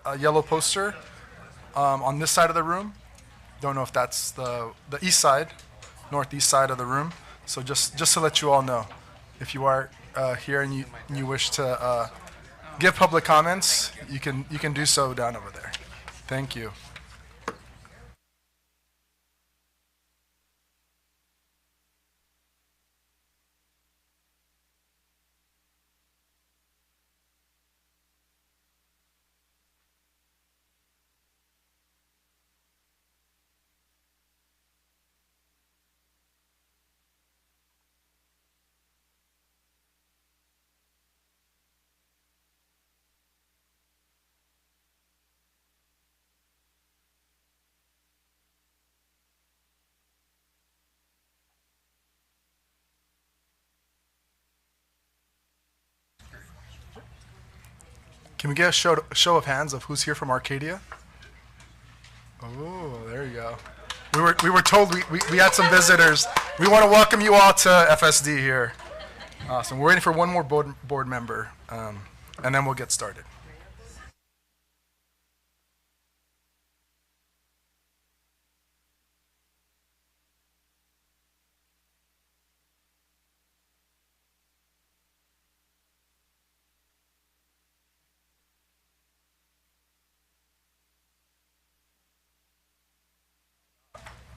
a yellow poster on this side of the room. Don't know if that's the east side, northeast side of the room. So just to let you all know, if you are here and you wish to give public comments, you can do so down over there. Thank you. Can we get a show of hands of who's here from Arcadia? Oh, there you go. We were told we had some visitors. We want to welcome you all to FSD here. Awesome. We're waiting for one more board member, and then we'll get started.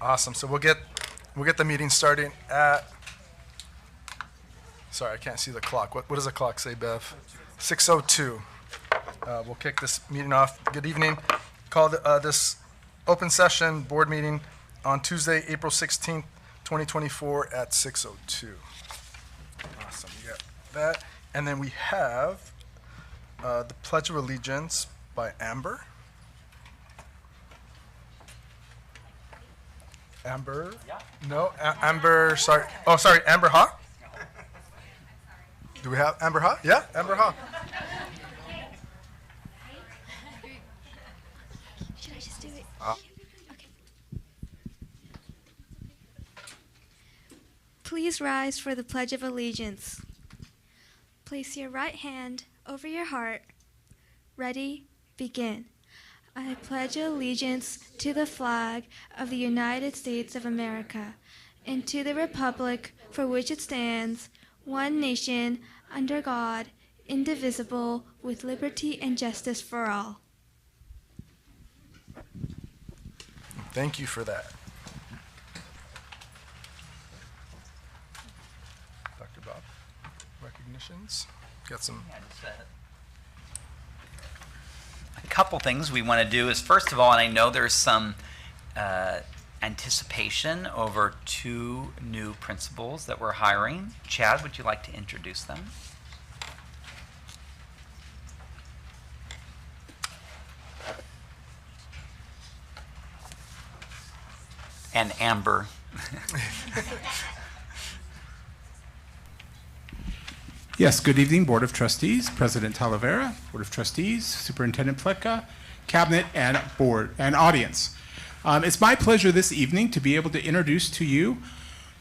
Awesome. So we'll get the meeting starting at. Sorry, I can't see the clock. What does the clock say, Bev? 6:02. We'll kick this meeting off. Good evening. Call this open session board meeting on Tuesday, April 16th, 2024 at 6:02. Awesome. We got that, and then we have the Pledge of Allegiance by Amber. Amber? Yeah. No, Amber, sorry. Oh, sorry, Amber Ha? Do we have Amber Ha? Yeah, Amber Ha. Should I just do it? Okay. Please rise for the Pledge of Allegiance. Place your right hand over your heart. Ready, begin. I pledge allegiance to the flag of the United States of America and to the republic for which it stands, one nation, under God, indivisible, with liberty and justice for all. Thank you for that. Dr. Bob, recognitions? Got some. A couple things we want to do is, first of all, and I know there's some anticipation over two new principals that we're hiring. Chad, would you like to introduce them? And Amber. Yes, good evening, Board of Trustees, President Talavera, Board of Trustees, Superintendent Pletka, Cabinet, and Board and audience. It's my pleasure this evening to be able to introduce to you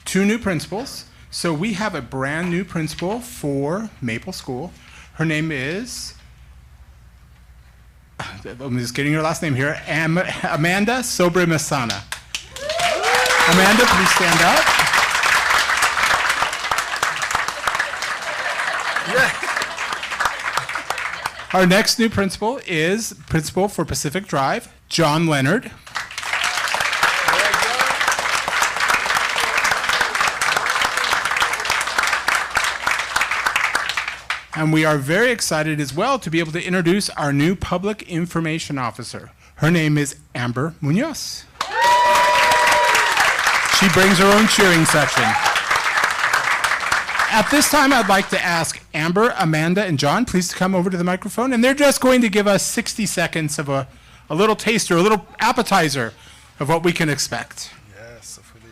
two new principals. So we have a brand new principal for Maple School. Her name is, I'm just getting her last name here, Amanda Sobremasana. Amanda, please stand up. Our next new principal is principal for Pacific Drive, John Leonard. And we are very excited as well to be able to introduce our new public information officer. Her name is Amber Munoz. She brings her own cheering section. At this time, I'd like to ask Amber, Amanda, and John, please to come over to the microphone. And they're just going to give us 60 seconds of a little taster, a little appetizer of what we can expect. Yes, of who they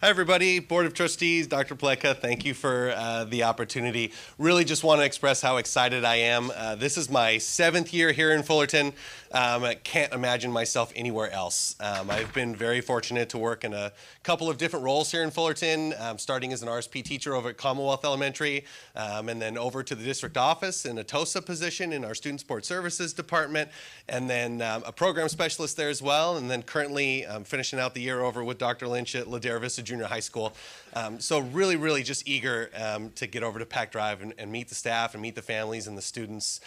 Hi, everybody. Board of Trustees, Dr. Pleka, thank you for the opportunity. Really just want to express how excited I am. This is my 7th year here in Fullerton. I can't imagine myself anywhere else. I've been very fortunate to work in a couple of different roles here in Fullerton, starting as an RSP teacher over at Commonwealth Elementary, and then over to the district office in a TOSA position in our Student Support Services Department, and then a program specialist there as well, and then currently finishing out the year over with Dr. Lynch at Ladera Vista Junior High School. So really just eager to get over to Pack Drive and meet the staff and meet the families and the students.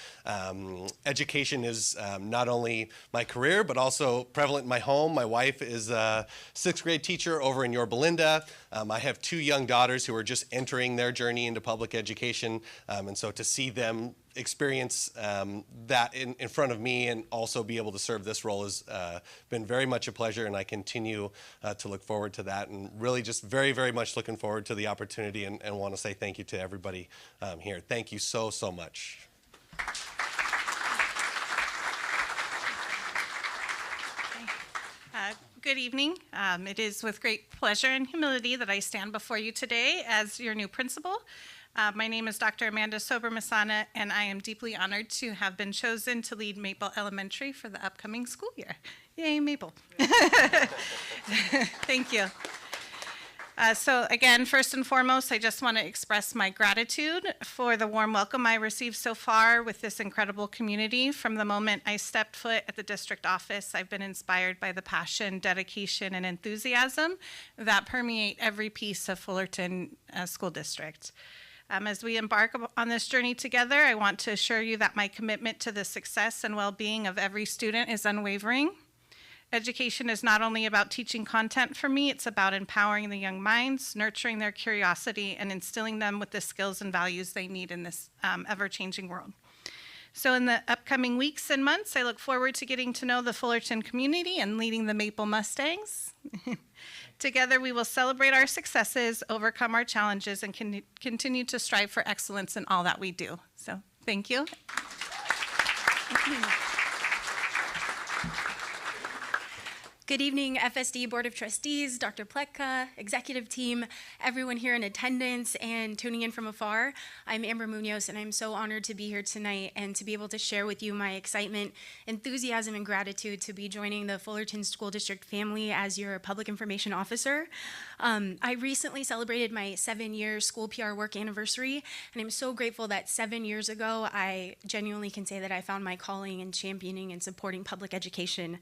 Education is not only my career, but also prevalent in my home. My wife is a 6th grade teacher over in Yorba Linda. I have 2 young daughters who are just entering their journey into public education. And so to see them experience that in front of me and also be able to serve this role has been very much a pleasure, and I continue to look forward to that, and really just very much looking forward to the opportunity, and want to say thank you to everybody here. Thank you so much. Good evening. It is with great pleasure and humility that I stand before you today as your new principal. My name is Dr. Amanda Sober-Masana, and I am deeply honored to have been chosen to lead Maple Elementary for the upcoming school year. Yay, Maple. Thank you. So again, first and foremost, I just want to express my gratitude for the warm welcome I received so far with this incredible community. From the moment I stepped foot at the district office, I've been inspired by the passion, dedication, and enthusiasm that permeate every piece of Fullerton School District. As we embark on this journey together, I want to assure you that my commitment to the success and well-being of every student is unwavering. Education is not only about teaching content for me, it's about empowering the young minds, nurturing their curiosity, and instilling them with the skills and values they need in this ever-changing world. So in the upcoming weeks and months, I look forward to getting to know the Fullerton community and leading the Maple Mustangs. Together, we will celebrate our successes, overcome our challenges, and continue to strive for excellence in all that we do. So thank you. Good evening, FSD Board of Trustees, Dr. Pleka, executive team, everyone here in attendance and tuning in from afar. I'm Amber Munoz, and I'm so honored to be here tonight and to be able to share with you my excitement, enthusiasm, and gratitude to be joining the Fullerton School District family as your public information officer. I recently celebrated my 7-year school PR work anniversary, and I'm so grateful that 7 years ago, I genuinely can say that I found my calling in championing and supporting public education.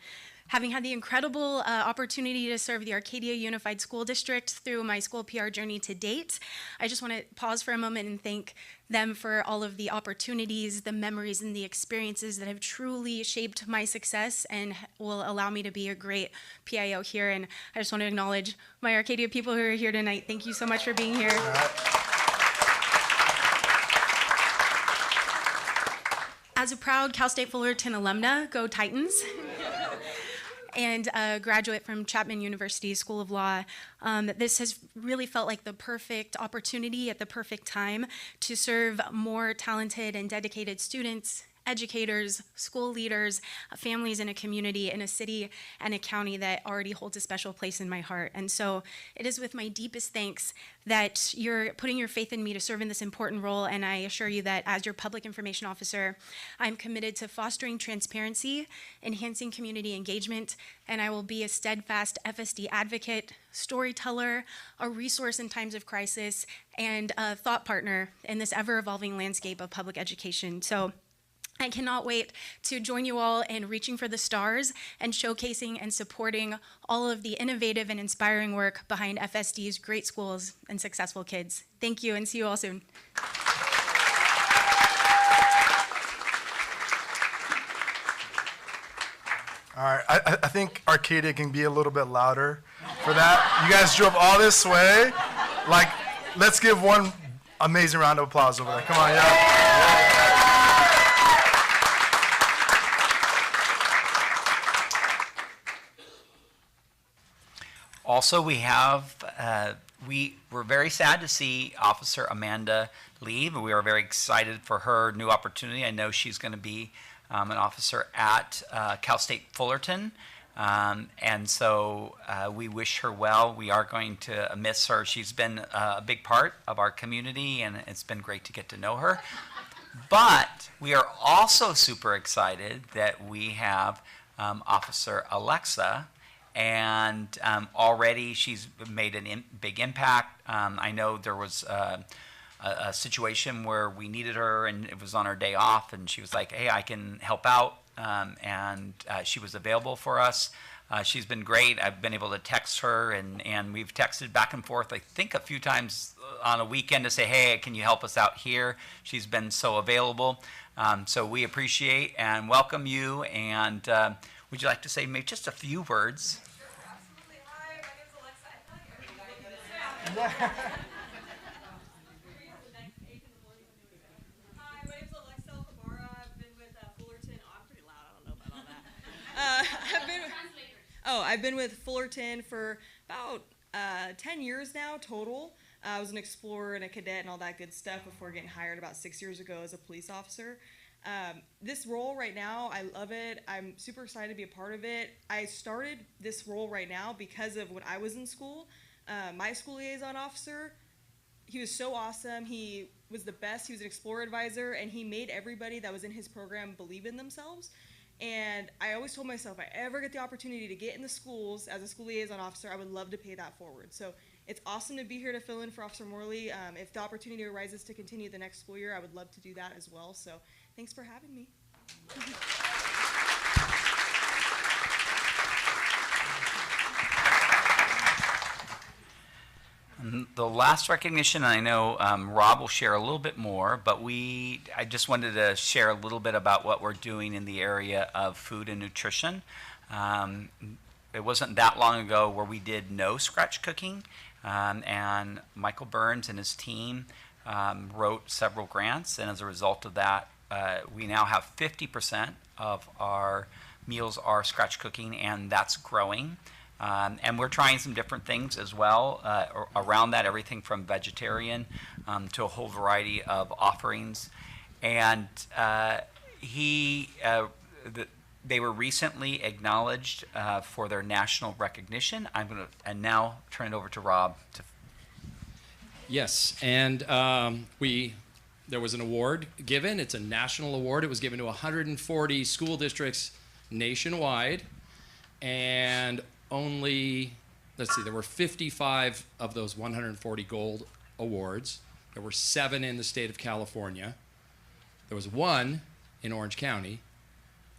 Having had the incredible opportunity to serve the Arcadia Unified School District through my school PR journey to date, I just want to pause for a moment and thank them for all of the opportunities, the memories, and the experiences that have truly shaped my success and will allow me to be a great PIO here. And I just want to acknowledge my Arcadia people who are here tonight. Thank you so much for being here. As a proud Cal State Fullerton alumna, go Titans! And a graduate from Chapman University School of Law, this has really felt like the perfect opportunity at the perfect time to serve more talented and dedicated students, educators, school leaders, families in a community, in a city and a county that already holds a special place in my heart. And so it is with my deepest thanks that you're putting your faith in me to serve in this important role, and I assure you that as your public information officer, I'm committed to fostering transparency, enhancing community engagement, and I will be a steadfast FSD advocate, storyteller, a resource in times of crisis, and a thought partner in this ever-evolving landscape of public education. So I cannot wait to join you all in reaching for the stars and showcasing and supporting all of the innovative and inspiring work behind FSD's great schools and successful kids. Thank you, and see you all soon. All right, I think Arcadia can be a little bit louder for that. You guys drove all this way. Like, let's give one amazing round of applause over there. Come on, yeah. Also, we have, we were very sad to see Officer Amanda leave. We are very excited for her new opportunity. I know she's going to be an officer at Cal State Fullerton. And so we wish her well. We are going to miss her. She's been a big part of our community, and it's been great to get to know her. But we are also super excited that we have Officer Alexa, and already she's made a big impact. I know there was a situation where we needed her, and it was on her day off, and she was like, hey, I can help out, and she was available for us. She's been great. I've been able to text her, and we've texted back and forth, I think a few times on a weekend to say, hey, can you help us out here? She's been so available. So we appreciate and welcome you, and would you like to say maybe just a few words? Sure, absolutely. Hi, my name is Alexa. I feel like everybody knows that. Hi, my name is Alexa Alcamara. I've been with Fullerton. Oh, I'm pretty loud. I don't know about all that. I've been with Fullerton for about 10 years now total. I was an explorer and a cadet and all that good stuff before getting hired about 6 years ago as a police officer. This role right now, I love it. I'm super excited to be a part of it. I started this role right now because of when I was in school. My school liaison officer, he was so awesome. He was the best. He was an explorer advisor, and he made everybody that was in his program believe in themselves. And I always told myself, if I ever get the opportunity to get in the schools as a school liaison officer, I would love to pay that forward. So it's awesome to be here to fill in for Officer Morley. If the opportunity arises to continue the next school year, I would love to do that as well. So thanks for having me. And the last recognition, I know Rob will share a little bit more, but I just wanted to share a little bit about what we're doing in the area of food and nutrition. It wasn't that long ago where we did no scratch cooking, and Michael Burns and his team wrote several grants, and as a result of that, we now have 50% of our meals are scratch cooking, and that's growing. And we're trying some different things as well around that, everything from vegetarian to a whole variety of offerings. And they were recently acknowledged for their national recognition. And now turn it over to Rob. Yes, and there was an award given. It's a national award. It was given to 140 school districts nationwide, and only, there were 55 of those 140 gold awards. There were 7 in the state of California. There was 1 in Orange County,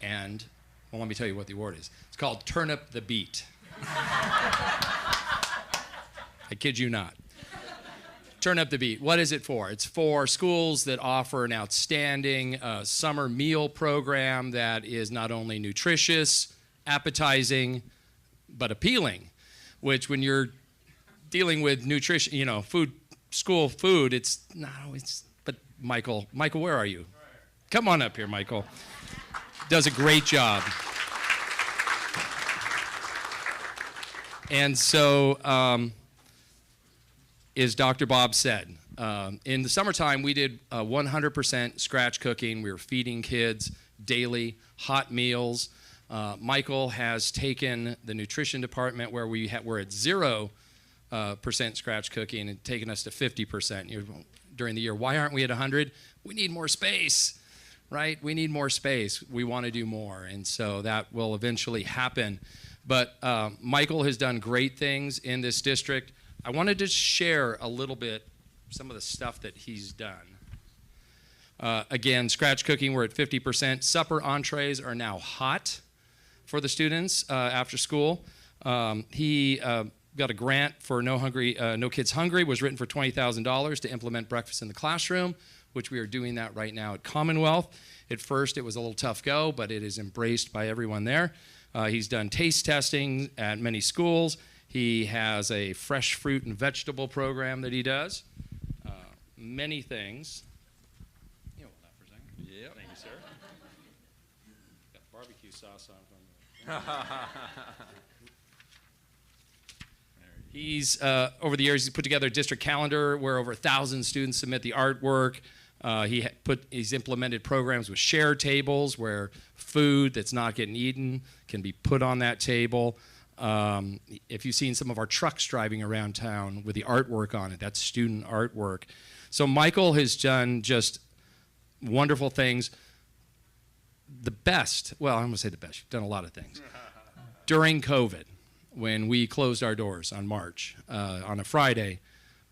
and, well, let me tell you what the award is. It's called Turn Up the Beat. I kid you not. Turn Up the Beat. What is it for? It's for schools that offer an outstanding summer meal program that is not only nutritious, appetizing, but appealing, which when you're dealing with nutrition, food, school food, it's not always, but Michael, where are you? Come on up here, Michael. Does a great job. And so, as Dr. Bob said, in the summertime, we did 100% scratch cooking. We were feeding kids daily, hot meals. Michael has taken the nutrition department where we're at 0% scratch cooking and taken us to 50% during the year. Why aren't we at 100? We need more space, right? We need more space. We want to do more, and so that will eventually happen. But Michael has done great things in this district. I wanted to share a little bit some of the stuff that he's done. Again, scratch cooking, we're at 50%. Supper entrees are now hot for the students after school. He got a grant for No Kids Hungry, was written for $20,000 to implement breakfast in the classroom, which we are doing that right now at Commonwealth. At first, it was a little tough go, but it is embraced by everyone there. He's done taste testing at many schools. He has a fresh fruit and vegetable program that he does. Many things. You hold that for a second. Yep. Thank you, sir. Got barbecue sauce on. He's, over the years, he's put together a district calendar where over 1,000 students submit the artwork. He's implemented programs with shared tables where food that's not getting eaten can be put on that table. If you've seen some of our trucks driving around town with the artwork on it, that's student artwork. So Michael has done just wonderful things. The best, well, I'm going to say the best, you've done a lot of things. During COVID, when we closed our doors on March, on a Friday,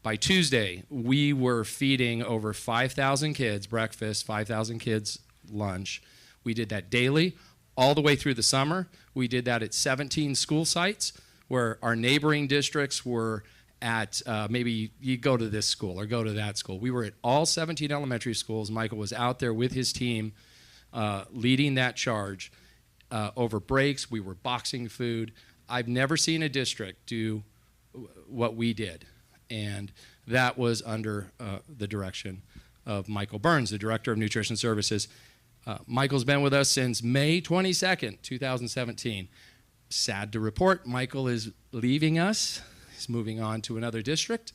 by Tuesday, we were feeding over 5,000 kids breakfast, 5,000 kids lunch. We did that daily, all the way through the summer. We did that at 17 school sites where our neighboring districts were at, maybe you go to this school or go to that school. We were at all 17 elementary schools. Michael was out there with his team leading that charge. Over breaks, we were boxing food. I've never seen a district do what we did. And that was under the direction of Michael Burns, the Director of Nutrition Services. Michael's been with us since May 22nd, 2017. Sad to report, Michael is leaving us. He's moving on to another district,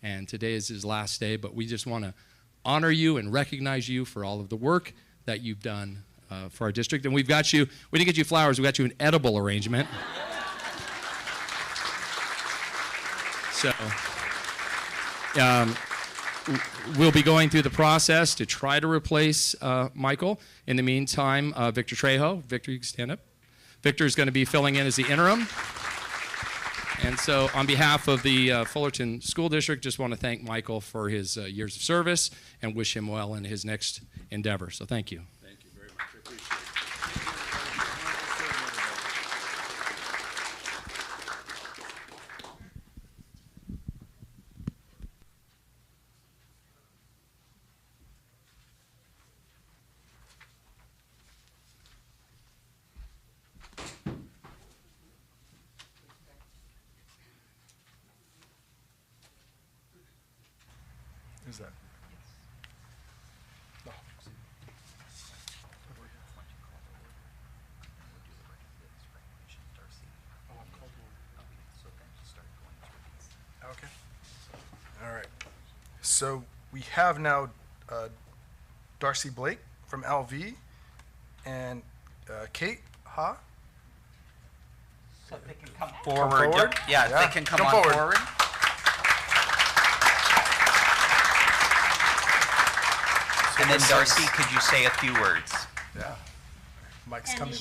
and today is his last day, but we just want to honor you and recognize you for all of the work that you've done for our district. And we didn't get you flowers, we got you an edible arrangement. So, we'll be going through the process to try to replace Michael. In the meantime, Victor Trejo. Victor, you can stand up. Victor is going to be filling in as the interim. And so on behalf of the Fullerton School District, just want to thank Michael for his years of service and wish him well in his next endeavor. So thank you. Thank you very much. I appreciate it. Who's that? Oh. Okay. All right. So we have now Darcy Blake from LV and Kate Ha. So they can come forward. forward? Yeah, Yeah. they can come Come on forward. forward. And then Darcy, could you say a few words? Yeah. Mike's coming.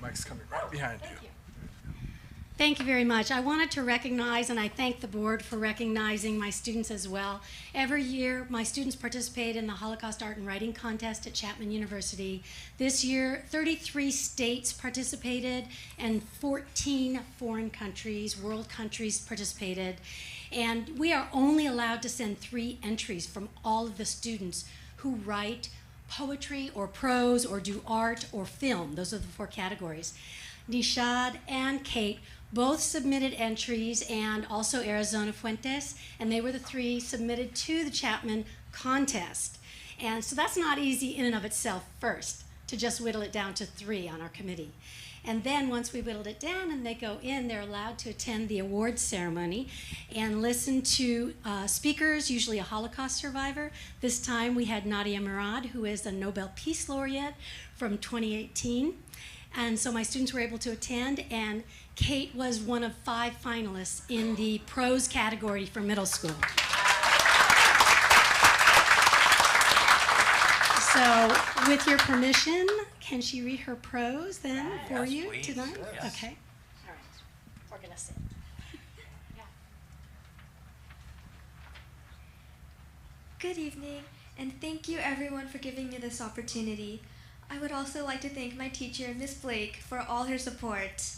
Mike's coming right behind you. Thank you very much. I wanted to recognize, and I thank the board for recognizing my students as well. Every year, my students participate in the Holocaust Art and Writing Contest at Chapman University. This year, 33 states participated and 14 foreign countries, world countries participated. And we are only allowed to send 3 entries from all of the students who write poetry or prose or do art or film. Those are the 4 categories. Nishad and Kate both submitted entries, and also Arizona Fuentes, and they were the 3 submitted to the Chapman contest. And so that's not easy in and of itself first, to just whittle it down to 3 on our committee. And then once we whittled it down and they go in, they're allowed to attend the awards ceremony and listen to speakers, usually a Holocaust survivor. This time we had Nadia Murad, who is a Nobel Peace Laureate from 2018. And so my students were able to attend, and Kate was one of 5 finalists in the prose category for middle school. So with your permission, can she read her prose then for you please. tonight? Yes. Okay. All right. We're going to sit. Good evening, and thank you everyone for giving me this opportunity. I would also like to thank my teacher, Miss Blake, for all her support.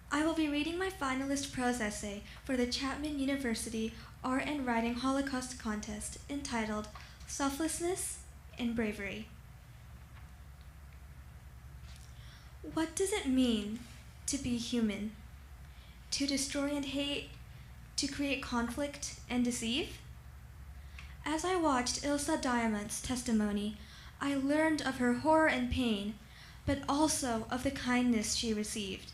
I will be reading my finalist prose essay for the Chapman University Art and Writing Holocaust Contest entitled Selflessness and Bravery. What does it mean to be human? To destroy and hate? To create conflict and deceive? As I watched Ilsa Diamant's testimony, I learned of her horror and pain, but also of the kindness she received.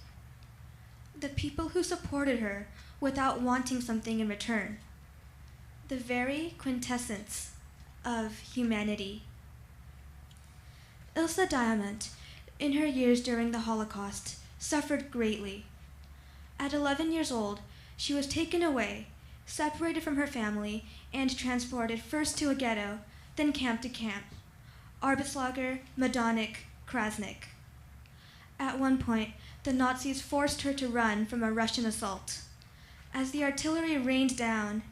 The people who supported her without wanting something in return. the very quintessence of humanity. Ilse Diamant, in her years during the Holocaust, suffered greatly. At 11 years old, she was taken away, separated from her family, and transported first to a ghetto, then camp to camp. Arbeitslager, Majdanek, Krasnik. At one point, the Nazis forced her to run from a Russian assault. As the artillery rained down,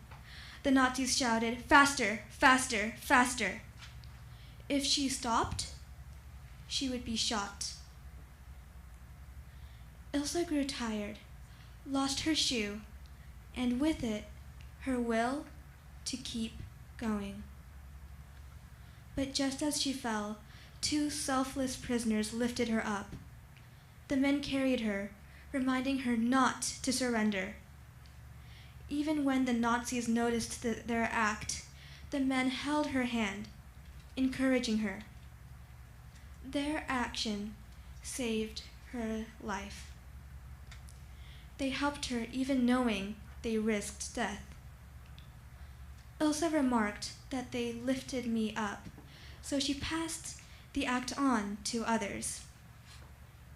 the Nazis shouted, "Faster, faster, faster." If she stopped, she would be shot. Ilse grew tired, lost her shoe, and with it, her will to keep going. But just as she fell, two selfless prisoners lifted her up. The men carried her, reminding her not to surrender. Even when the Nazis noticed their act, the men held her hand, encouraging her. Their action saved her life. They helped her even knowing they risked death. Ilse remarked that they lifted me up, so she passed the act on to others.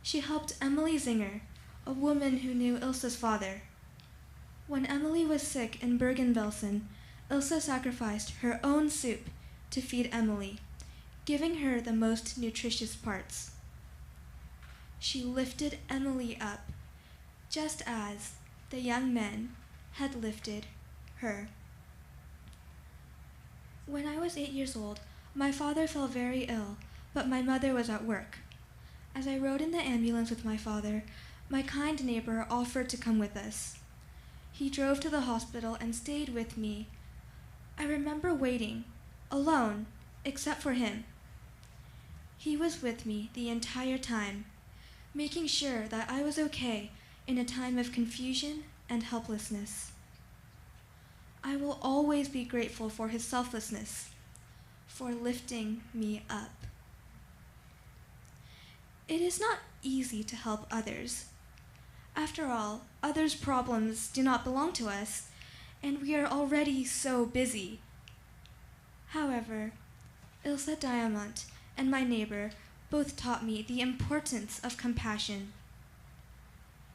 She helped Emily Zinger, a woman who knew Ilse's father. When Emily was sick in Bergen-Belsen, Ilse sacrificed her own soup to feed Emily, giving her the most nutritious parts. She lifted Emily up, just as the young men had lifted her. When I was 8 years old, my father fell very ill, but my mother was at work. As I rode in the ambulance with my father, my kind neighbor offered to come with us. He drove to the hospital and stayed with me. I remember waiting, alone, except for him. He was with me the entire time, making sure that I was okay in a time of confusion and helplessness. I will always be grateful for his selflessness, for lifting me up. It is not easy to help others. After all, others' problems do not belong to us, and we are already so busy. However, Ilse Diamant and my neighbor both taught me the importance of compassion.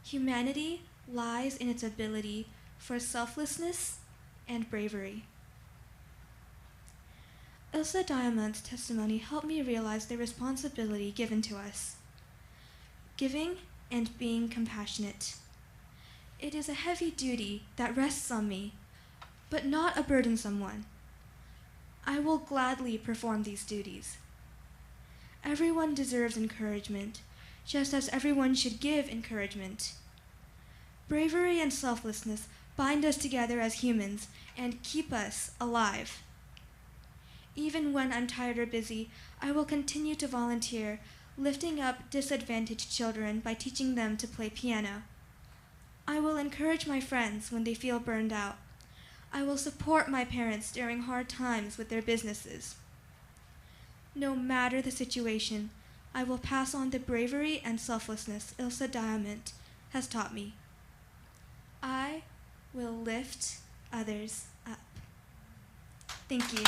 Humanity lies in its ability for selflessness and bravery. Ilse Diamant's testimony helped me realize the responsibility given to us. Giving and being compassionate. It is a heavy duty that rests on me, but not a burdensome one. I will gladly perform these duties. Everyone deserves encouragement, just as everyone should give encouragement. Bravery and selflessness bind us together as humans and keep us alive. Even when I'm tired or busy, I will continue to volunteer, lifting up disadvantaged children by teaching them to play piano. I will encourage my friends when they feel burned out. I will support my parents during hard times with their businesses. No matter the situation, I will pass on the bravery and selflessness Ilse Diamant has taught me. I will lift others up. Thank you.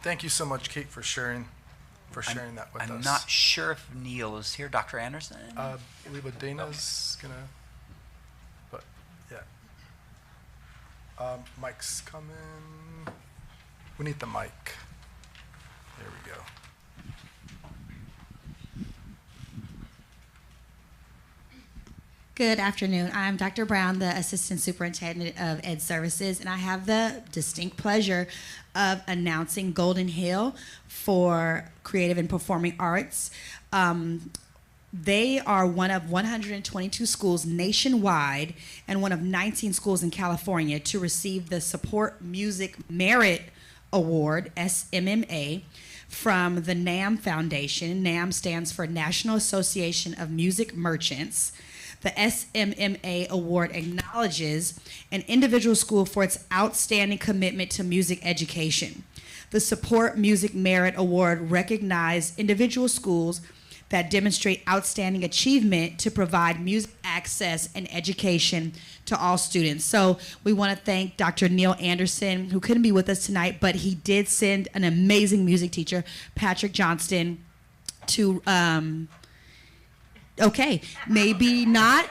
Thank you so much, Kate, for sharing that with us. I'm not sure if Neil is here. Dr. Anderson? I believe Dana's gonna, but yeah. Mike's coming. We need the mic. There we go. Good afternoon. I'm Dr. Brown, the Assistant Superintendent of Ed Services, and I have the distinct pleasure of announcing Golden Hill for Creative and Performing Arts. They are one of 122 schools nationwide and one of 19 schools in California to receive the Support Music Merit Award, SMMA, from the NAM Foundation. NAM stands for National Association of Music Merchants. The SMMA award acknowledges an individual school for its outstanding commitment to music education. The Support Music Merit Award recognizes individual schools that demonstrate outstanding achievement to provide music access and education to all students. So we want to thank Dr. Neil Anderson, who couldn't be with us tonight, but he did send an amazing music teacher, Patrick Johnston, to, okay, maybe not.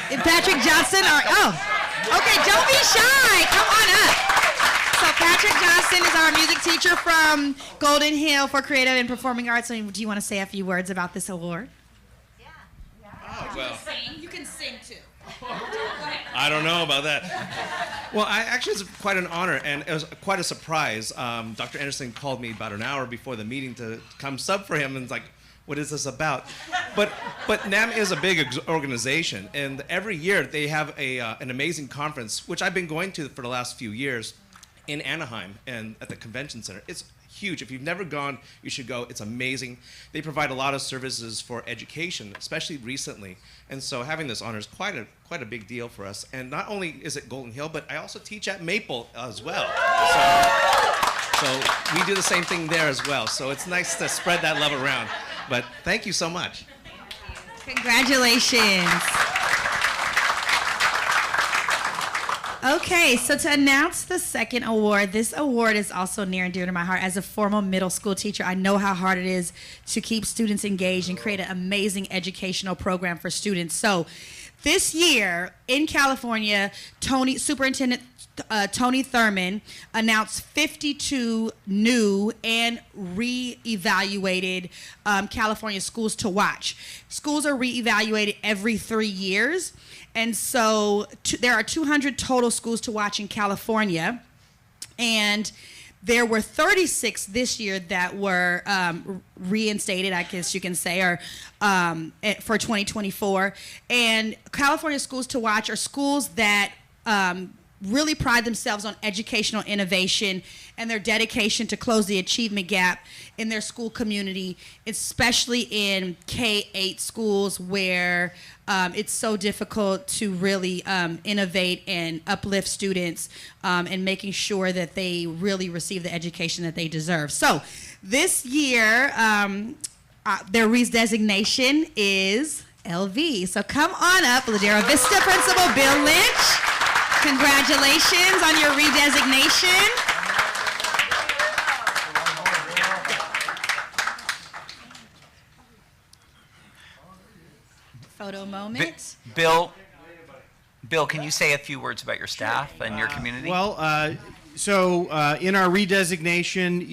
Patrick Johnston, okay, don't be shy, come on up. So Patrick Johnston is our music teacher from Golden Hill for Creative and Performing Arts. So do you want to say a few words about this award? Oh, well. You can sing too. I don't know about that. Well, actually, it's quite an honor, and it was quite a surprise. Dr. Anderson called me about an hour before the meeting to come sub for him, and it's like, what is this about? But NAM is a big organization, and every year they have an amazing conference, which I've been going to for the last few years in Anaheim and at the convention center. It's huge. If you've never gone, you should go. It's amazing. They provide a lot of services for education, especially recently. And so having this honor is quite a big deal for us. And not only is it Golden Hill, but I also teach at Maple as well. So we do the same thing there as well. So it's nice to spread that love around. But thank you so much. Congratulations. Okay, so to announce the second award, this award is also near and dear to my heart. As a former middle school teacher, I know how hard it is to keep students engaged and create an amazing educational program for students. So this year in California, Superintendent Tony Thurman announced 52 new and re-evaluated California schools to watch. Schools are re-evaluated every 3 years. And so there are 200 total schools to watch in California. And there were 36 this year that were reinstated, I guess you can say, or for 2024. And California schools to watch are schools that really pride themselves on educational innovation and their dedication to close the achievement gap in their school community, especially in K-8 schools where it's so difficult to really innovate and uplift students and making sure that they really receive the education that they deserve. So this year, their redesignation is LV. So come on up, Ladera Vista Principal Bill Lynch. Congratulations on your redesignation. Photo moment. Bill, can you say a few words about your staff and your community? Well, in our redesignation,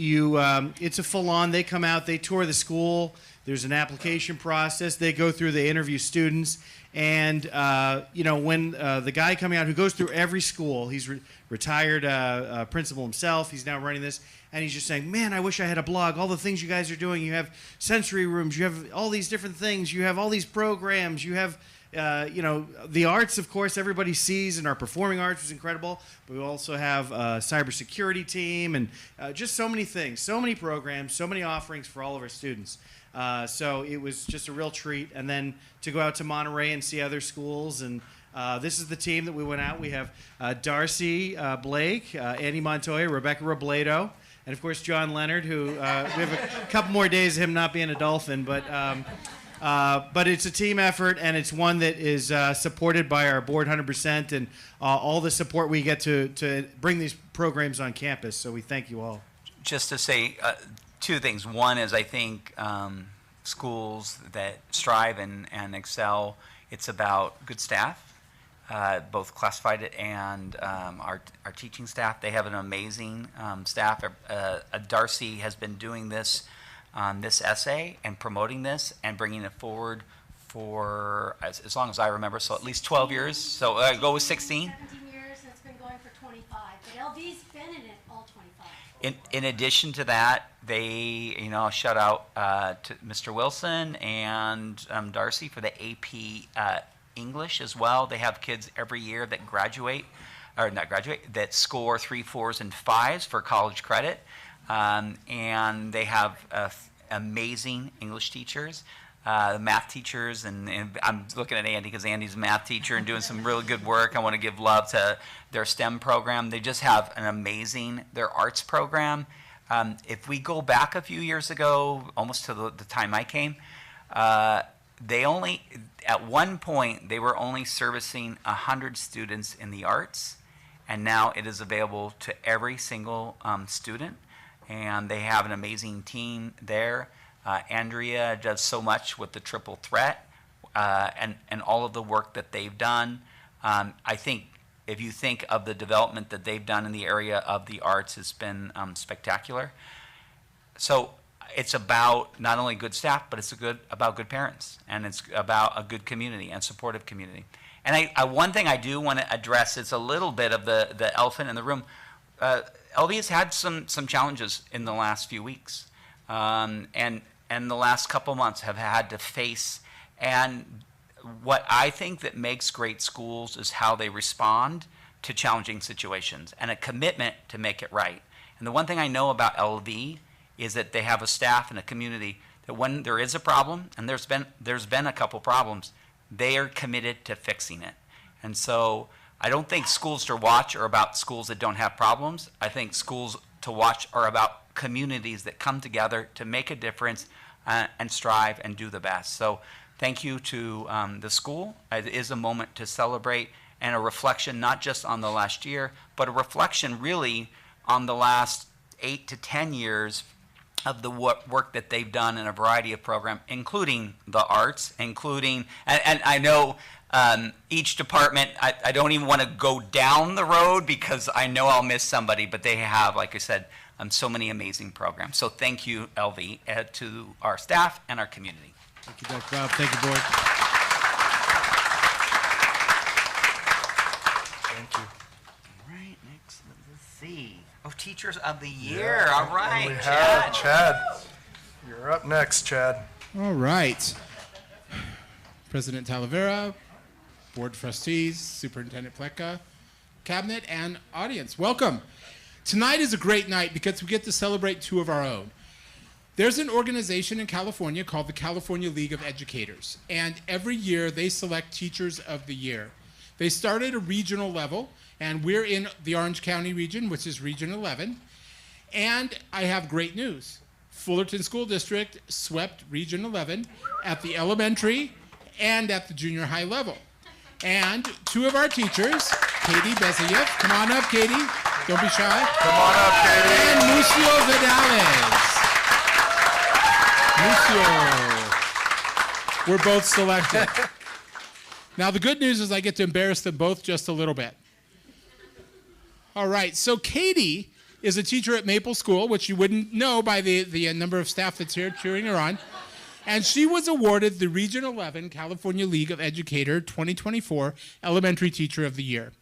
it's a full-on. They come out, they tour the school. There's an application process. They go through, they interview students. And, when the guy coming out who goes through every school, he's retired principal himself. He's now running this. And he's just saying, man, I wish I had a blog. All the things you guys are doing. You have sensory rooms. You have all these different things. You have all these programs. You have, the arts, of course, everybody sees. And our performing arts was incredible. But we also have a cybersecurity team and just so many things, so many programs, so many offerings for all of our students. So it was just a real treat. And then to go out to Monterey and see other schools. And this is the team that we went out. We have Darcy Blake, Andy Montoya, Rebecca Robledo, and, of course, John Leonard, who we have a couple more days of him not being a Dolphin. But it's a team effort, and it's one that is supported by our board 100% and all the support we get to bring these programs on campus. So we thank you all. Just to say two things. One is I think schools that strive and excel, it's about good staff, both classified and our teaching staff. They have an amazing staff. Darcy has been doing this essay and promoting this and bringing it forward for as long as I remember, so at least 12 years. So go with 16. 17 years, and it's been going for 25. But LV's been in it all 25. In addition to that, they, shout out to Mr. Wilson and Darcy for the AP English as well. They have kids every year that that score 3, 4s, and 5s for college credit. And they have amazing English teachers, math teachers, and I'm looking at Andy because Andy's a math teacher and doing some really good work. I want to give love to their STEM program. They just have an amazing, their arts program. If we go back a few years ago, almost to the time I came, they only, at one point, they were only servicing 100 students in the arts, and now it is available to every single student, and they have an amazing team there. Andrea does so much with the triple threat and all of the work that they've done. I think if you think of the development that they've done in the area of the arts, it's been spectacular. So it's about not only good staff, but it's about good parents, and it's about a good community and supportive community. And one thing I do want to address is a little bit of the elephant in the room. LV has had some challenges in the last few weeks, and the last couple months have had to face. And what I think that makes great schools is how they respond to challenging situations and a commitment to make it right. And the one thing I know about LV is that they have a staff and a community that when there is a problem, and there's been a couple problems, they are committed to fixing it. And so I don't think schools to watch are about schools that don't have problems. I think schools to watch are about communities that come together to make a difference and strive and do the best. So thank you to the school. It is a moment to celebrate and a reflection not just on the last year, but a reflection really on the last 8 to 10 years of the work that they've done in a variety of programs, including the arts, including, and I know each department, I don't even want to go down the road because I know I'll miss somebody, but they have, like I said, so many amazing programs. So thank you, LV, to our staff and our community. Thank you, Dr. Bob. Thank you, board. Thank you. All right, next, let's see. Oh, Teachers of the Year. All right, We have Chad. You're up next, Chad. All right. President Talavera, Board of Trustees, Superintendent Pletka, Cabinet, and audience, welcome. Tonight is a great night because we get to celebrate two of our own. There's an organization in California called the California League of Educators, and every year they select Teachers of the Year. They start at a regional level, and we're in the Orange County region, which is Region 11. And I have great news. Fullerton School District swept Region 11 at the elementary and at the junior high level. And two of our teachers, Katie Bezayev, come on up, Katie. Don't be shy. Come on up, Katie. And Lucio Vidales. Lucio. We're both selected. Now, the good news is I get to embarrass them both just a little bit. All right, so Katie is a teacher at Maple School, which you wouldn't know by the number of staff that's here cheering her on. And she was awarded the Region 11 California League of Educator 2024 Elementary Teacher of the Year.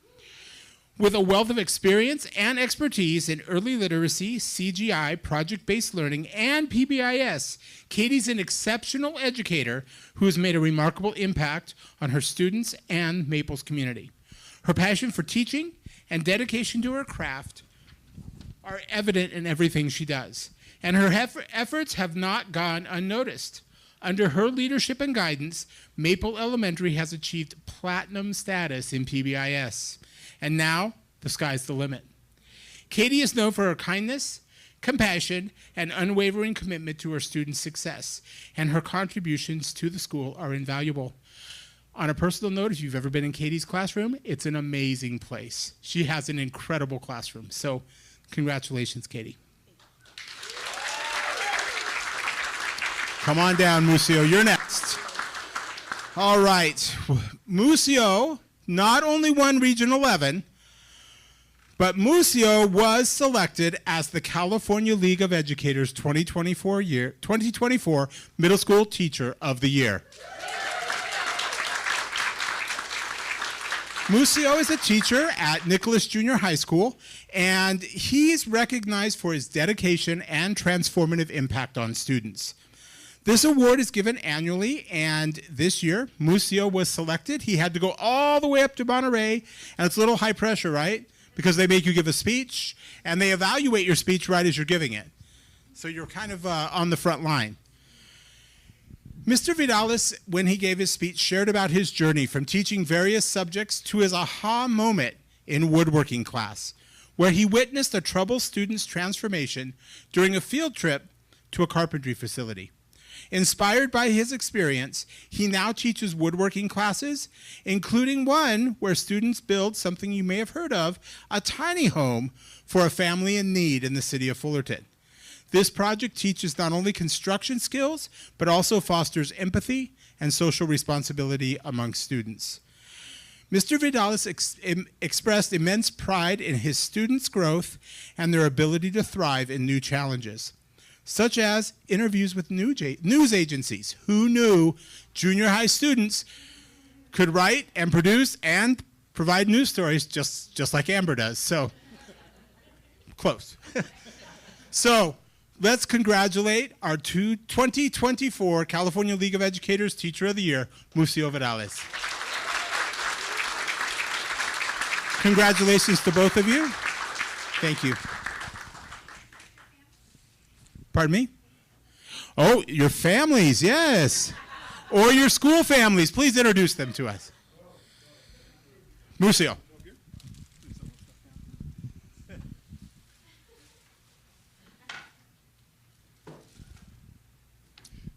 With a wealth of experience and expertise in early literacy, CGI, project-based learning, and PBIS, Katie's an exceptional educator who has made a remarkable impact on her students and Maple's community. Her passion for teaching and dedication to her craft are evident in everything she does, and her efforts have not gone unnoticed. Under her leadership and guidance, Maple Elementary has achieved platinum status in PBIS. And now, the sky's the limit. Katie is known for her kindness, compassion, and unwavering commitment to her students' success, and her contributions to the school are invaluable. On a personal note, if you've ever been in Katie's classroom, it's an amazing place. She has an incredible classroom. So, congratulations, Katie. Come on down, Musio. You're next. All right. Musio not only won Region 11, but Musio was selected as the California League of Educators 2024 Middle School Teacher of the Year. Musio is a teacher at Nicholas Junior High School, and he's recognized for his dedication and transformative impact on students. This award is given annually, and this year, Musio was selected. He had to go all the way up to Monterey, and it's a little high pressure, right? Because they make you give a speech, and they evaluate your speech right as you're giving it. So you're kind of on the front line. Mr. Vidales, when he gave his speech, shared about his journey from teaching various subjects to his aha moment in woodworking class, where he witnessed a troubled student's transformation during a field trip to a carpentry facility. Inspired by his experience, he now teaches woodworking classes, including one where students build something you may have heard of, a tiny home for a family in need in the city of Fullerton. This project teaches not only construction skills, but also fosters empathy and social responsibility among students. Mr. Vidalis expressed immense pride in his students' growth and their ability to thrive in new challenges, such as interviews with news agencies. Who knew junior high students could write and produce and provide news stories just like Amber does? So, close. So, let's congratulate our 2024 California League of Educators Teacher of the Year, Musio Vidalis. Congratulations to both of you. Thank you. Pardon me? Oh, your families, yes. Or your school families. Please introduce them to us. Musio.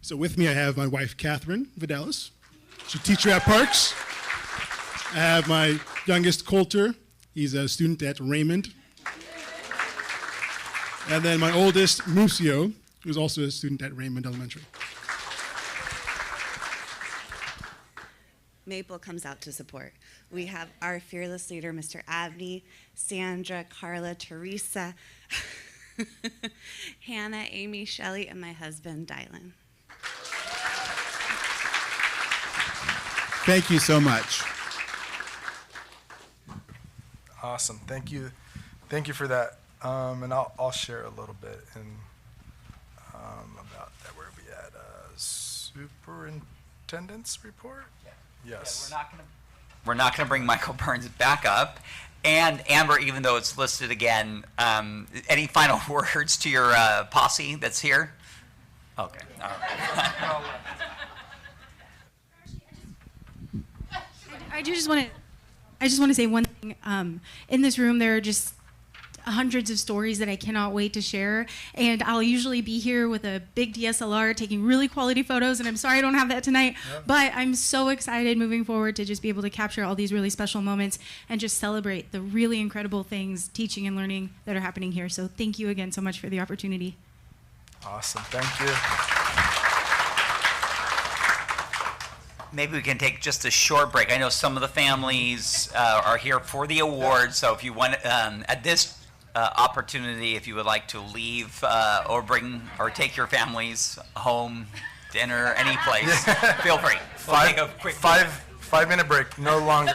So with me I have my wife, Catherine Vidalis. She's a teacher at Parks. I have my youngest, Coulter. He's a student at Raymond. And then my oldest, Musio, who's also a student at Raymond Elementary. Maple comes out to support. We have our fearless leader, Mr. Abney, Sandra, Carla, Teresa, Hannah, Amy, Shelley, and my husband, Dylan. Thank you so much. Awesome. Thank you. Thank you for that. And I'll share a little bit about that. Where are we at? Superintendent's report? Yes. Yeah, we're not gonna bring Michael Burns back up. And Amber, even though it's listed again, any final words to your posse that's here? Okay. All right. I just want to say one thing. In this room, there are just hundreds of stories that I cannot wait to share, and I'll usually be here with a big DSLR taking really quality photos, and I'm sorry I don't have that tonight, but I'm so excited moving forward to just be able to capture all these really special moments and just celebrate the really incredible things, teaching and learning, that are happening here. So thank you again so much for the opportunity. Awesome. Thank you. Maybe we can take just a short break. I know some of the families are here for the awards, so if you want, at this opportunity, if you would like to leave or take your families home, dinner, any place, feel free. We'll take a quick 5-minute break, no longer.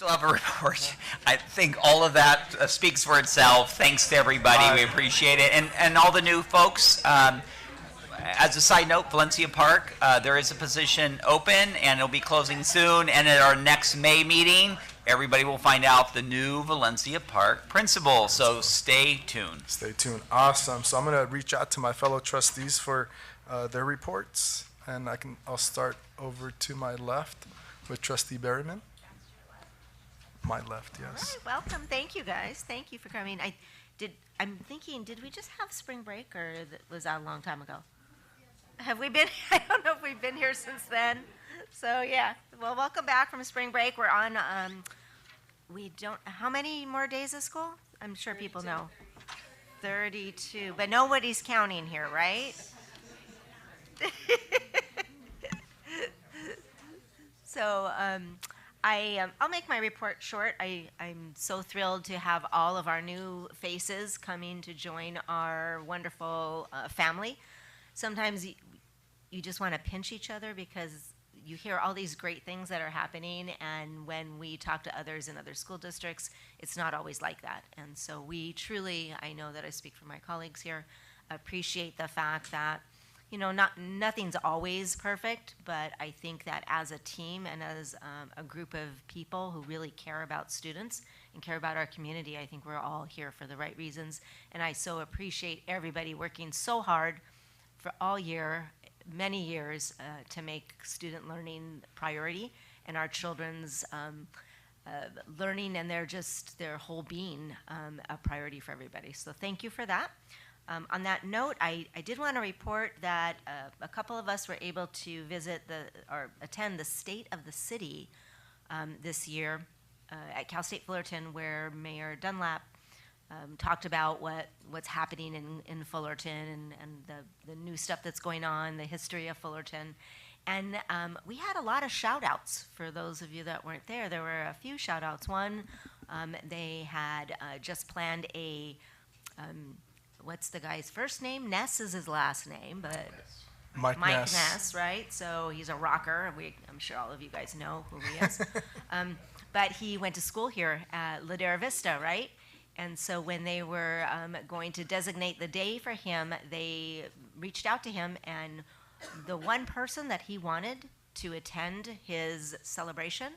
still have a report. I think all of that speaks for itself. Thanks to everybody. We appreciate it. And all the new folks, as a side note, Valencia Park, there is a position open, and it'll be closing soon. And at our next May meeting, everybody will find out the new Valencia Park principal. So stay tuned. Stay tuned. Awesome. So I'm going to reach out to my fellow trustees for their reports. And I'll start over to my left with Trustee Berryman. My left, yes. All right, welcome. Thank you, guys. Thank you for coming. I'm thinking, did we just have spring break, or was that a long time ago? Have we been? I don't know if we've been here since then. So yeah. Well, welcome back from spring break. We're on. We don't. How many more days of school? I'm sure 32. People know. 32, but nobody's counting here, right? So I'll make my report short. I'm so thrilled to have all of our new faces coming to join our wonderful family. Sometimes you just want to pinch each other because you hear all these great things that are happening, and when we talk to others in other school districts, it's not always like that. And so we truly, I know that I speak for my colleagues here, appreciate the fact that nothing's always perfect, but I think that as a team and as a group of people who really care about students and care about our community, I think we're all here for the right reasons. And I so appreciate everybody working so hard for all year, many years, to make student learning a priority and our children's learning and their whole being a priority for everybody. So thank you for that. On that note, I did want to report that a couple of us were able to attend the State of the City this year at Cal State Fullerton, where Mayor Dunlap talked about what's happening in Fullerton and the new stuff that's going on, the history of Fullerton. And we had a lot of shout outs for those of you that weren't there. There were a few shout outs. One, they had just planned a what's the guy's first name? Ness is his last name, but Mike Ness, right? So he's a rocker. I'm sure all of you guys know who he is. But he went to school here at Ladera Vista, right? And so when they were going to designate the day for him, they reached out to him, and the one person that he wanted to attend his celebration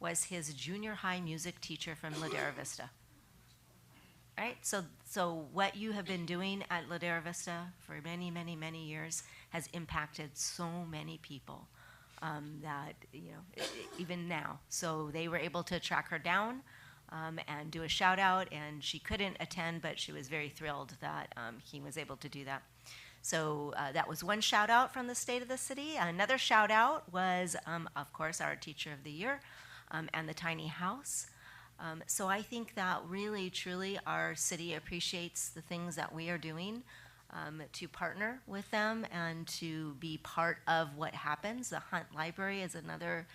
was his junior high music teacher from Ladera Vista. Right? So what you have been doing at Ladera Vista for many, many, many years has impacted so many people that, even now. So they were able to track her down and do a shout out, and she couldn't attend, but she was very thrilled that he was able to do that. So that was one shout out from the State of the City. Another shout out was, of course, our Teacher of the Year and the Tiny House. So I think that really, truly, our city appreciates the things that we are doing to partner with them and to be part of what happens. The Hunt Library is another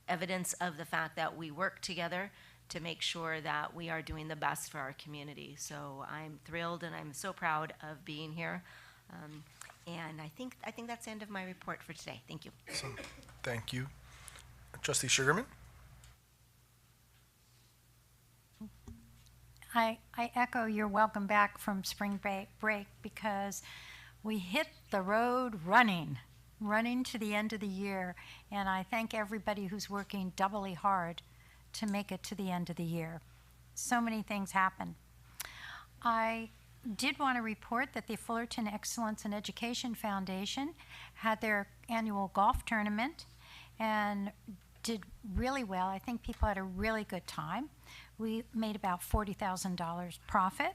evidence of the fact that we work together to make sure that we are doing the best for our community. So I'm thrilled and I'm so proud of being here. And I think that's the end of my report for today. Thank you. Awesome. Thank you. Trustee Sugarman? I echo your welcome back from spring break because we hit the road running to the end of the year, and I thank everybody who's working doubly hard to make it to the end of the year. So many things happen. I did want to report that the Fullerton Excellence in Education Foundation had their annual golf tournament and did really well. I think people had a really good time. We made about $40,000 profit,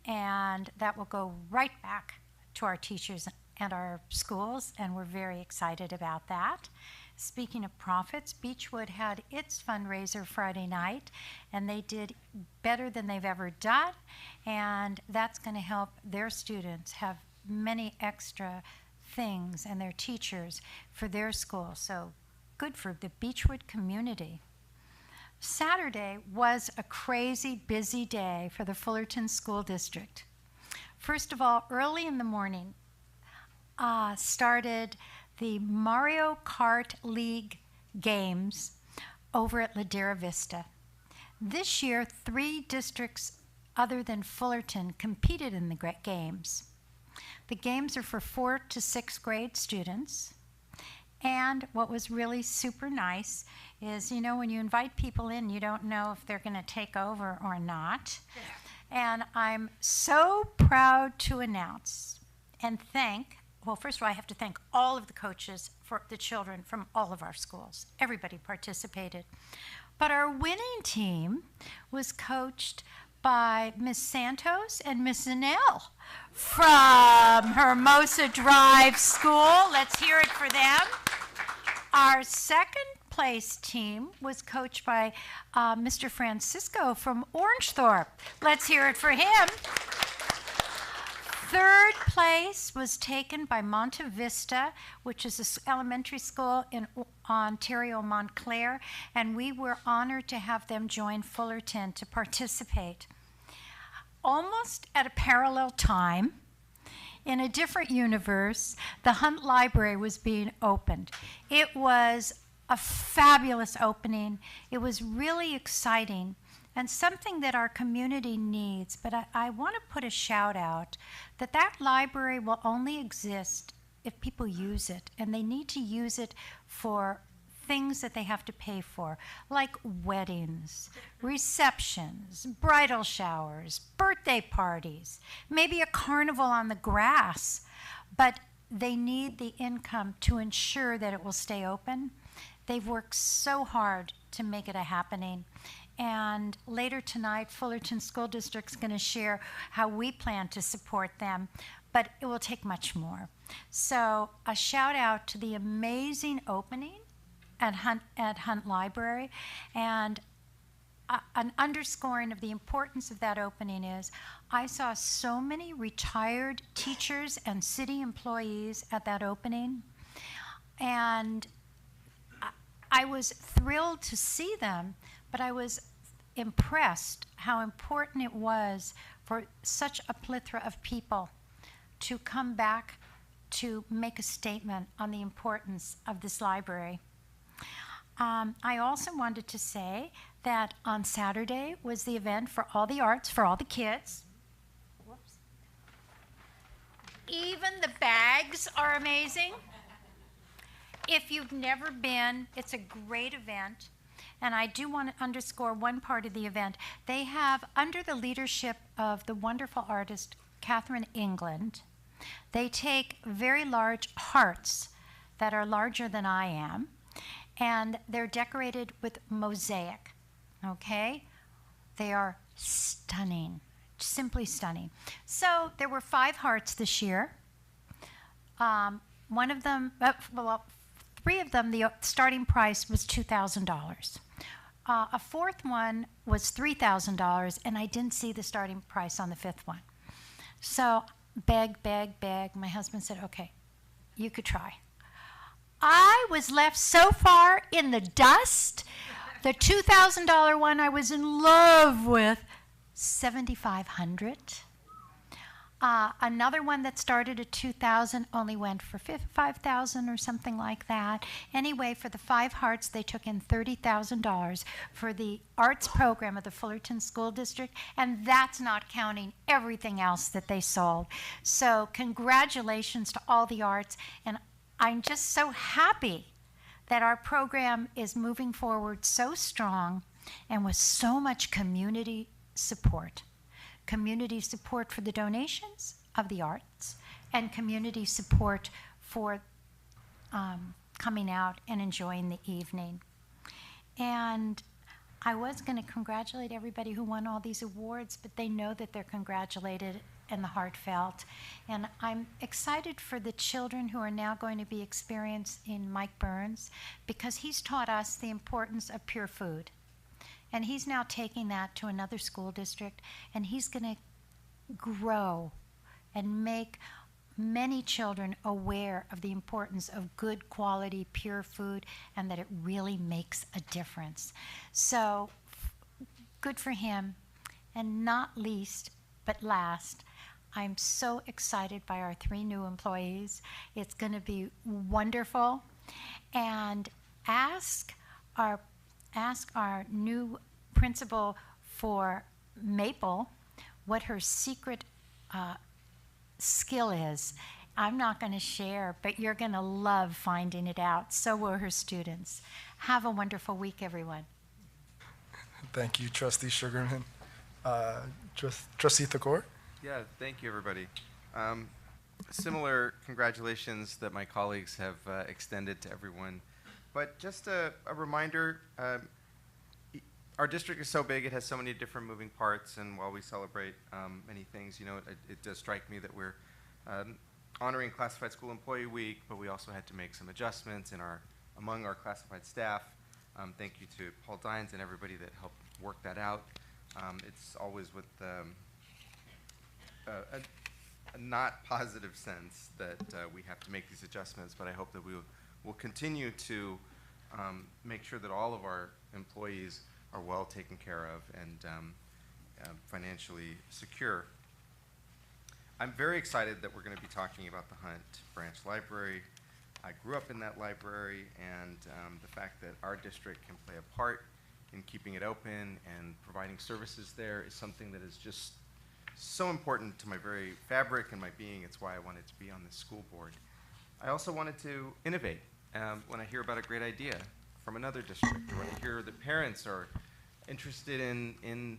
and that will go right back to our teachers and our schools, and we're very excited about that. Speaking of profits, Beechwood had its fundraiser Friday night, and they did better than they've ever done, and that's going to help their students have many extra things and their teachers for their school. So good for the Beechwood community. Saturday was a crazy busy day for the Fullerton School District. First of all, early in the morning, started the Mario Kart League games over at Ladera Vista. This year, 3 districts other than Fullerton competed in the games. The games are for 4th to 6th grade students. And what was really super nice is, you know, when you invite people in, you don't know if they're going to take over or not. And I'm so proud to announce and thank, well, first of all, I have to thank all of the coaches for the children from all of our schools. Everybody participated. But our winning team was coached by Miss Santos and Miss Zanell from Hermosa Drive School. Let's hear it for them. Our second place team was coached by Mr. Francisco from Orangethorpe. Let's hear it for him. Third place was taken by Monte Vista, which is an elementary school in Ontario, Montclair, and we were honored to have them join Fullerton to participate. Almost at a parallel time, in a different universe, the Hunt Library was being opened. It was a fabulous opening. It was really exciting and something that our community needs. But I want to put a shout out that that library will only exist if people use it, and they need to use it for things that they have to pay for, like weddings, receptions, bridal showers, birthday parties, maybe a carnival on the grass. But they need the income to ensure that it will stay open. They've worked so hard to make it a happening. And later tonight, Fullerton School District's going to share how we plan to support them, but it will take much more. So a shout out to the amazing opening at Hunt Library, and an underscoring of the importance of that opening is I saw so many retired teachers and city employees at that opening, and I was thrilled to see them, but I was impressed how important it was for such a plethora of people to come back to make a statement on the importance of this library. I also wanted to say that on Saturday was the event for all the arts, for all the kids. Whoops. Even the bags are amazing. If you've never been, it's a great event. And I do want to underscore one part of the event. They have, under the leadership of the wonderful artist Catherine England, they take very large hearts that are larger than I am, and they're decorated with mosaic, okay? They are stunning, simply stunning. So there were 5 hearts this year. One of them, well, 3 of them, the starting price was $2,000. A 4th one was $3,000, and I didn't see the starting price on the 5th one. So beg. My husband said, okay, you could try. I was left so far in the dust. The $2,000 one I was in love with, $7,500. Another one that started at $2,000 only went for $5,000 or something like that. Anyway, for the 5 hearts, they took in $30,000 for the arts program of the Fullerton School District, and that's not counting everything else that they sold. So congratulations to all the arts, and I'm just so happy that our program is moving forward so strong and with so much community support. Community support for the donations of the arts, and community support for coming out and enjoying the evening. And I was going to congratulate everybody who won all these awards, but they know that they're congratulated and the heartfelt. And I'm excited for the children who are now going to be experiencing Mike Burns, because he's taught us the importance of pure food. And he's now taking that to another school district, and he's going to grow and make many children aware of the importance of good quality, pure food, and that it really makes a difference. So good for him. And not least, but last, I'm so excited by our 3 new employees. It's going to be wonderful. And ask our ask our new principal for Maple what her secret skill is. I'm not going to share, but you're going to love finding it out. So will her students. Have a wonderful week, everyone. Thank you, Trustee Sugarman. Trustee Thakor? Yeah, thank you, everybody. Similar congratulations that my colleagues have extended to everyone. But just a reminder, our district is so big, it has so many different moving parts, and while we celebrate many things, you know, it does strike me that we're honoring Classified School Employee Week, but we also had to make some adjustments among our classified staff. Thank you to Paul Dines and everybody that helped work that out. It's always with a not positive sense that we have to make these adjustments, but I hope that we will continue to make sure that all of our employees are well taken care of and financially secure. I'm very excited that we're going to be talking about the Hunt Branch Library. I grew up in that library, and the fact that our district can play a part in keeping it open and providing services there is something that is just so important to my very fabric and my being. It's why I wanted to be on this school board. I also wanted to innovate when I hear about a great idea from another district, or when I hear that parents are interested in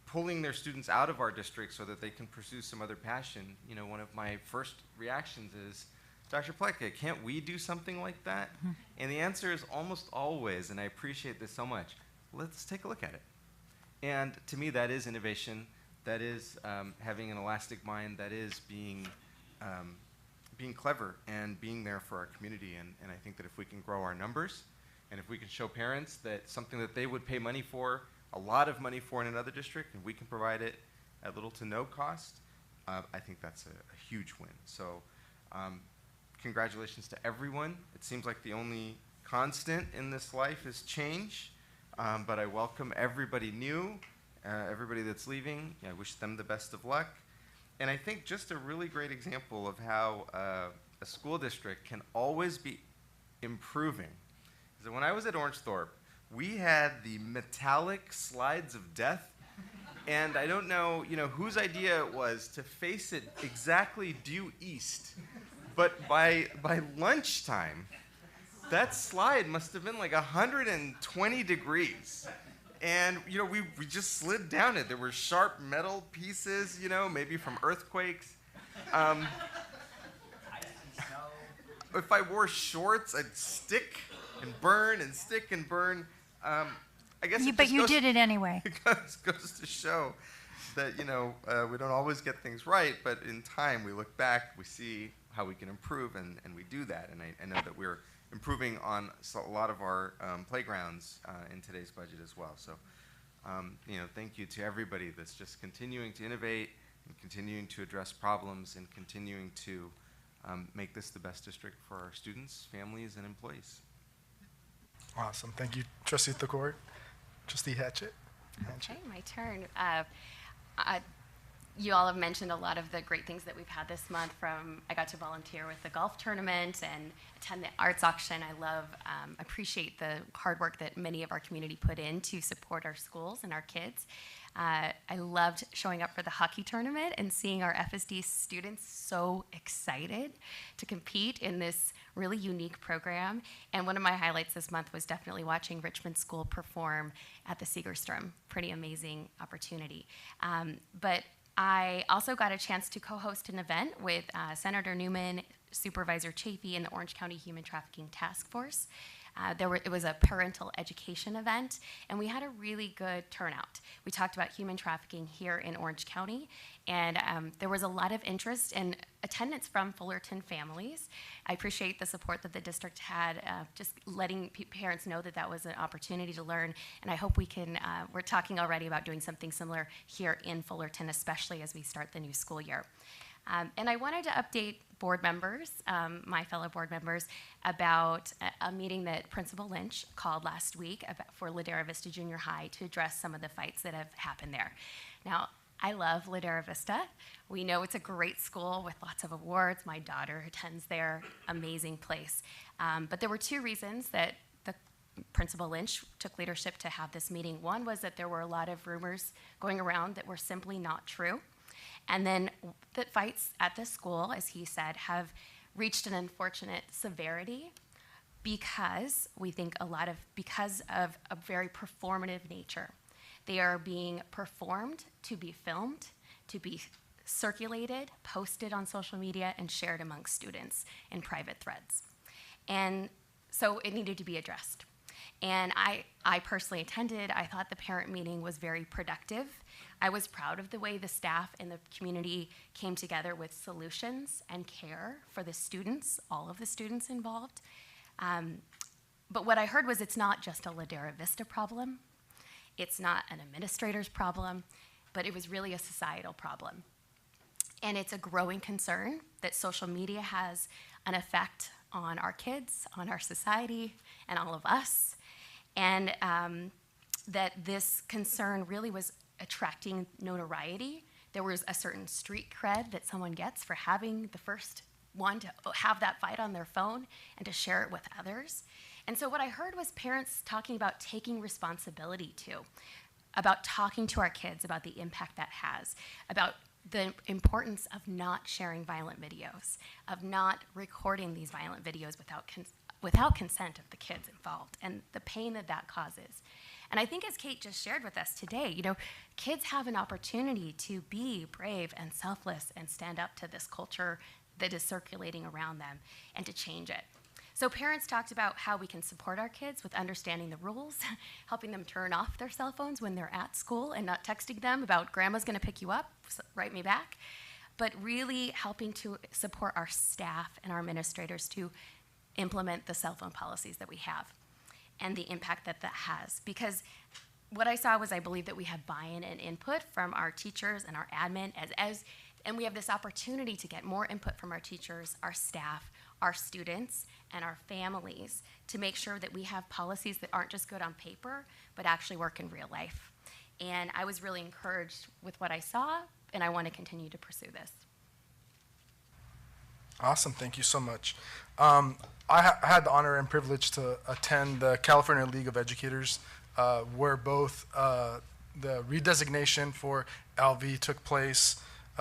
pulling their students out of our district so that they can pursue some other passion. You know, one of my first reactions is, Dr. Pleka, can't we do something like that? Mm-hmm. And the answer is almost always, and I appreciate this so much, let's take a look at it. And to me, that is innovation. That is having an elastic mind. That is being clever and being there for our community. And I think that if we can grow our numbers, and if we can show parents that something that they would pay money for, a lot of money for in another district, and we can provide it at little to no cost, I think that's a huge win. So congratulations to everyone. It seems like the only constant in this life is change, but I welcome everybody new, everybody that's leaving. I wish them the best of luck. And I think just a really great example of how a school district can always be improving is that when I was at Orange Thorpe, we had the metallic slides of death, and I don't know, whose idea it was to face it exactly due east. But by lunchtime, that slide must have been like 120 degrees. And, we just slid down it. There were sharp metal pieces, maybe from earthquakes. If I wore shorts, I'd stick and burn and stick and burn. I guess but you did it anyway. It goes to show that, we don't always get things right, but in time we look back, we see how we can improve, and we do that. And I know that we're improving on a lot of our playgrounds in today's budget as well. So, thank you to everybody that's just continuing to innovate and continuing to address problems and continuing to make this the best district for our students, families, and employees. Awesome. Thank you, Trustee Thakor. Trustee Hatchett. Okay, my turn. You all have mentioned a lot of the great things that we've had this month. I got to volunteer with the golf tournament and attend the arts auction. I appreciate the hard work that many of our community put in to support our schools and our kids. I loved showing up for the hockey tournament and seeing our FSD students so excited to compete in this really unique program. And one of my highlights this month was definitely watching Richmond School perform at the Segerstrom. Pretty amazing opportunity. But I also got a chance to co-host an event with Senator Newman, Supervisor Chafee, and the Orange County Human Trafficking Task Force. It was a parental education event, and we had a really good turnout. We talked about human trafficking here in Orange County, and there was a lot of interest and attendance from Fullerton families. I appreciate the support that the district had, just letting parents know that that was an opportunity to learn, and I hope we can, we're talking already about doing something similar here in Fullerton, especially as we start the new school year. And I wanted to update board members, my fellow board members, about a meeting that Principal Lynch called last week for Ladera Vista Junior High to address some of the fights that have happened there. Now, I love Ladera Vista. We know it's a great school with lots of awards. My daughter attends there, amazing place. But there were two reasons that the Principal Lynch took leadership to have this meeting. One was that there were a lot of rumors going around that were simply not true. And then that fights at the school, as he said, have reached an unfortunate severity because we think because of a very performative nature. They are being performed to be filmed, to be circulated, posted on social media, and shared amongst students in private threads. And so it needed to be addressed. And I personally attended. I thought the parent meeting was very productive. I was proud of the way the staff and the community came together with solutions and care for the students, all of the students involved. But what I heard was it's not just a Ladera Vista problem. It's not an administrator's problem, but it was really a societal problem. And it's a growing concern that social media has an effect on our kids, on our society, and all of us. And that this concern really was attracting notoriety. There was a certain street cred that someone gets for having the first one to have that fight on their phone and to share it with others. And so what I heard was parents talking about taking responsibility too, about talking to our kids about the impact that has, about the importance of not sharing violent videos, of not recording these violent videos without consent of the kids involved, and the pain that that causes. And I think as Kate just shared with us today, you know, kids have an opportunity to be brave and selfless and stand up to this culture that is circulating around them and to change it. So parents talked about how we can support our kids with understanding the rules, helping them turn off their cell phones when they're at school and not texting them about grandma's gonna pick you up, so write me back, but really helping to support our staff and our administrators to implement the cell phone policies that we have and the impact that that has. Because what I saw was I believe that we have buy-in and input from our teachers and our admin and we have this opportunity to get more input from our teachers, our staff, our students, and our families to make sure that we have policies that aren't just good on paper, but actually work in real life. And I was really encouraged with what I saw, and I want to continue to pursue this. Awesome, thank you so much. I had the honor and privilege to attend the California League of Educators, where both the redesignation for LV took place.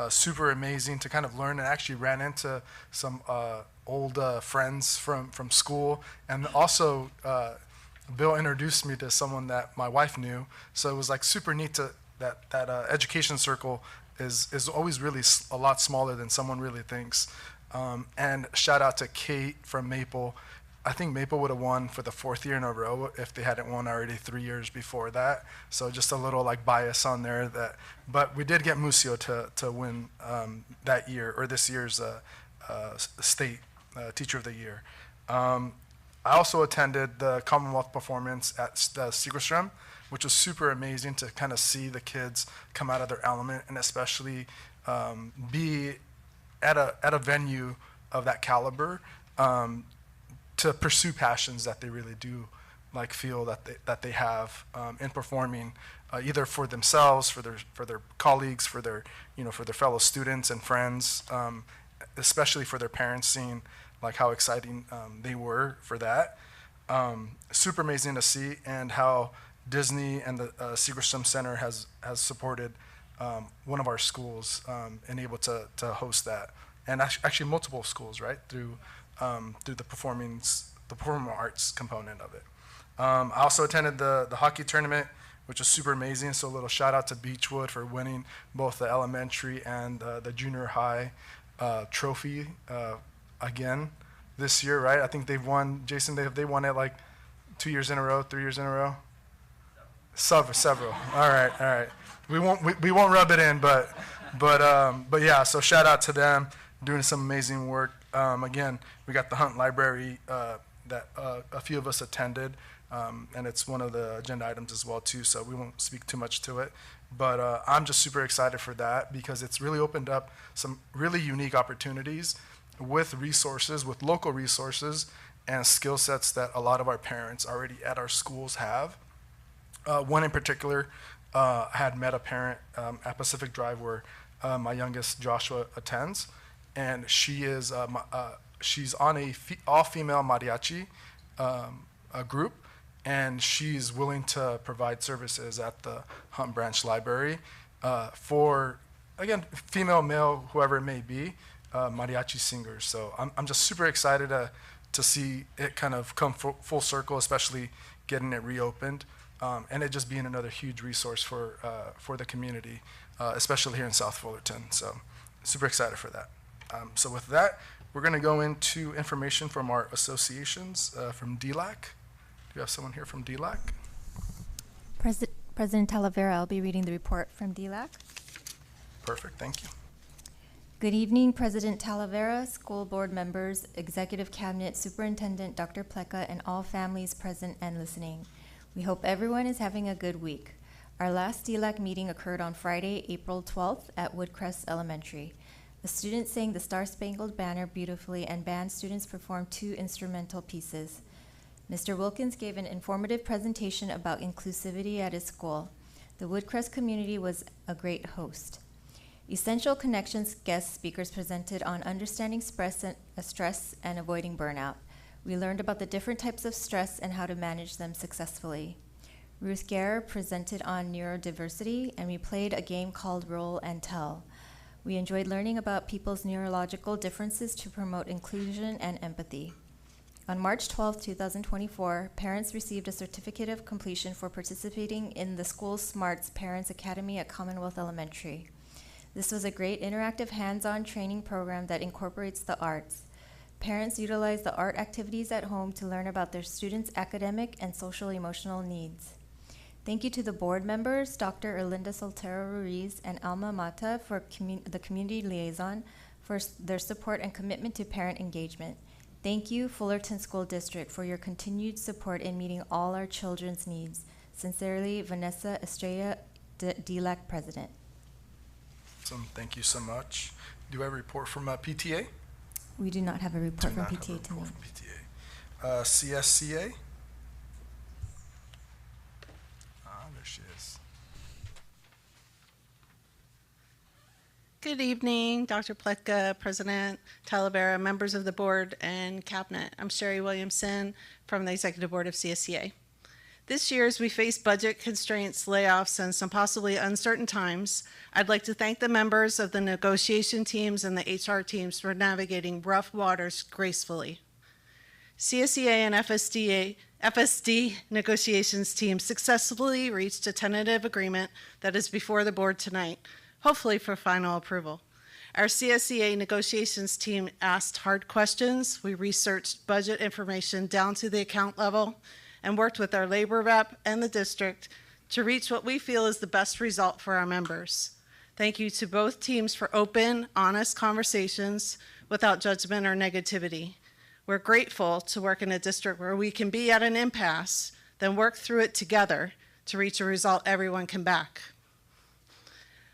Super amazing to kind of learn, and actually ran into some old friends from school, and also Bill introduced me to someone that my wife knew, so it was like super neat that education circle is always really a lot smaller than someone really thinks. And shout out to Kate from Maple. I think Maple would have won for the 4th year in a row if they hadn't won already 3 years before that. So just a little like bias on there. But we did get Musio to win that year, or this year's state teacher of the year. I also attended the Commonwealth performance at Segerstrom, which was super amazing to kind of see the kids come out of their element, and especially be at a venue of that caliber. To pursue passions that they really do like feel that they have in performing, either for themselves, for their colleagues, for their fellow students and friends, especially for their parents, seeing like how exciting they were for that. Super amazing to see, and how Disney and the Segerstrom Center has supported one of our schools and able to host that, and actually multiple schools, right, through the performing arts component of it. I also attended the hockey tournament, which was super amazing. So a little shout out to Beechwood for winning both the elementary and the junior high trophy again this year, right? I think they've won, Jason, they won it like 2 years in a row, 3 years in a row? Several. All right. We won't rub it in, but yeah. So shout out to them, doing some amazing work. Again, we got the Hunt Library that a few of us attended, and it's one of the agenda items as well too, so we won't speak too much to it. But I'm just super excited for that, because it's really opened up some really unique opportunities with resources, with local resources and skill sets that a lot of our parents already at our schools have. One in particular, I had met a parent at Pacific Drive where my youngest Joshua attends, and she is she's on a all-female mariachi group, and she's willing to provide services at the Hunt Branch Library for, again, female, male, whoever it may be, mariachi singers. So I'm just super excited to see it kind of come full circle, especially getting it reopened, and it just being another huge resource for the community, especially here in South Fullerton. So super excited for that. So with that, we're going to go into information from our associations, from DLAC. Do you have someone here from DLAC? President Talavera, I'll be reading the report from DLAC. Perfect, thank you. Good evening, President Talavera, school board members, executive cabinet, superintendent Dr. Pleca, and all families present and listening. We hope everyone is having a good week. Our last DLAC meeting occurred on Friday, April 12th at Woodcrest Elementary. The students sang the Star Spangled Banner beautifully, and band students performed 2 instrumental pieces. Mr. Wilkins gave an informative presentation about inclusivity at his school. The Woodcrest community was a great host. Essential Connections guest speakers presented on understanding stress and avoiding burnout. We learned about the different types of stress and how to manage them successfully. Ruth Guerra presented on neurodiversity, and we played a game called Roll and Tell. We enjoyed learning about people's neurological differences to promote inclusion and empathy. On March 12, 2024, parents received a certificate of completion for participating in the School Smarts Parents Academy at Commonwealth Elementary. This was a great interactive hands-on training program that incorporates the arts. Parents utilize the art activities at home to learn about their students' academic and social-emotional needs. Thank you to the board members, Dr. Erlinda Soltero Ruiz and Alma Mata, for the community liaison, for their support and commitment to parent engagement. Thank you, Fullerton School District, for your continued support in meeting all our children's needs. Sincerely, Vanessa Estrella, DLAC President. Awesome. Thank you so much. Do I have a report from PTA? We do not have a report from PTA tonight. CSCA? There she is. Good evening, Dr. Pletka, President Talavera, members of the board and cabinet. I'm Sherry Williamson from the Executive Board of CSCA. This year, as we face budget constraints, layoffs, and some possibly uncertain times, I'd like to thank the members of the negotiation teams and the HR teams for navigating rough waters gracefully. CSEA and FSD negotiations team successfully reached a tentative agreement that is before the board tonight, hopefully for final approval. Our CSEA negotiations team asked hard questions. We researched budget information down to the account level and worked with our labor rep and the district to reach what we feel is the best result for our members. Thank you to both teams for open, honest conversations without judgment or negativity. We're grateful to work in a district where we can be at an impasse, then work through it together to reach a result everyone can back.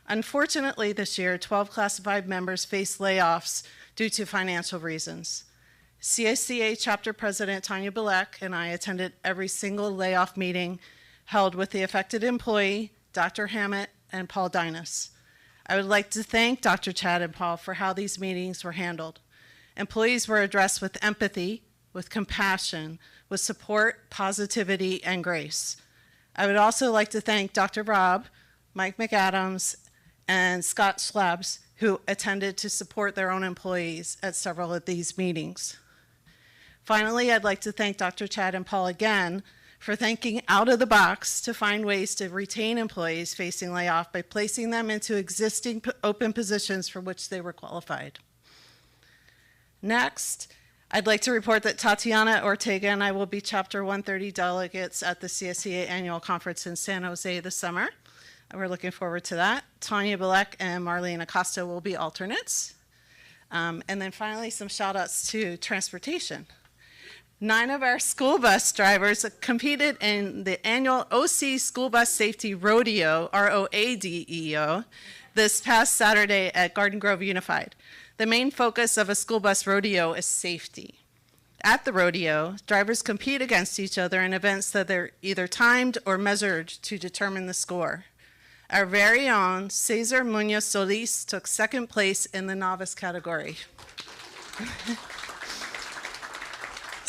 Unfortunately, this year, 12 classified members faced layoffs due to financial reasons. CSCA Chapter President Tanya Bilek and I attended every single layoff meeting held with the affected employee, Dr. Hammett and Paul Dinas. I would like to thank Dr. Chad and Paul for how these meetings were handled. Employees were addressed with empathy, with compassion, with support, positivity, and grace. I would also like to thank Dr. Rob, Mike McAdams, and Scott Schlabs, who attended to support their own employees at several of these meetings. Finally, I'd like to thank Dr. Chad and Paul again for thinking out of the box to find ways to retain employees facing layoff by placing them into existing open positions for which they were qualified. Next, I'd like to report that Tatiana Ortega and I will be Chapter 130 delegates at the CSEA Annual Conference in San Jose this summer. We're looking forward to that. Tanya Bilek and Marlene Acosta will be alternates. And then finally, some shout outs to transportation. 9 of our school bus drivers competed in the annual OC School Bus Safety Rodeo, ROADEO, this past Saturday at Garden Grove Unified. The main focus of a school bus rodeo is safety. At the rodeo, drivers compete against each other in events that are either timed or measured to determine the score. Our very own Cesar Munoz Solis took second place in the novice category.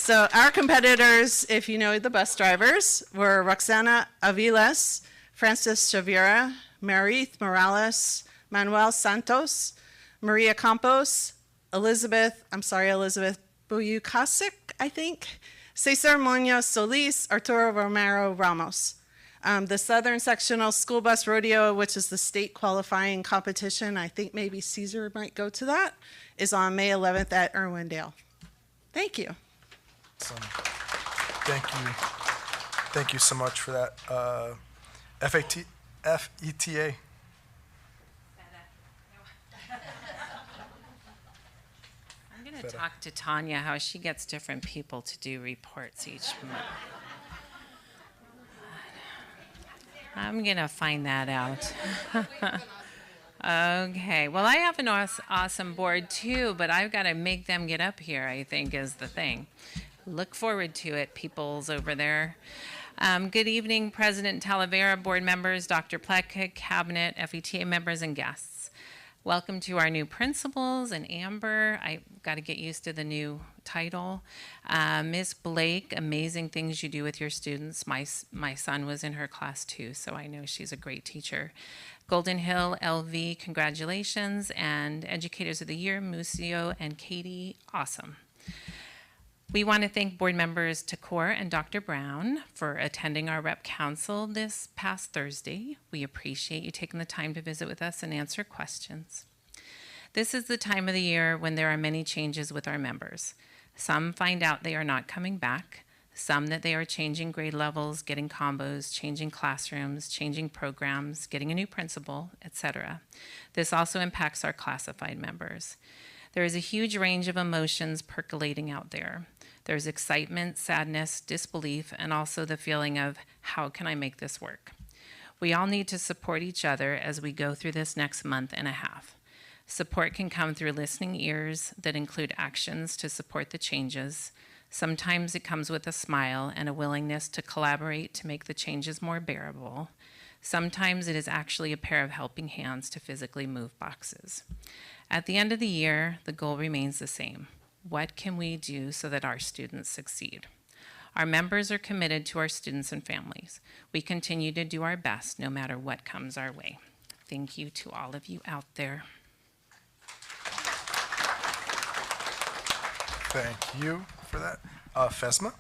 So our competitors, if you know the bus drivers, were Roxana Aviles, Francis Chavira, Marith Morales, Manuel Santos, Maria Campos, Elizabeth Buyukasik, I think, Cesar Munoz Solis, Arturo Romero Ramos. The Southern Sectional School Bus Rodeo, which is the state qualifying competition, I think maybe Caesar might go to that, is on May 11th at Irwindale. Thank you. Awesome. Thank you. Thank you so much for that. FETA. I'm going to talk to Tanya how she gets different people to do reports each month. I'm going to find that out. Okay. Well, I have an awesome board too, but I've got to make them get up here, I think, is the thing. Look forward to it, peoples over there. Good evening, President Talavera, board members, Dr. Pletka, cabinet, FETA members, and guests. Welcome to our new principals and Amber. I've got to get used to the new title. Ms. Blake, amazing things you do with your students. My son was in her class too, so I know she's a great teacher. Golden Hill, LV, congratulations. And Educators of the Year, Musio and Katie, awesome. We want to thank board members Takor and Dr. Brown for attending our rep council this past Thursday. We appreciate you taking the time to visit with us and answer questions. This is the time of the year when there are many changes with our members. Some find out they are not coming back, some that they are changing grade levels, getting combos, changing classrooms, changing programs, getting a new principal, etc. This also impacts our classified members. There is a huge range of emotions percolating out there. There's excitement, sadness, disbelief, and also the feeling of, how can I make this work? We all need to support each other as we go through this next month and a half. Support can come through listening ears that include actions to support the changes. Sometimes it comes with a smile and a willingness to collaborate to make the changes more bearable. Sometimes it is actually a pair of helping hands to physically move boxes. At the end of the year, the goal remains the same. What can we do so that our students succeed? Our members are committed to our students and families. We continue to do our best no matter what comes our way. Thank you to all of you out there. Thank you for that. FESMA?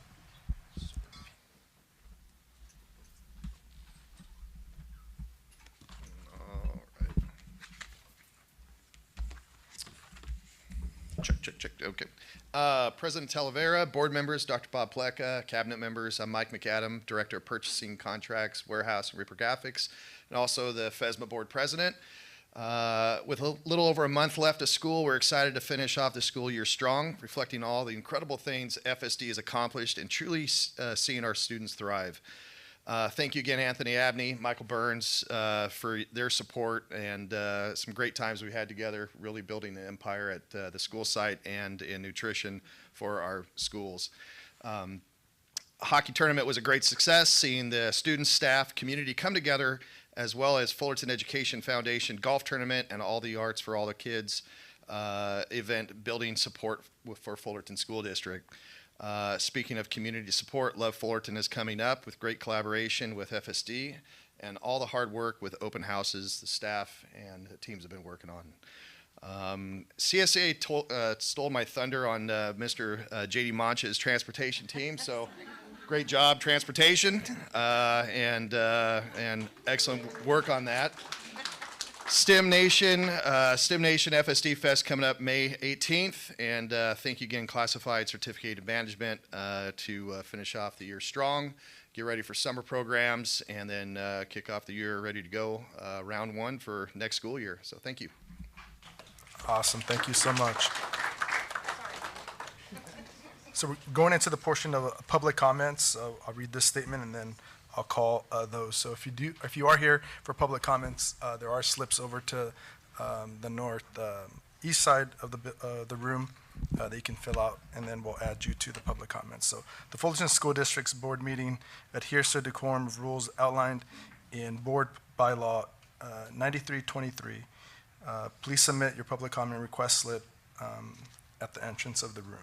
Check. Okay. President Talavera, board members, Dr. Bob Pletka, cabinet members, I'm Mike McAdam, Director of Purchasing, Contracts, Warehouse, and Reprographics, and also the FESMA board president. With a little over a month left of school, we're excited to finish off the school year strong, reflecting all the incredible things FSD has accomplished and truly seeing our students thrive. Thank you again, Anthony Abney, Michael Burns, for their support and some great times we had together, really building the empire at the school site and in nutrition for our schools. Hockey tournament was a great success, seeing the students, staff, community come together, as well as Fullerton Education Foundation golf tournament and all the arts for all the kids event building support for Fullerton School District. Speaking of community support, Love Fullerton is coming up with great collaboration with FSD and all the hard work with open houses the staff and the teams have been working on. CSA stole my thunder on Mr. J.D. Mancha's transportation team, so great job, transportation, and excellent work on that. STEM Nation FSD Fest coming up May 18th, and thank you again, Classified Certificated Management, to finish off the year strong, get ready for summer programs, and then kick off the year ready to go round one for next school year. So thank you. Awesome, thank you so much. So we're going into the portion of public comments. I'll read this statement and then I'll call those. So if you are here for public comments, there are slips over to the northeast side of the room that you can fill out, and then we'll add you to the public comments. So the Fullerton School District's board meeting adheres to the decorum rules outlined in board bylaw 9323. Please submit your public comment request slip at the entrance of the room.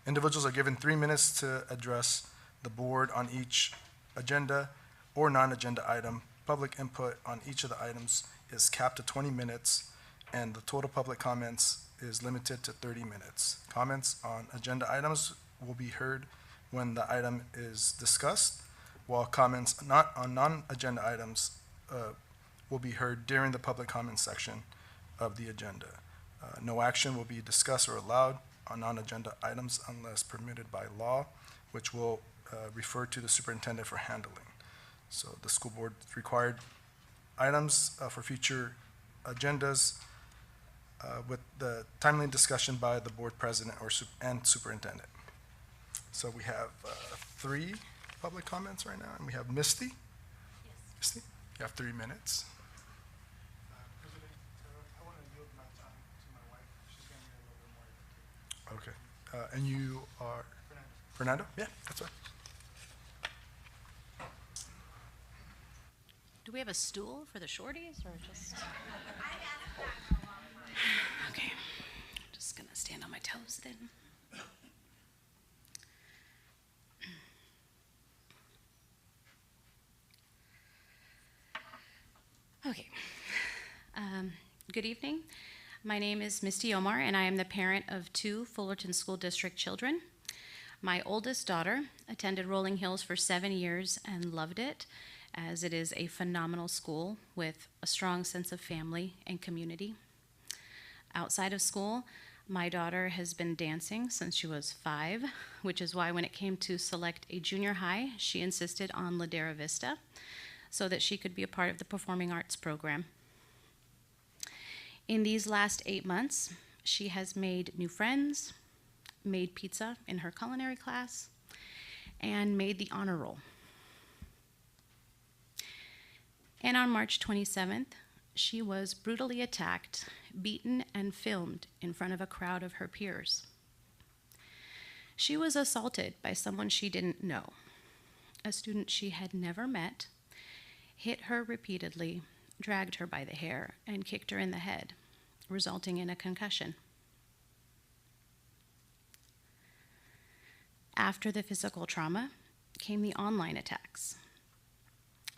Individuals are given 3 minutes to address the board on each agenda or non-agenda item. Public input on each of the items is capped to 20 minutes, and the total public comments is limited to 30 minutes. Comments on agenda items will be heard when the item is discussed, while comments not on non-agenda items will be heard during the public comment section of the agenda. No action will be discussed or allowed on non-agenda items unless permitted by law, which will refer to the superintendent for handling. So the school board required items for future agendas with the timely discussion by the board president and superintendent. So we have 3 public comments right now, and we have Misty. Yes. Misty, you have 3 minutes. Okay. And you are? Fernando? Yeah, that's right. Do we have a stool for the shorties or just? Okay, just gonna stand on my toes then. Okay. Good evening. My name is Misty Omar, and I am the parent of 2 Fullerton School District children. My oldest daughter attended Rolling Hills for 7 years and loved it, as it is a phenomenal school with a strong sense of family and community. Outside of school, my daughter has been dancing since she was 5, which is why when it came to select a junior high, she insisted on Ladera Vista so that she could be a part of the performing arts program. In these last 8 months, she has made new friends, made pizza in her culinary class, and made the honor roll. And on March 27th, she was brutally attacked, beaten, and filmed in front of a crowd of her peers. She was assaulted by someone she didn't know, a student she had never met, hit her repeatedly, dragged her by the hair, and kicked her in the head, resulting in a concussion. After the physical trauma came the online attacks.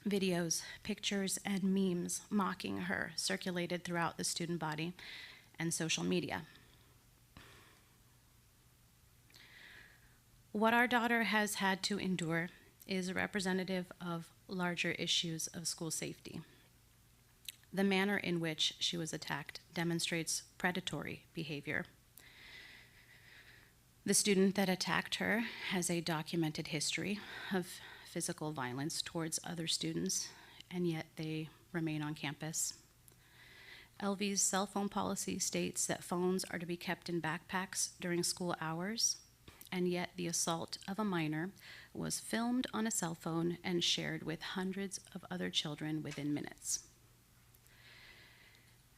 Videos, pictures, and memes mocking her circulated throughout the student body and social media. What our daughter has had to endure is representative of larger issues of school safety. The manner in which she was attacked demonstrates predatory behavior. The student that attacked her has a documented history of physical violence towards other students, and yet they remain on campus. LV's cell phone policy states that phones are to be kept in backpacks during school hours, and yet the assault of a minor was filmed on a cell phone and shared with hundreds of other children within minutes.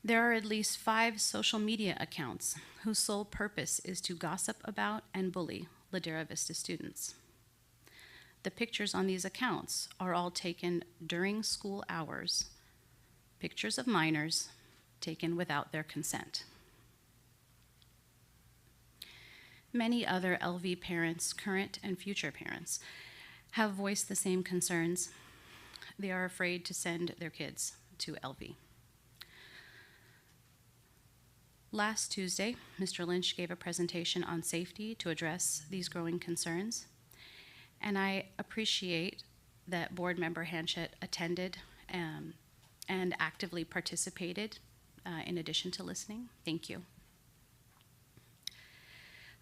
There are at least 5 social media accounts whose sole purpose is to gossip about and bully Ladera Vista students. The pictures on these accounts are all taken during school hours, pictures of minors taken without their consent. Many other LV parents, current and future parents, have voiced the same concerns. They are afraid to send their kids to LV. Last Tuesday, Mr. Lynch gave a presentation on safety to address these growing concerns, and I appreciate that Board Member Hanchett attended and actively participated in addition to listening. Thank you.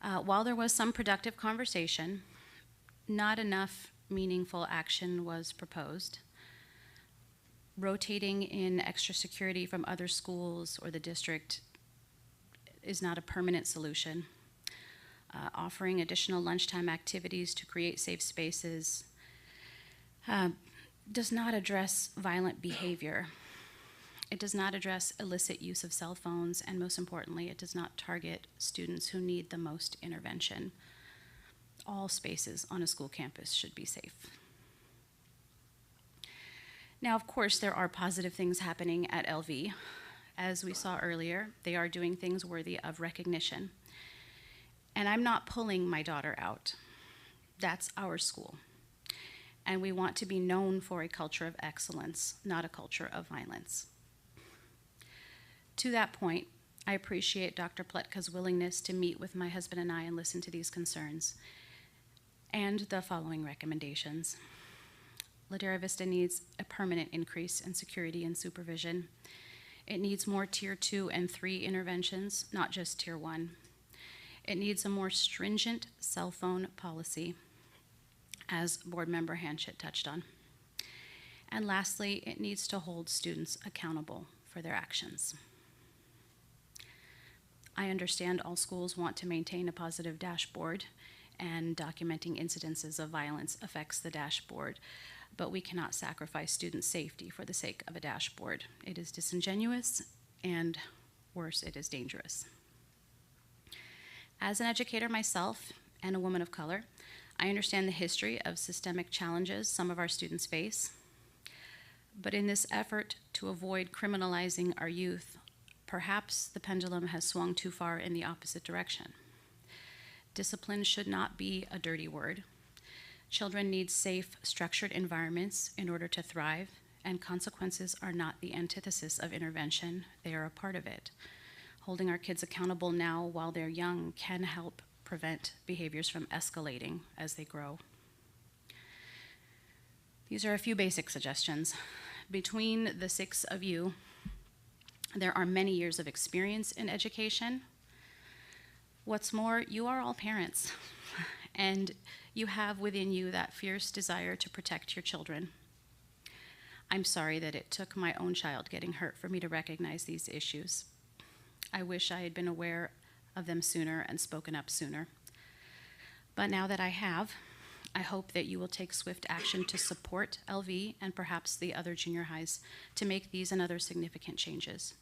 While there was some productive conversation, not enough meaningful action was proposed. Rotating in extra security from other schools or the district is not a permanent solution. Offering additional lunchtime activities to create safe spaces does not address violent behavior. It does not address illicit use of cell phones, and most importantly, it does not target students who need the most intervention. All spaces on a school campus should be safe. Now, of course, there are positive things happening at LV. As we saw earlier, they are doing things worthy of recognition. And I'm not pulling my daughter out. That's our school. And we want to be known for a culture of excellence, not a culture of violence. To that point, I appreciate Dr. Pletka's willingness to meet with my husband and I and listen to these concerns and the following recommendations. Ladera Vista needs a permanent increase in security and supervision. It needs more Tier 2 and 3 interventions, not just Tier 1. It needs a more stringent cell phone policy, as Board Member Hanchett touched on. And lastly, it needs to hold students accountable for their actions. I understand all schools want to maintain a positive dashboard, and documenting incidences of violence affects the dashboard, but we cannot sacrifice student safety for the sake of a dashboard. It is disingenuous, and worse, it is dangerous. As an educator myself and a woman of color, I understand the history of systemic challenges some of our students face. But in this effort to avoid criminalizing our youth, perhaps the pendulum has swung too far in the opposite direction. Discipline should not be a dirty word. Children need safe, structured environments in order to thrive, and consequences are not the antithesis of intervention, they are a part of it. Holding our kids accountable now while they're young can help prevent behaviors from escalating as they grow. These are a few basic suggestions. Between the 6 of you, there are many years of experience in education. What's more, you are all parents, and you have within you that fierce desire to protect your children. I'm sorry that it took my own child getting hurt for me to recognize these issues. I wish I had been aware of them sooner and spoken up sooner. But now that I have, I hope that you will take swift action to support LV and perhaps the other junior highs to make these and other significant changes.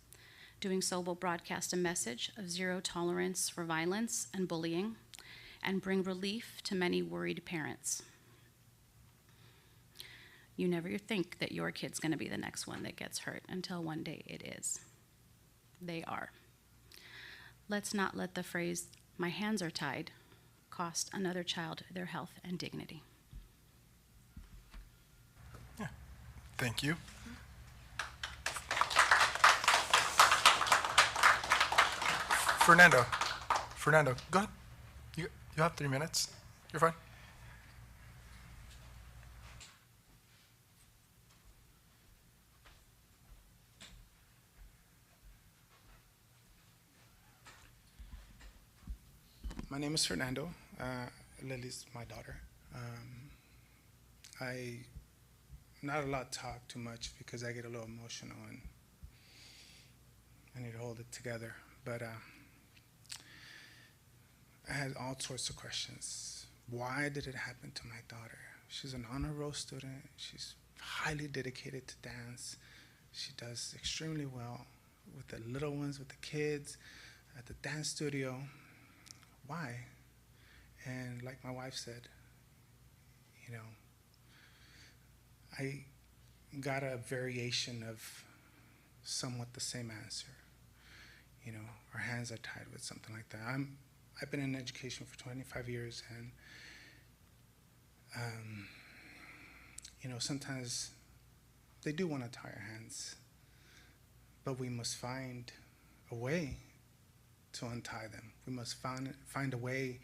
Doing so will broadcast a message of zero tolerance for violence and bullying and bring relief to many worried parents. You never think that your kid's going to be the next one that gets hurt until one day it is. They are. Let's not let the phrase, "my hands are tied," cost another child their health and dignity. Yeah. Thank you. Fernando, go ahead. You have 3 minutes. You're fine. My name is Fernando. Lily's my daughter. I'm not allowed to talk too much because I get a little emotional and I need to hold it together. But I had all sorts of questions. Why did it happen to my daughter? She's an honor roll student. She's highly dedicated to dance. She does extremely well with the little ones, with the kids, at the dance studio. Why? And like my wife said, you know, I got a variation of somewhat the same answer. You know, our hands are tied with something like that. I've been in education for 25 years, and you know, sometimes they do want to tie our hands, but we must find a way to untie them. We must find a way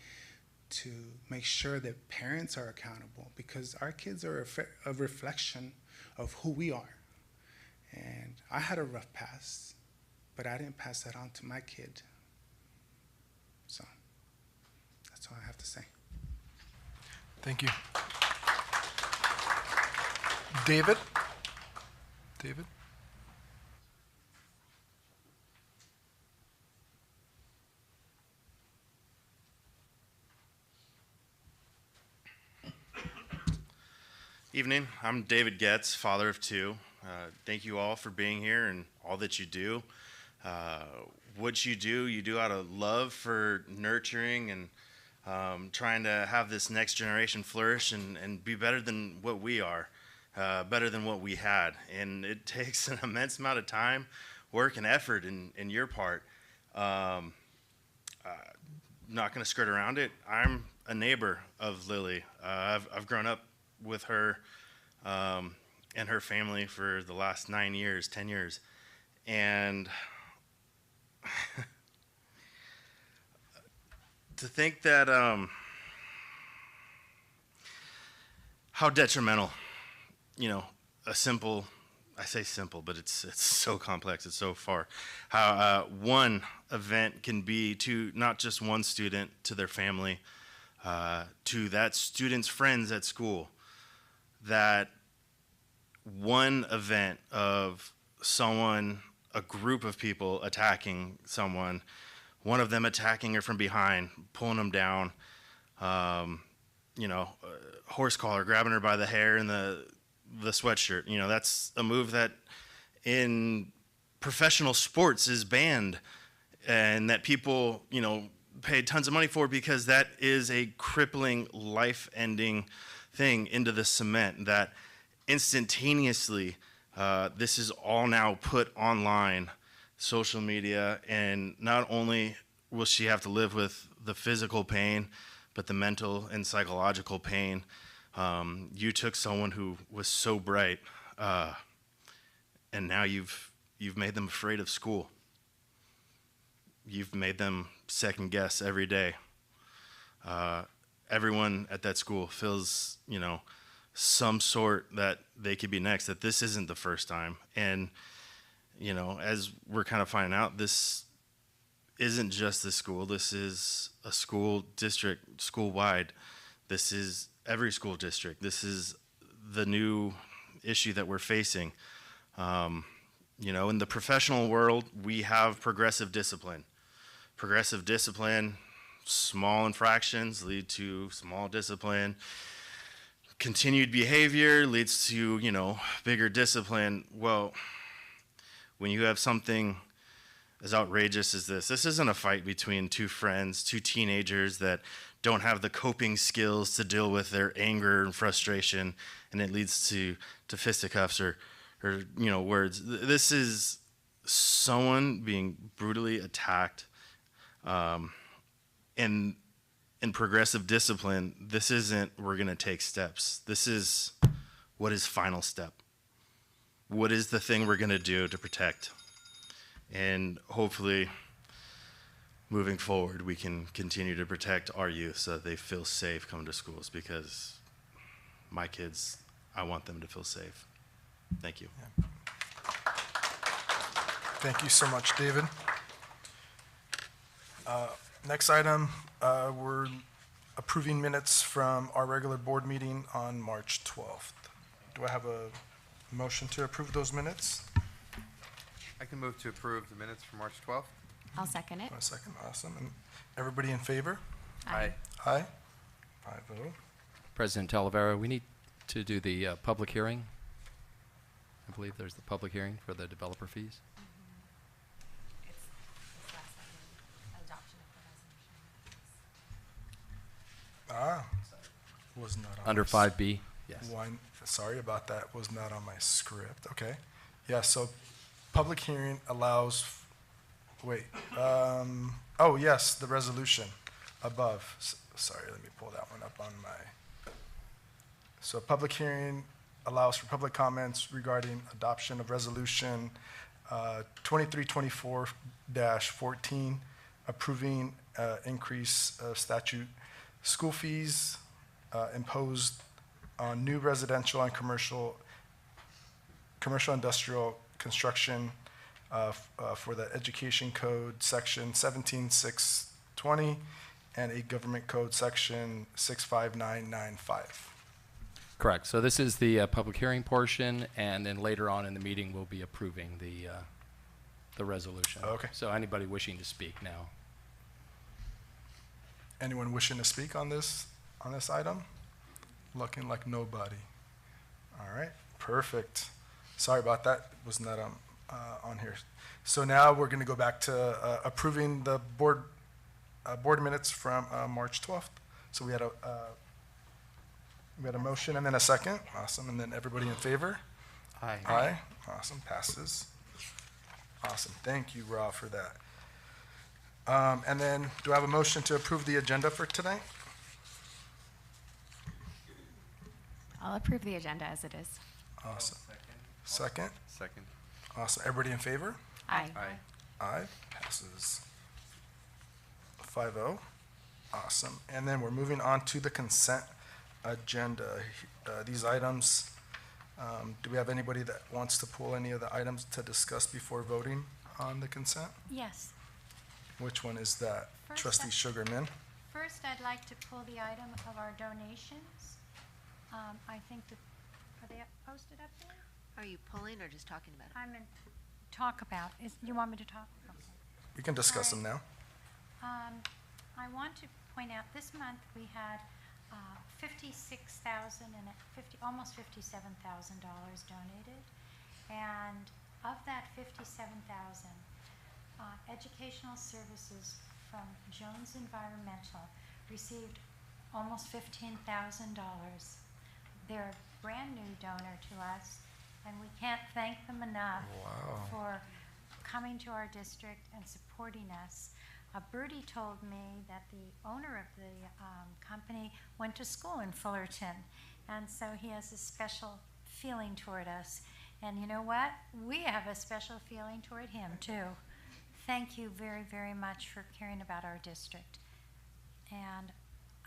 to make sure that parents are accountable, because our kids are a reflection of who we are. And I had a rough past, but I didn't pass that on to my kid. So that's all I have to say. Thank you. David? Evening. I'm David Getz, father of 2. Thank you all for being here and all that you do. What you do out of love for nurturing and trying to have this next generation flourish and be better than what we are, better than what we had. And it takes an immense amount of time, work, and effort in your part. not going to skirt around it. I'm a neighbor of Lily. I've grown up with her and her family for the last 9 years, 10 years. And to think that how detrimental, a simple, I say simple, but it's so complex, it's so far, how one event can be to not just one student, to their family, to that student's friends at school. That one event of someone, a group of people attacking someone, one of them attacking her from behind, pulling them down, horse collar, grabbing her by the hair and the sweatshirt. That's a move that in professional sports is banned, and that people, paid tons of money for, because that is a crippling, life-ending thing into the cement that instantaneously, this is all now put online, social media, and not only will she have to live with the physical pain, but the mental and psychological pain. You took someone who was so bright, and now you've made them afraid of school. You've made them second guess every day. Everyone at that school feels, some sort that they could be next, that this isn't the first time. And, as we're kind of finding out, this isn't just the school. This is a school district, school-wide. This is every school district. This is the new issue that we're facing. In the professional world, we have progressive discipline. Progressive discipline, small infractions lead to small discipline. Continued behavior leads to, bigger discipline. Well, when you have something as outrageous as this isn't a fight between two friends, two teenagers that don't have the coping skills to deal with their anger and frustration, and it leads to fisticuffs or words. This is someone being brutally attacked. And in progressive discipline, this isn't we're going to take steps. This is what is final step. What is the thing we're going to do to protect? And hopefully, moving forward, we can continue to protect our youth so that they feel safe coming to schools, because my kids, I want them to feel safe. Thank you. Yeah. Thank you so much, David. Next item, we're approving minutes from our regular board meeting on March 12th. Do I have a motion to approve those minutes? I can move to approve the minutes for March 12th. I'll second it. One second, awesome. And everybody in favor? Aye. Aye. 5-0. President Talavera, we need to do the public hearing. I believe there's the public hearing for the developer fees. Was not on Under my 5B, yes. Sorry about that, was not on my script, okay. Yeah, so public hearing allows, oh yes, the resolution above. Sorry, let me pull that one up on my. So public hearing allows for public comments regarding adoption of resolution 2324-14, approving increase of statute school fees imposed on new residential and commercial industrial construction for the Education Code Section 17620 and a Government Code Section 65995. Correct. So this is the public hearing portion, and then later on in the meeting, we'll be approving the resolution. Okay. So anybody wishing to speak now? Anyone wishing to speak on this item? Looking like nobody. All right, perfect. Sorry about that. Was not on here. So now we're going to go back to approving the board minutes from March 12th. So we had a motion and then a second. Awesome. And then everybody in favor? Aye. Aye. Awesome. Passes. Awesome. Thank you, Rob, for that. And then, do I have a motion to approve the agenda for today? I'll approve the agenda as it is. Awesome. Second? Second. Awesome. Everybody in favor? Aye. Aye. Passes 5-0. Awesome. And then we're moving on to the consent agenda. These items, do we have anybody that wants to pull any of the items to discuss before voting on the consent? Yes. Which one is that? First, Trustee Sugarman? First, I'd like to pull the item of our donations. I think that, are they posted up there? Are you pulling or just talking about it? I'm in, talk about, you want me to talk? Okay. We can discuss them now. I want to point out, this month we had $56,000 and almost $57,000 donated. And of that $57,000, Educational Services from Jones Environmental received almost $15,000. They're a brand new donor to us, and we can't thank them enough for coming to our district and supporting us. Birdie told me that the owner of the company went to school in Fullerton, and so he has a special feeling toward us. And you know what? We have a special feeling toward him, too. Thank you very, very much for caring about our district. And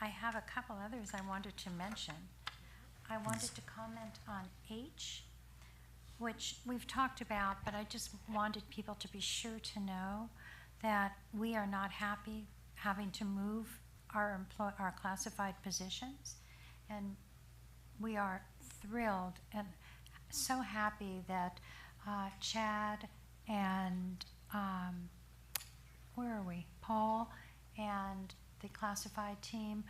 I have a couple others I wanted to mention. I wanted to comment on H, which we've talked about, but I just wanted people to be sure to know that we are not happy having to move our classified positions. And we are thrilled and so happy that Chad and where are we? Paul and the classified team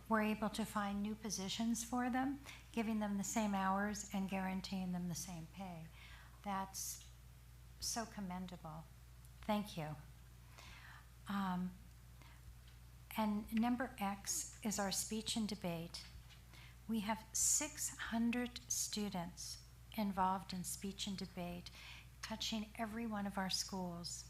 were able to find new positions for them, giving them the same hours and guaranteeing them the same pay. That's so commendable. Thank you. And number X is our speech and debate. We have 600 students involved in speech and debate, touching every one of our schools.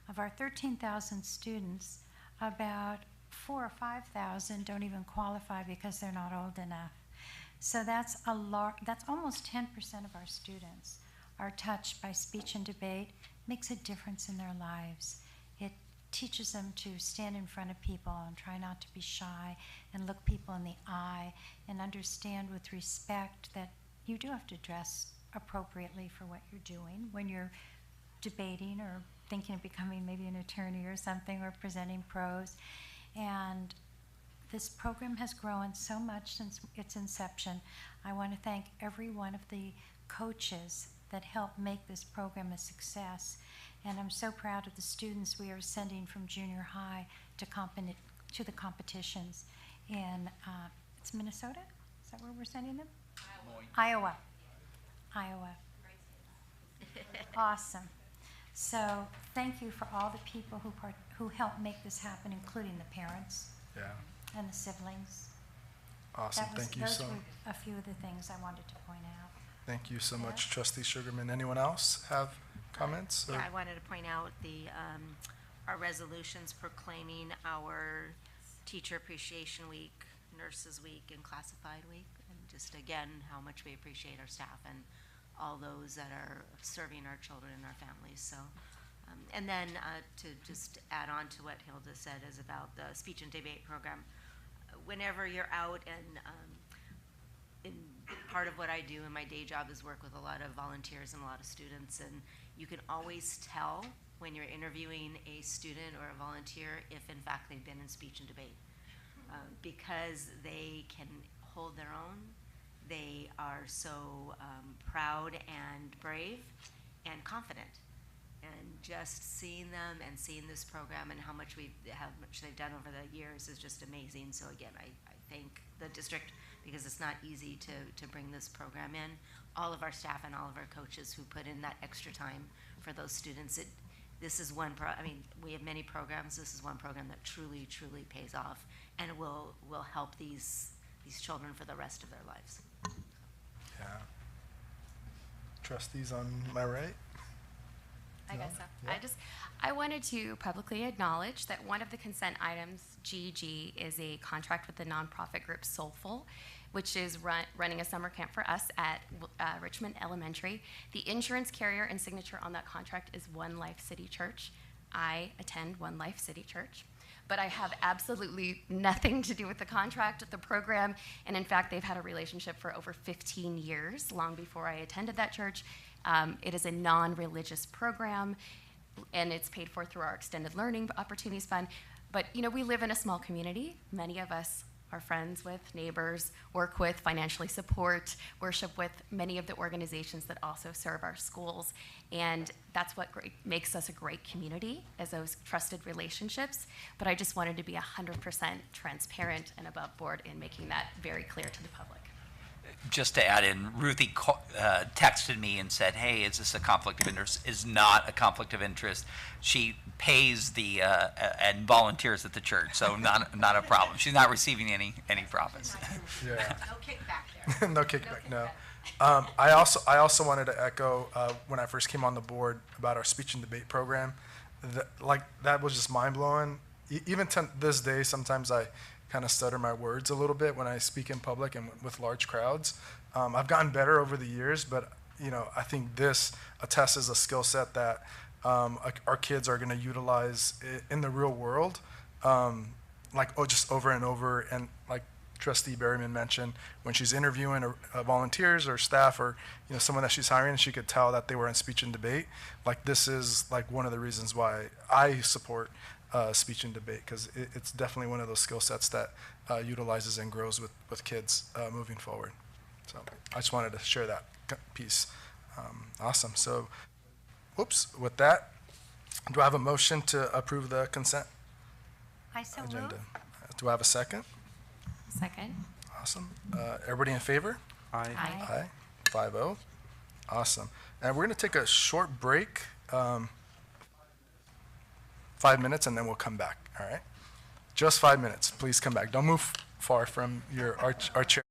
Of our 13,000 students, about 4,000 or 5,000 don't even qualify because they're not old enough. So that's almost 10% of our students are touched by speech and debate. Makes a difference in their lives. It teaches them to stand in front of people and try not to be shy and look people in the eye and understand with respect that you do have to dress appropriately for what you're doing when you're debating or thinking of becoming maybe an attorney or something or presenting prose. And this program has grown so much since its inception. I want to thank every one of the coaches that helped make this program a success. And I'm so proud of the students we are sending from junior high to the competitions in, it's Minnesota? Is that where we're sending them? Iowa. Awesome. So thank you for all the people who helped make this happen, including the parents and the siblings. Awesome. Thank you so much. Those were a few of the things I wanted to point out. Thank you so much, Trustee Sugarman. Anyone else have comments? Yeah, I wanted to point out our resolutions proclaiming our Teacher Appreciation Week, Nurses Week, and Classified Week, and just again how much we appreciate our staff and all those that are serving our children and our families. So, and then to just add on to what Hilda said is about the speech and debate program. Whenever you're out and in part of what I do in my day job is work with a lot of volunteers and a lot of students, and you can always tell when you're interviewing a student or a volunteer if in fact they've been in speech and debate, because they can hold their own. They are so proud and brave and confident, and just seeing them and seeing this program and how much they've done over the years is just amazing. So again, I thank the district, because it's not easy to bring this program in. All of our staff and all of our coaches who put in that extra time for those students. This is one we have many programs. This is one program that truly, truly pays off and will help these children for the rest of their lives. Yeah. Trustees on my right? I guess so. I wanted to publicly acknowledge that one of the consent items, GG, is a contract with the nonprofit group Soulful, which is running a summer camp for us at Richmond Elementary. The insurance carrier and signature on that contract is One Life City Church. I attend One Life City Church, but I have absolutely nothing to do with the contract, with the program, and in fact, they've had a relationship for over 15 years, long before I attended that church. It is a non-religious program, and it's paid for through our Extended Learning Opportunities Fund. But you know, we live in a small community. Many of us are friends with, neighbors, work with, financially support, worship with many of the organizations that also serve our schools. And that's what makes us a great community, is those trusted relationships. But I just wanted to be 100% transparent and above board in making that very clear to the public. Just to add in, Ruthie texted me and said, hey, is this a conflict of interest? Is not a conflict of interest. She pays and volunteers at the church, so not a problem. She's not receiving any profits. Yeah. No kickback there. No kickback, no. I also wanted to echo when I first came on the board about our speech and debate program. That was just mind-blowing. Even to this day, sometimes I kind of stutter my words a little bit when I speak in public and with large crowds. I've gotten better over the years, but I think this attests a skill set that our kids are going to utilize in the real world, just over and over. And like Trustee Berryman mentioned, when she's interviewing volunteers or staff or someone that she's hiring, she could tell that they were in speech and debate. Like this is like one of the reasons why I support speech and debate, because it's definitely one of those skill sets that utilizes and grows with kids moving forward. So I just wanted to share that piece. Awesome. So, with that, do I have a motion to approve the consent agenda? Do I have a second? Second. Awesome. Everybody in favor? Aye. Aye. 5-0. Awesome. And we're going to take a short break. 5 minutes, and then we'll come back, all right? Just 5 minutes. Please come back. Don't move far from our chair.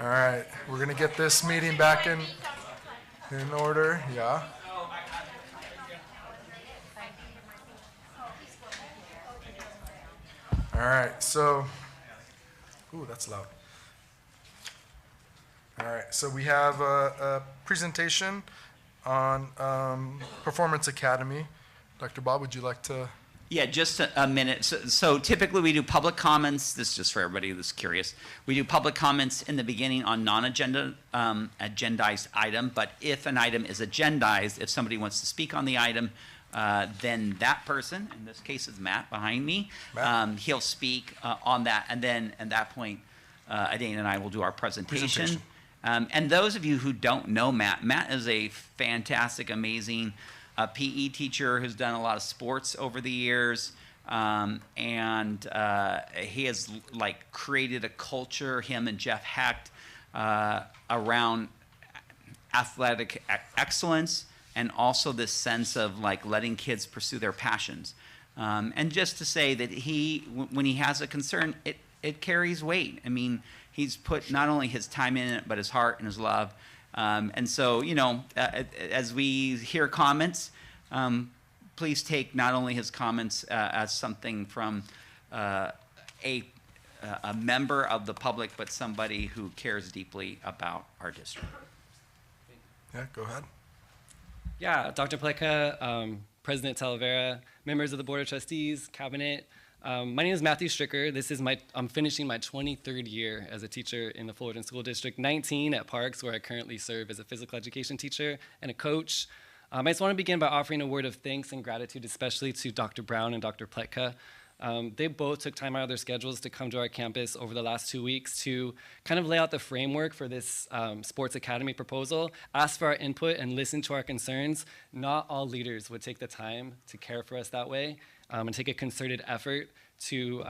All right, we're gonna get this meeting back in order. Yeah. All right, so, ooh, that's loud. All right, so we have a presentation on Performance Academy. Dr. Bob, would you like to? Yeah, just a minute. So typically we do public comments. This is just for everybody that's curious. We do public comments in the beginning on non-agenda, agendized item. But if an item is agendized, if somebody wants to speak on the item, then that person, in this case is Matt behind me, he'll speak on that. And then at that point, Adane and I will do our presentation. And those of you who don't know Matt, Matt is a fantastic, amazing PE teacher who's done a lot of sports over the years, and he has like created a culture, him and Jeff Hecht, around athletic excellence, and also this sense of like letting kids pursue their passions. And just to say that when he has a concern, it carries weight. I mean, he's put not only his time in it, but his heart and his love. And so, you know, as we hear comments, please take not only his comments as something from a member of the public, but somebody who cares deeply about our district. Yeah, go ahead. Yeah, Dr. Pleka, President Talavera, members of the Board of Trustees, Cabinet. My name is Matthew Stricker. I'm finishing my 23rd year as a teacher in the Fullerton School District, 19 at Parks, where I currently serve as a physical education teacher and a coach. I just want to begin by offering a word of thanks and gratitude, especially to Dr. Brown and Dr. Pletka. They both took time out of their schedules to come to our campus over the last 2 weeks to kind of lay out the framework for this sports academy proposal, ask for our input, and listen to our concerns. Not all leaders would take the time to care for us that way and take a concerted effort to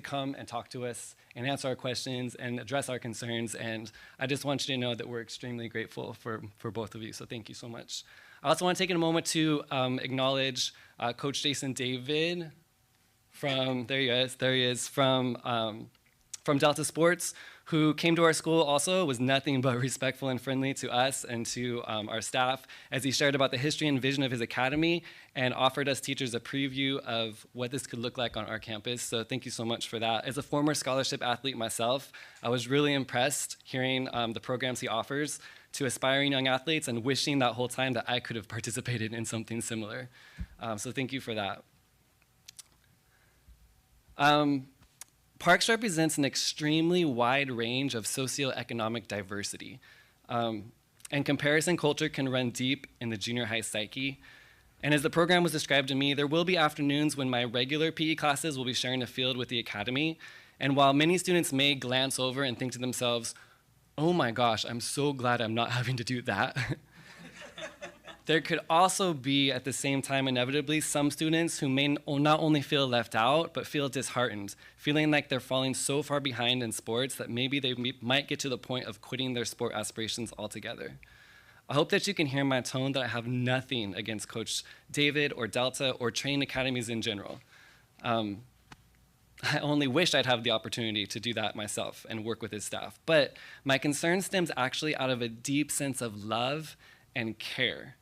come and talk to us and answer our questions and address our concerns. And I just want you to know that we're extremely grateful for both of you. So thank you so much. I also want to take a moment to acknowledge Coach Jason David from Delta Sports, who came to our school also, was nothing but respectful and friendly to us and to our staff as he shared about the history and vision of his academy and offered us teachers a preview of what this could look like on our campus. So thank you so much for that. As a former scholarship athlete myself, I was really impressed hearing the programs he offers to aspiring young athletes and wishing that whole time that I could have participated in something similar. So thank you for that. Parks represents an extremely wide range of socioeconomic diversity. And comparison culture can run deep in the junior high psyche. And as the program was described to me, there will be afternoons when my regular PE classes will be sharing a field with the academy. And while many students may glance over and think to themselves, oh my gosh, I'm so glad I'm not having to do that. There could also be, at the same time, inevitably, some students who may not only feel left out, but feel disheartened, feeling like they're falling so far behind in sports that maybe they might get to the point of quitting their sport aspirations altogether. I hope that you can hear my tone that I have nothing against Coach David or Delta or training academies in general. I only wish I'd have the opportunity to do that myself and work with his staff. But my concern stems actually out of a deep sense of love and care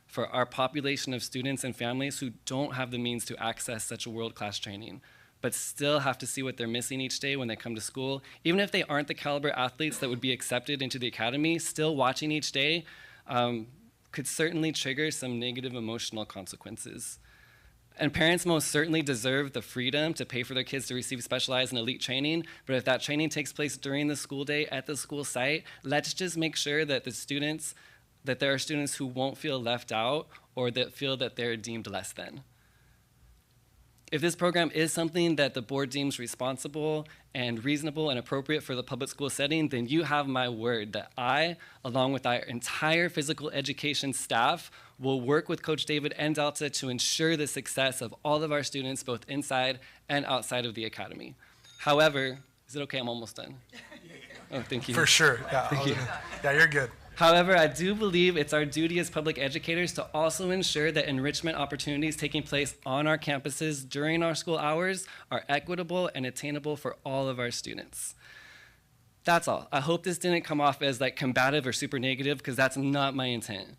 for our population of students and families who don't have the means to access such a world-class training, but still have to see what they're missing each day when they come to school. Even if they aren't the caliber athletes that would be accepted into the academy, still watching each day could certainly trigger some negative emotional consequences. And parents most certainly deserve the freedom to pay for their kids to receive specialized and elite training, but if that training takes place during the school day at the school site, let's just make sure that there are students who won't feel left out or that feel that they're deemed less than. If this program is something that the board deems responsible and reasonable and appropriate for the public school setting, then you have my word that I, along with our entire physical education staff, will work with Coach David and Delta to ensure the success of all of our students, both inside and outside of the academy. However, is it okay? I'm almost done. Oh, thank you. For sure. Yeah, thank you. Yeah, you're good. However, I do believe it's our duty as public educators to also ensure that enrichment opportunities taking place on our campuses during our school hours are equitable and attainable for all of our students. That's all. I hope this didn't come off as like combative or super negative, because that's not my intent.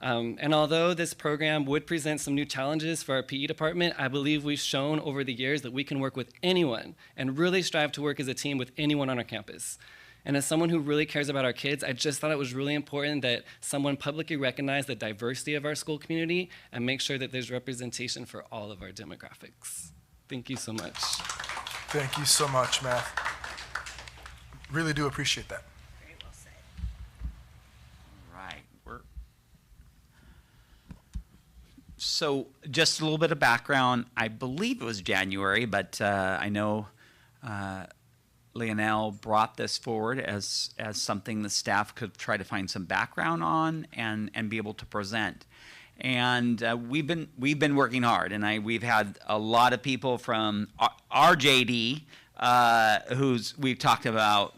And although this program would present some new challenges for our PE department, I believe we've shown over the years that we can work with anyone and really strive to work as a team with anyone on our campus. And as someone who really cares about our kids, I just thought it was really important that someone publicly recognize the diversity of our school community and make sure that there's representation for all of our demographics. Thank you so much. Thank you so much, Matt. Really do appreciate that. Very well said. All right. So just a little bit of background. I believe it was January, but I know Leonel brought this forward as something the staff could try to find some background on and be able to present. And we've been working hard, and we've had a lot of people from our JD we've talked about,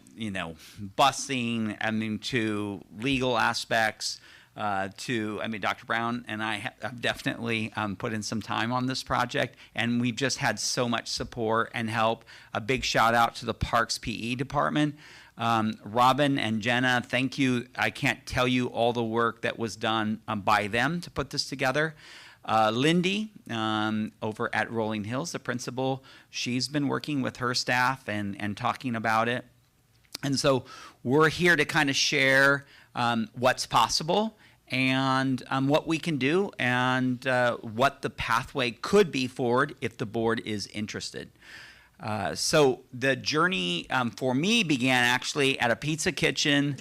busing, to legal aspects, Dr. Brown and I have definitely put in some time on this project, and we've just had so much support and help. A big shout out to the Parks PE department. Robin and Jenna, thank you. I can't tell you all the work that was done by them to put this together. Lindy, over at Rolling Hills, the principal, she's been working with her staff and talking about it. And so we're here to kind of share what's possible and what we can do and what the pathway could be forward if the board is interested. So the journey for me began actually at a pizza kitchen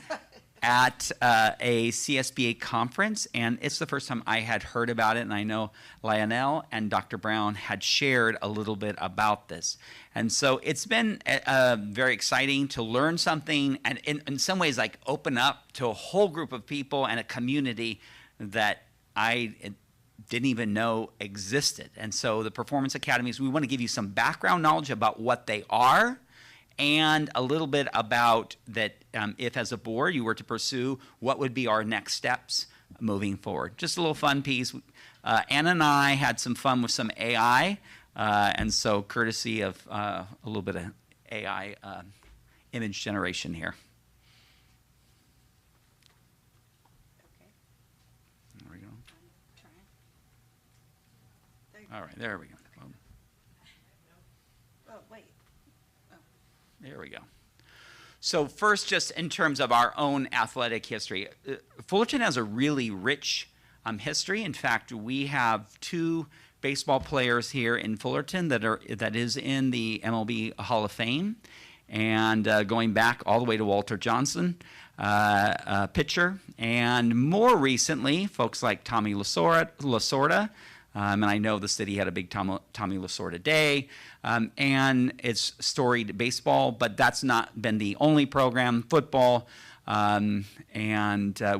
at a CSBA conference, and it's the first time I had heard about it, and I know Lionel and Dr. Brown had shared a little bit about this. And so it's been very exciting to learn something and in some ways like open up to a whole group of people and a community that I didn't even know existed. And so the Performance Academies, we want to give you some background knowledge about what they are and a little bit about that if as a board you were to pursue, what would be our next steps moving forward. Just a little fun piece. Anna and I had some fun with some AI, and so courtesy of a little bit of AI image generation here. There we go. All right, there we go. Oh, wait. There we go. So first, just in terms of our own athletic history, Fullerton has a really rich history. In fact, we have 2 baseball players here in Fullerton that is in the MLB Hall of Fame, and going back all the way to Walter Johnson, pitcher, and more recently, folks like Tommy Lasorda. And I know the city had a big Tommy Lasorda Day, and it's storied baseball, but that's not been the only program. Football, and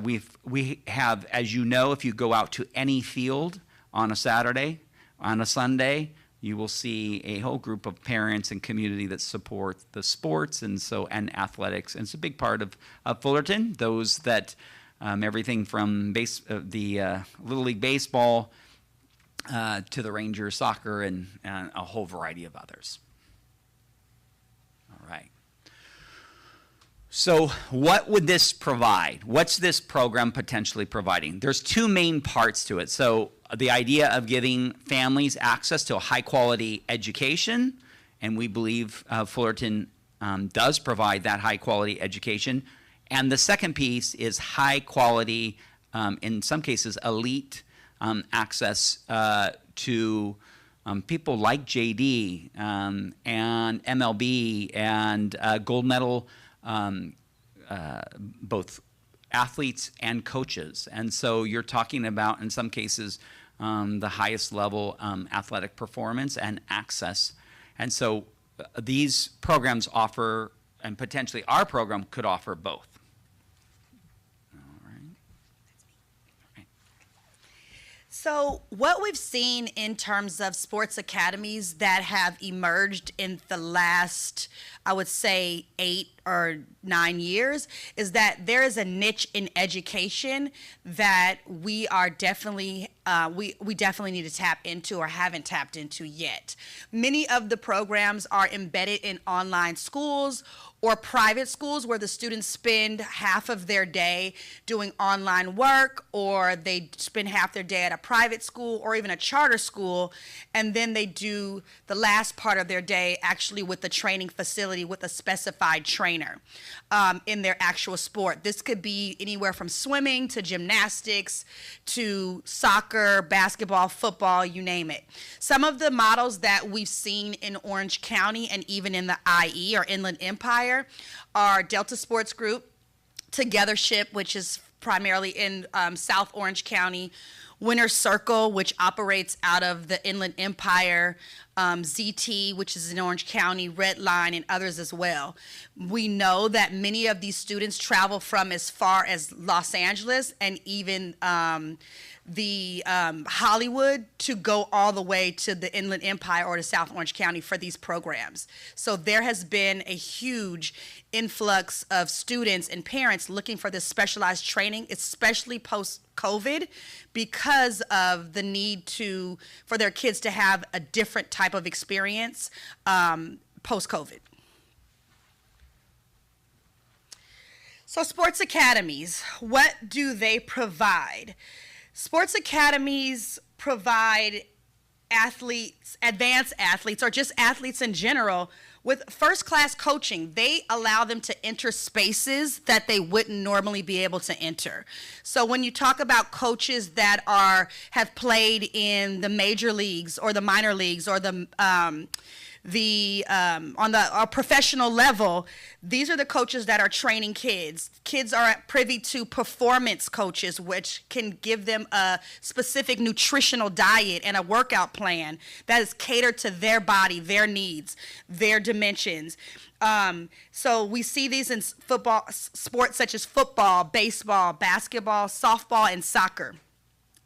we have, as you know, if you go out to any field on a Saturday, on a Sunday, you will see a whole group of parents and community that support the sports and athletics. And it's a big part of Fullerton. Those that everything from the Little League baseball. To the Rangers soccer and a whole variety of others. All right. So what would this provide? What's this program potentially providing? There's 2 main parts to it. So the idea of giving families access to a high-quality education, and we believe Fullerton does provide that high-quality education. And the second piece is high-quality, in some cases, elite access to people like JD and MLB and gold medal, both athletes and coaches. And so you're talking about, in some cases, the highest level athletic performance and access. And so these programs offer, and potentially our program could offer both. So what we've seen in terms of sports academies that have emerged in the last, I would say, 8 or 9 years, is that there is a niche in education that we are definitely we definitely need to tap into or haven't tapped into yet. Many of the programs are embedded in online schools or private schools where the students spend half of their day doing online work, or they spend half their day at a private school or even a charter school, and then they do the last part of their day actually with the training facility with a specified trainer in their actual sport. This could be anywhere from swimming to gymnastics to soccer, basketball, football, you name it. Some of the models that we've seen in Orange County and even in the IE or Inland Empire are Delta Sports Group, Togethership, which is primarily in South Orange County, Winter Circle, which operates out of the Inland Empire, ZT, which is in Orange County, Red Line, and others as well. We know that many of these students travel from as far as Los Angeles and even the Hollywood to go all the way to the Inland Empire or to South Orange County for these programs. So there has been a huge influx of students and parents looking for this specialized training, especially post-COVID, because of the need for their kids to have a different type of experience post-COVID. So sports academies, what do they provide? Sports academies provide athletes, advanced athletes, or just athletes in general with first-class coaching. They allow them to enter spaces that they wouldn't normally be able to enter. So when you talk about coaches that have played in the major leagues or the minor leagues or on the professional level, these are the coaches that are training kids. Kids are privy to performance coaches, which can give them a specific nutritional diet and a workout plan that is catered to their body, their needs, their dimensions. So we see these in football, sports such as football, baseball, basketball, softball, and soccer.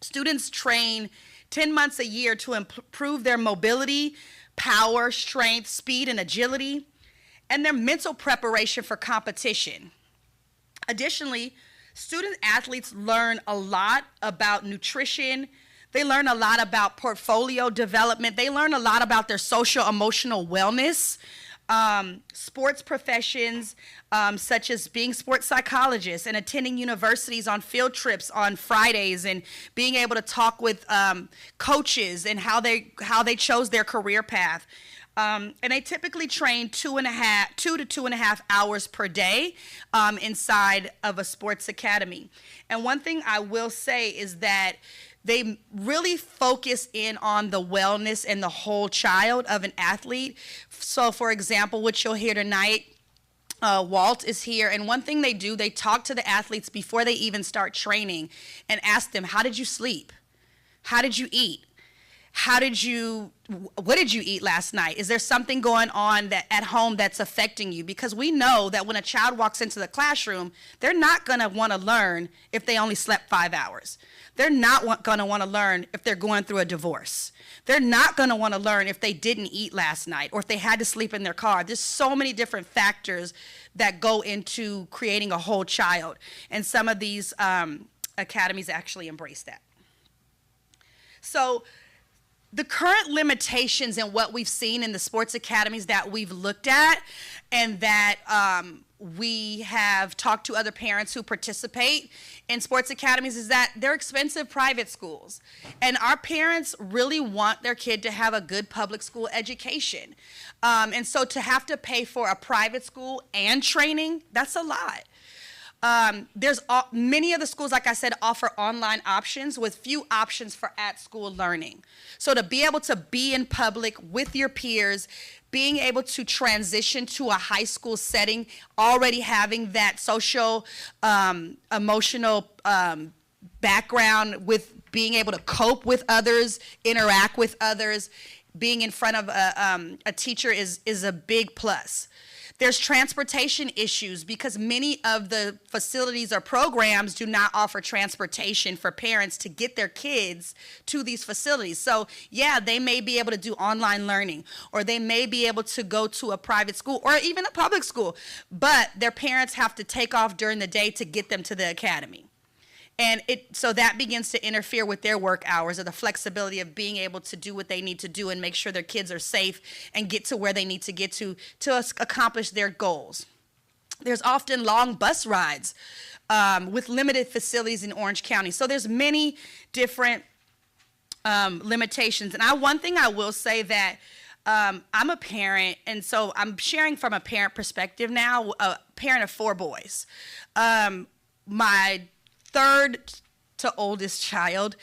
Students train 10 months a year to improve their mobility, power, strength, speed, and agility, and their mental preparation for competition. Additionally, student athletes learn a lot about nutrition. They learn a lot about portfolio development. They learn a lot about their social emotional wellness. Sports professions such as being sports psychologists and attending universities on field trips on Fridays and being able to talk with coaches and how they chose their career path. And they typically train 2 to 2.5 hours per day inside of a sports academy. And one thing I will say is that they really focus in on the wellness and the whole child of an athlete. So, for example, what you'll hear tonight, Walt is here, and one thing they do, they talk to the athletes before they even start training and ask them, how did you sleep? How did you eat? What did you eat last night? Is there something going on at home that's affecting you? Because we know that when a child walks into the classroom, they're not going to want to learn if they only slept 5 hours. They're not going to want to learn if they're going through a divorce. They're not going to want to learn if they didn't eat last night or if they had to sleep in their car. There's so many different factors that go into creating a whole child. And some of these academies actually embrace that. So the current limitations in what we've seen in the sports academies that we've looked at and that we have talked to other parents who participate in sports academies is that they're expensive private schools. And our parents really want their kid to have a good public school education. And so to have to pay for a private school and training, that's a lot. Many of the schools, like I said, offer online options with few options for at-school learning. So to be able to be in public with your peers, being able to transition to a high school setting, already having that social, emotional background with being able to cope with others, interact with others, being in front of a teacher is a big plus. There's transportation issues because many of the facilities or programs do not offer transportation for parents to get their kids to these facilities. So yeah, they may be able to do online learning, or they may be able to go to a private school or even a public school, but their parents have to take off during the day to get them to the academy. And so that begins to interfere with their work hours, or the flexibility of being able to do what they need to do and make sure their kids are safe and get to where they need to get to accomplish their goals. There's often long bus rides with limited facilities in Orange County. So there's many different limitations. And one thing I will say that I'm a parent, and so I'm sharing from a parent perspective now, a parent of 4 boys. My third to oldest child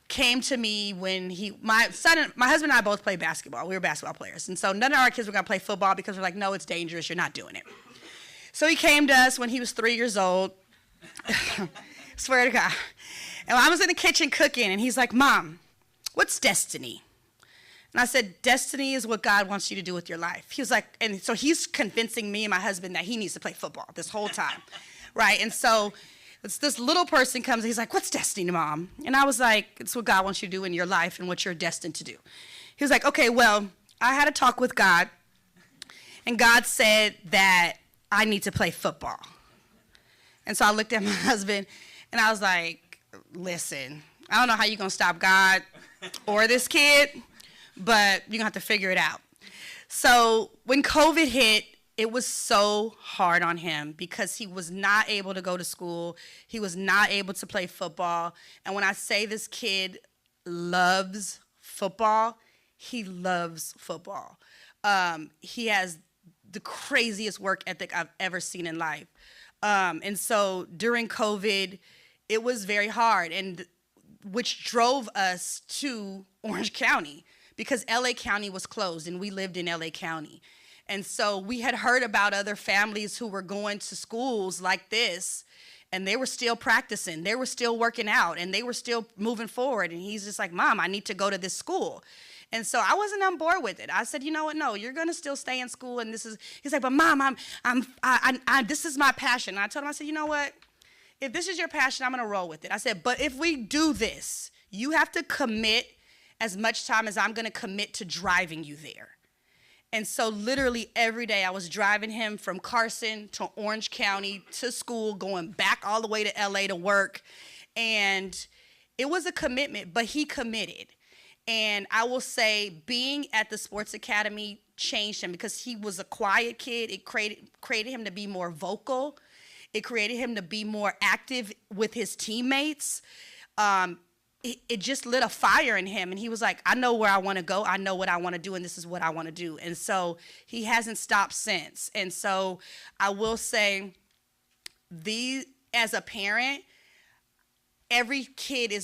came to me when my husband and I both played basketball. We were basketball players. And so none of our kids were going to play football because we're like, no, it's dangerous. You're not doing it. So he came to us when he was 3 years old. Swear to God. And I was in the kitchen cooking, and he's like, Mom, what's destiny? And I said, destiny is what God wants you to do with your life. He was like, and so he's convincing me and my husband that he needs to play football this whole time. Right? And so this little person comes, and he's like, what's destiny, Mom? And I was like, it's what God wants you to do in your life and what you're destined to do. He was like, okay, well, I had a talk with God, and God said that I need to play football. And so I looked at my husband, and I was like, listen, I don't know how you're going to stop God or this kid, but you're going to have to figure it out. So when COVID hit, it was so hard on him because he was not able to go to school. He was not able to play football. And when I say this kid loves football, he loves football. He has the craziest work ethic I've ever seen in life. And so during COVID, it was very hard, and which drove us to Orange County because LA County was closed, and we lived in LA County. And so we had heard about other families who were going to schools like this, and they were still practicing, they were still working out, and they were still moving forward. And he's just like, Mom, I need to go to this school. And so I wasn't on board with it. I said, you know what? No, you're gonna still stay in school. And he's like, but Mom, this is my passion. And I told him, I said, you know what? If this is your passion, I'm gonna roll with it. I said, but if we do this, you have to commit as much time as I'm gonna commit to driving you there. And so literally every day I was driving him from Carson to Orange County to school, going back all the way to LA to work. And it was a commitment, but he committed. And I will say being at the sports academy changed him because he was a quiet kid. It created him to be more vocal. It created him to be more active with his teammates. It just lit a fire in him, and he was like, I know where I want to go, I know what I want to do, and this is what I want to do. And so he hasn't stopped since. And so I will say, as a parent, every kid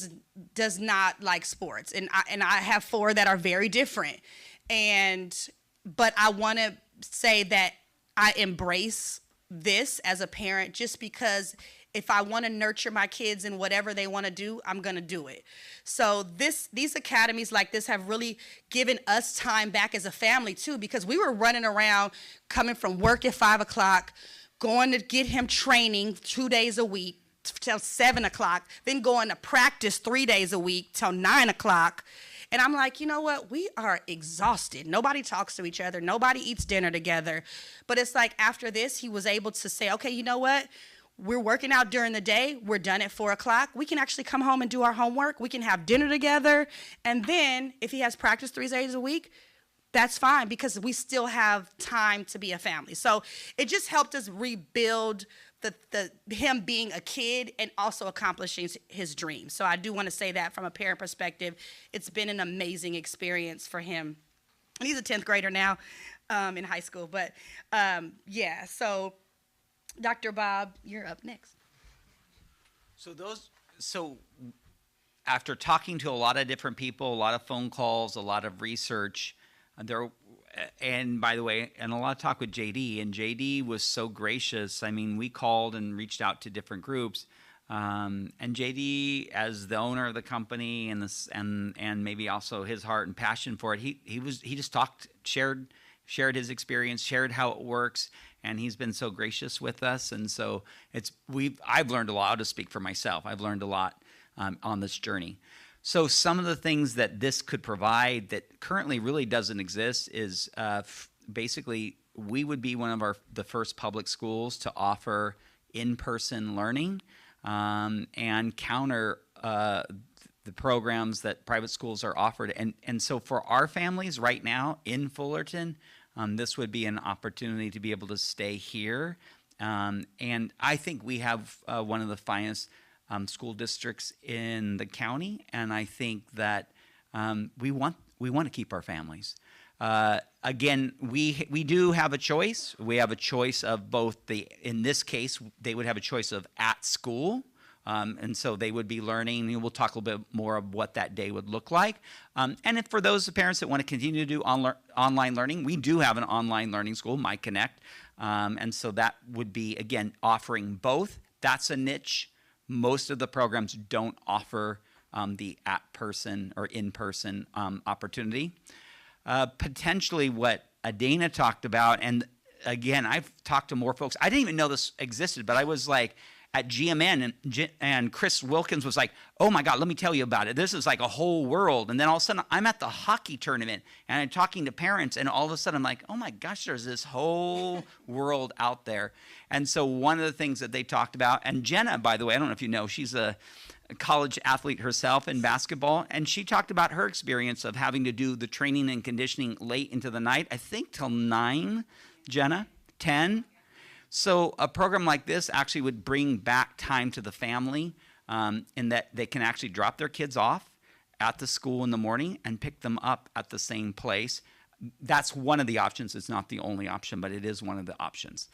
does not like sports, and I have 4 that are very different. But I want to say that I embrace this as a parent, just because if I want to nurture my kids in whatever they want to do, I'm going to do it. So these academies like this have really given us time back as a family too, because we were running around, coming from work at 5 o'clock, going to get him training 2 days a week till 7 o'clock, then going to practice 3 days a week till 9 o'clock. And I'm like, you know what? We are exhausted. Nobody talks to each other. Nobody eats dinner together. But it's like after this, he was able to say, okay, you know what? We're working out during the day. We're done at 4 o'clock. We can actually come home and do our homework. We can have dinner together. And then if he has practice 3 days a week, that's fine because we still have time to be a family. So it just helped us rebuild him being a kid and also accomplishing his dreams. So I do want to say that from a parent perspective, it's been an amazing experience for him. And he's a 10th grader now in high school. But yeah, so Dr. Bob, you're up next. So after talking to a lot of different people, a lot of phone calls, a lot of research, and by the way, and a lot of talk with JD, and JD was so gracious. I mean, we called and reached out to different groups. And JD, as the owner of the company and maybe also his heart and passion for it, he just shared his experience, shared how it works, and he's been so gracious with us. And so I've learned a lot. I'll just speak for myself. I've learned a lot on this journey. So some of the things that this could provide that currently really doesn't exist is basically we would be one of the first public schools to offer in-person learning and counter the programs that private schools are offered. And so for our families right now in Fullerton, this would be an opportunity to be able to stay here. And I think we have one of the finest school districts in the county, and I think that we want to keep our families. Again, we do have a choice. We have a choice of both in this case, they would have a choice of at school. And so they would be learning, and we'll talk a little bit more of what that day would look like. And if for those parents that want to continue to do online learning, we do have an online learning school, My Connect. And so that would be, again, offering both. That's a niche. Most of the programs don't offer the at-person or in-person opportunity. Potentially what Adana talked about, and again, I've talked to more folks. I didn't even know this existed, but I was like at GMN, and Chris Wilkins was like, oh my God, let me tell you about it. This is like a whole world. And then all of a sudden I'm at the hockey tournament and I'm talking to parents, and all of a sudden I'm like, oh my gosh, there's this whole world out there. And so one of the things that they talked about, and Jenna, by the way, I don't know if you know, she's a college athlete herself in basketball, and she talked about her experience of having to do the training and conditioning late into the night, I think till 9, Jenna, 10. So a program like this actually would bring back time to the family in that they can actually drop their kids off at the school in the morning and pick them up at the same place. That's one of the options. It's not the only option, but it is one of the options.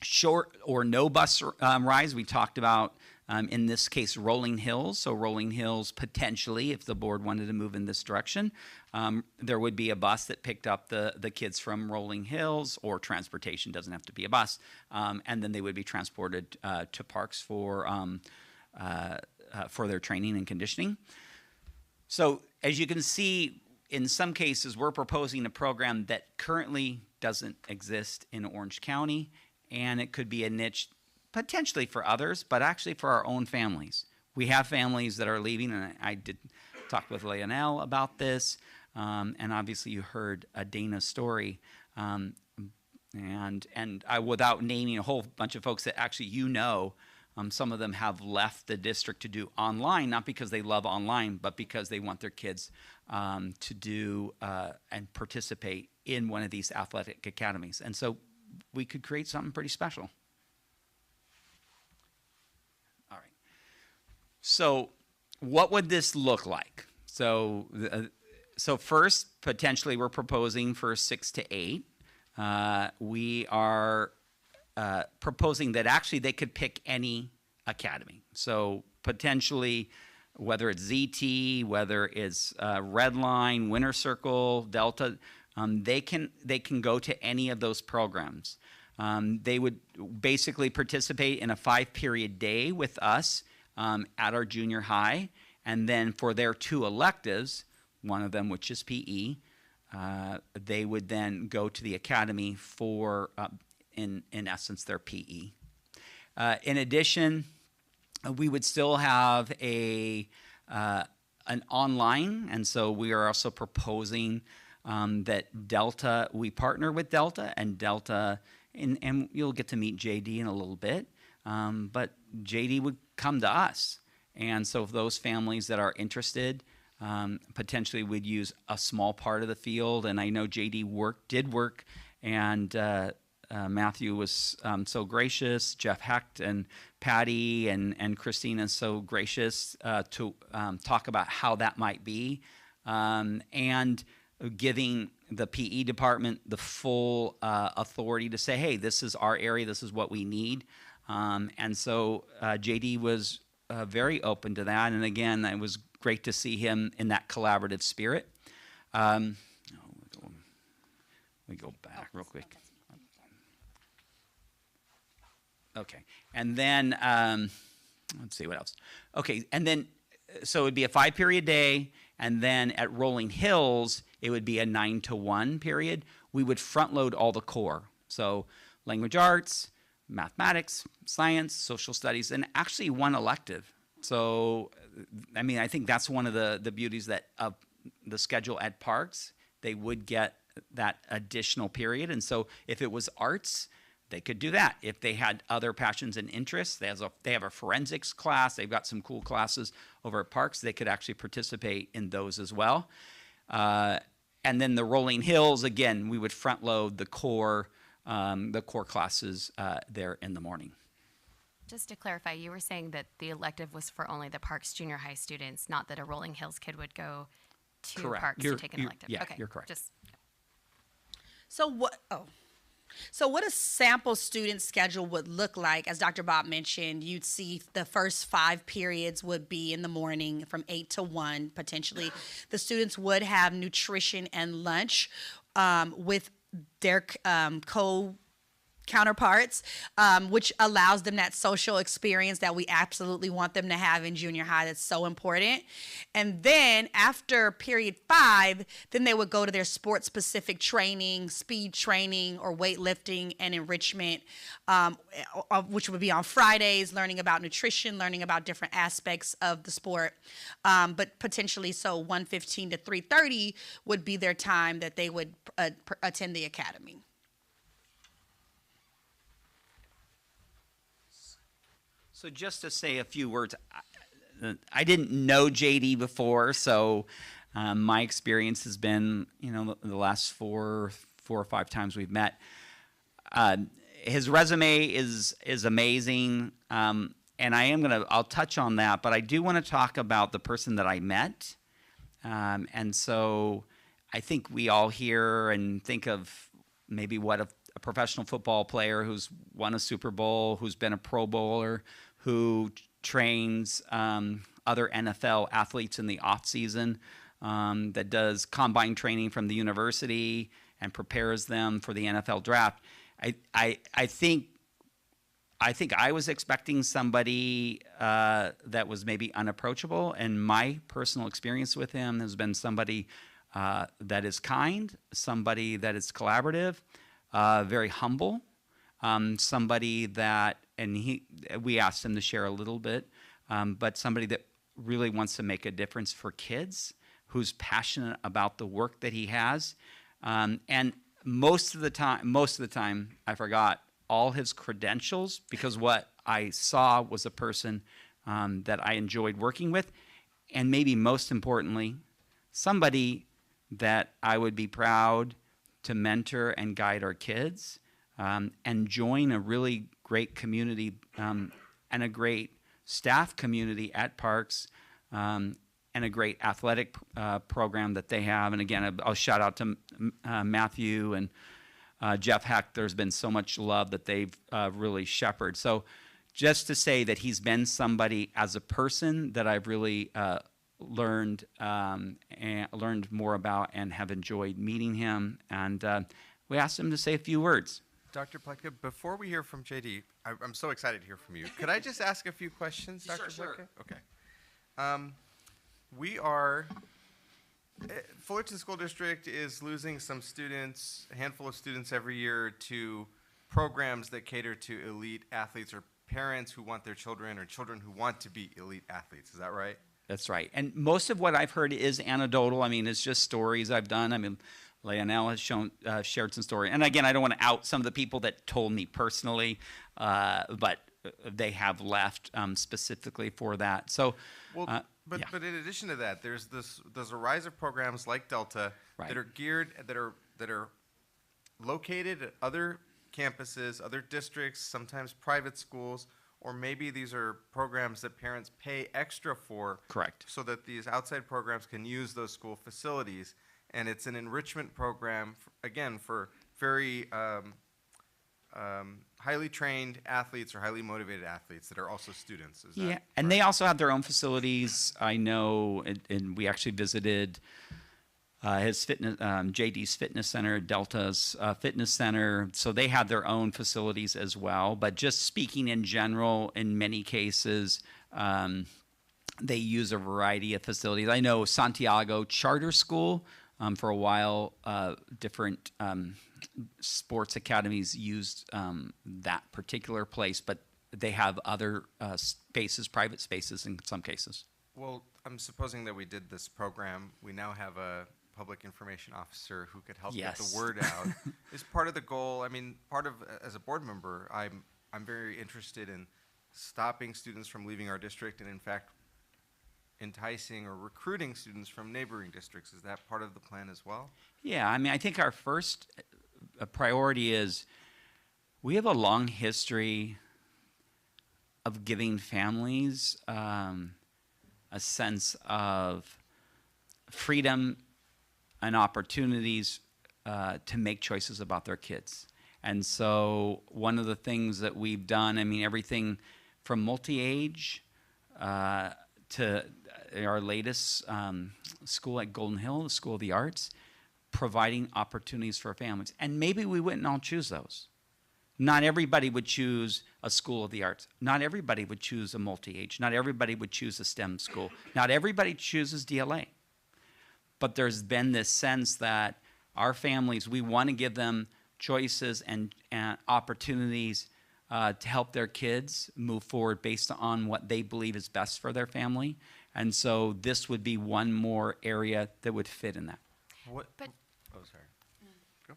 Short or no bus rides, we talked about in this case Rolling Hills. So Rolling Hills potentially, if the board wanted to move in this direction, there would be a bus that picked up the kids from Rolling Hills, or transportation, doesn't have to be a bus, and then they would be transported to parks for their training and conditioning. So as you can see, in some cases we're proposing a program that currently doesn't exist in Orange County, and it could be a niche potentially for others, but actually for our own families. We have families that are leaving, and I did talk with Leonel about this, and obviously you heard Dana's story, and I, without naming a whole bunch of folks that actually some of them have left the district to do online, not because they love online, but because they want their kids to do and participate in one of these athletic academies. And so we could create something pretty special. All right. So what would this look like? So first, potentially we're proposing for 6 to 8. We are proposing that actually they could pick any academy. So potentially, whether it's ZT, whether it's Redline, Winter Circle, Delta, they can go to any of those programs. They would basically participate in a 5-period day with us at our junior high, and then for their 2 electives, one of them which is PE, they would then go to the academy for, in essence, their PE. In addition, we would still have an online, and so we are also proposing that Delta, we partner with Delta, and Delta, and you'll get to meet JD in a little bit, but JD would come to us. And so if those families that are interested potentially would use a small part of the field, and I know JD did work, and Matthew was so gracious, Jeff Hecht and Patty and Christina so gracious to talk about how that might be, and giving the PE department the full authority to say, hey, this is our area, this is what we need. And so JD was very open to that, and again, it was great to see him in that collaborative spirit. We go back real quick. Okay, and then let's see what else. Okay, and then so it would be a 5-period day, and then at Rolling Hills it would be a 9 to 1 period. We would front load all the core, so language arts, mathematics, science, social studies, and actually one elective. So, I mean, I think that's one of the beauties that of the schedule at Parks. They would get that additional period, and so if it was arts, they could do that. If they had other passions and interests, they have a forensics class. They've got some cool classes over at Parks. They could actually participate in those as well. And then the Rolling Hills, again, we would front load the core classes there in the morning. Just to clarify, you were saying that the elective was for only the Parks Junior High students, not that a Rolling Hills kid would go to Correct. Parks to take an elective. Yeah, okay. you're correct. So what a sample student schedule would look like, as Dr. Bob mentioned, you'd see the first 5 periods would be in the morning from 8 to 1, potentially. The students would have nutrition and lunch with their counterparts, which allows them that social experience that we absolutely want them to have in junior high. That's so important. And then after period 5, then they would go to their sports specific training, speed training, or weightlifting and enrichment, which would be on Fridays, learning about nutrition, learning about different aspects of the sport. But potentially, so 1:15 to 3:30 would be their time that they would attend the academy. So just to say a few words, I didn't know JD before, so my experience has been, the last four or five times we've met. His resume is amazing, and I'll touch on that, but I do want to talk about the person that I met, and so I think we all hear and think of maybe what a professional football player who's won a Super Bowl, who's been a Pro Bowler, who trains other NFL athletes in the off season, that does combine training from the university and prepares them for the NFL draft. I think I was expecting somebody that was maybe unapproachable, and my personal experience with him has been somebody that is kind, somebody that is collaborative, very humble, somebody that, and we asked him to share a little bit, but somebody that really wants to make a difference for kids, who's passionate about the work that he has, and most of the time, I forgot all his credentials, because what I saw was a person that I enjoyed working with, and maybe most importantly, somebody that I would be proud to mentor and guide our kids, and join a really great community and a great staff community at Parks, and a great athletic program that they have. And again, I'll shout out to Matthew and Jeff Heck. There's been so much love that they've really shepherded. So just to say that he's been somebody as a person that I've really learned more about and have enjoyed meeting him. And we asked him to say a few words. Dr. Pleka, before we hear from JD, I'm so excited to hear from you. Could I just ask a few questions, Dr. Pleka? Okay. Fullerton School District is losing some students, a handful of students every year, to programs that cater to elite athletes, or parents who want their children, or children who want to be elite athletes. Is that right? That's right. And most of what I've heard is anecdotal. I mean, it's just stories I've done. I mean, Leonel has shared some story. And again, I don't want to out some of the people that told me personally, but they have left specifically for that. So, But in addition to that, there's a rise of programs like Delta that are located at other campuses, other districts, sometimes private schools, or maybe these are programs that parents pay extra for. Correct. So that these outside programs can use those school facilities. And it's an enrichment program, again, for very highly trained athletes or highly motivated athletes that are also students. Is that and they also have their own facilities. I know, and we actually visited his fitness, JD's Fitness Center, Delta's Fitness Center. So they have their own facilities as well. But just speaking in general, in many cases, they use a variety of facilities. I know Santiago Charter School, for a while, different sports academies used that particular place, but they have other spaces, private spaces in some cases. Well, I'm supposing that we did this program. We now have a public information officer who could help get the word out. Is part of the goal, I mean, as a board member, I'm very interested in stopping students from leaving our district and in fact enticing or recruiting students from neighboring districts. Is that part of the plan as well? Yeah, I mean, I think our first priority is we have a long history of giving families a sense of freedom and opportunities to make choices about their kids. And so one of the things that we've done, I mean, everything from multi-age to our latest school at Golden Hill, the School of the Arts, providing opportunities for families. And maybe we wouldn't all choose those. Not everybody would choose a School of the Arts. Not everybody would choose a multi-age. Not everybody would choose a STEM school. Not everybody chooses DLA. But there's been this sense that our families, we want to give them choices and opportunities to help their kids move forward based on what they believe is best for their family. And so this would be one more area that would fit in that. What? But- Oh, sorry.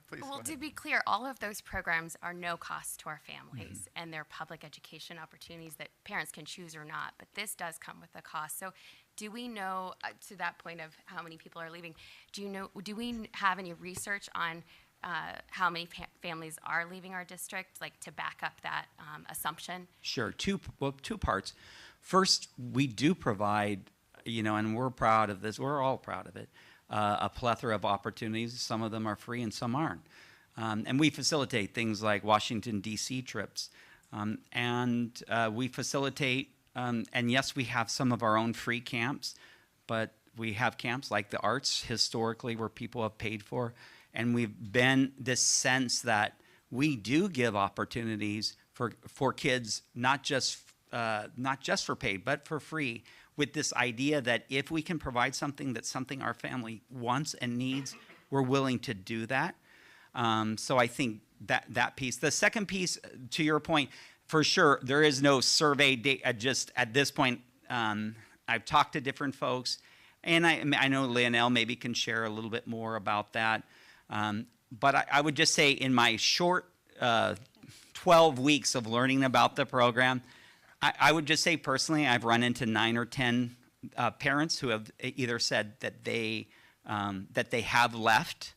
Please, well, go to ahead. be clear, all of those programs are no cost to our families, and they're public education opportunities that parents can choose or not. But this does come with a cost. So, do we know, to that point of how many people are leaving? Do we have any research on how many families are leaving our district, like to back up that assumption? Sure. Two parts. First, we do provide, and we're proud of this. We're all proud of it. A plethora of opportunities. Some of them are free and some aren't. And we facilitate things like Washington, D.C. trips. And we facilitate, and yes, we have some of our own free camps, but we have camps like the arts historically where people have paid for. And we've been this sense that we do give opportunities for kids, not just for paid, but for free, with this idea that if we can provide something that's something our family wants and needs, we're willing to do that. So I think that piece. The second piece, to your point, for sure, there is no survey data. Just at this point, I've talked to different folks, and I know Leonel maybe can share a little bit more about that. But I would just say in my short 12 weeks of learning about the program, I would just say personally, I've run into 9 or 10 parents who have either said that they have left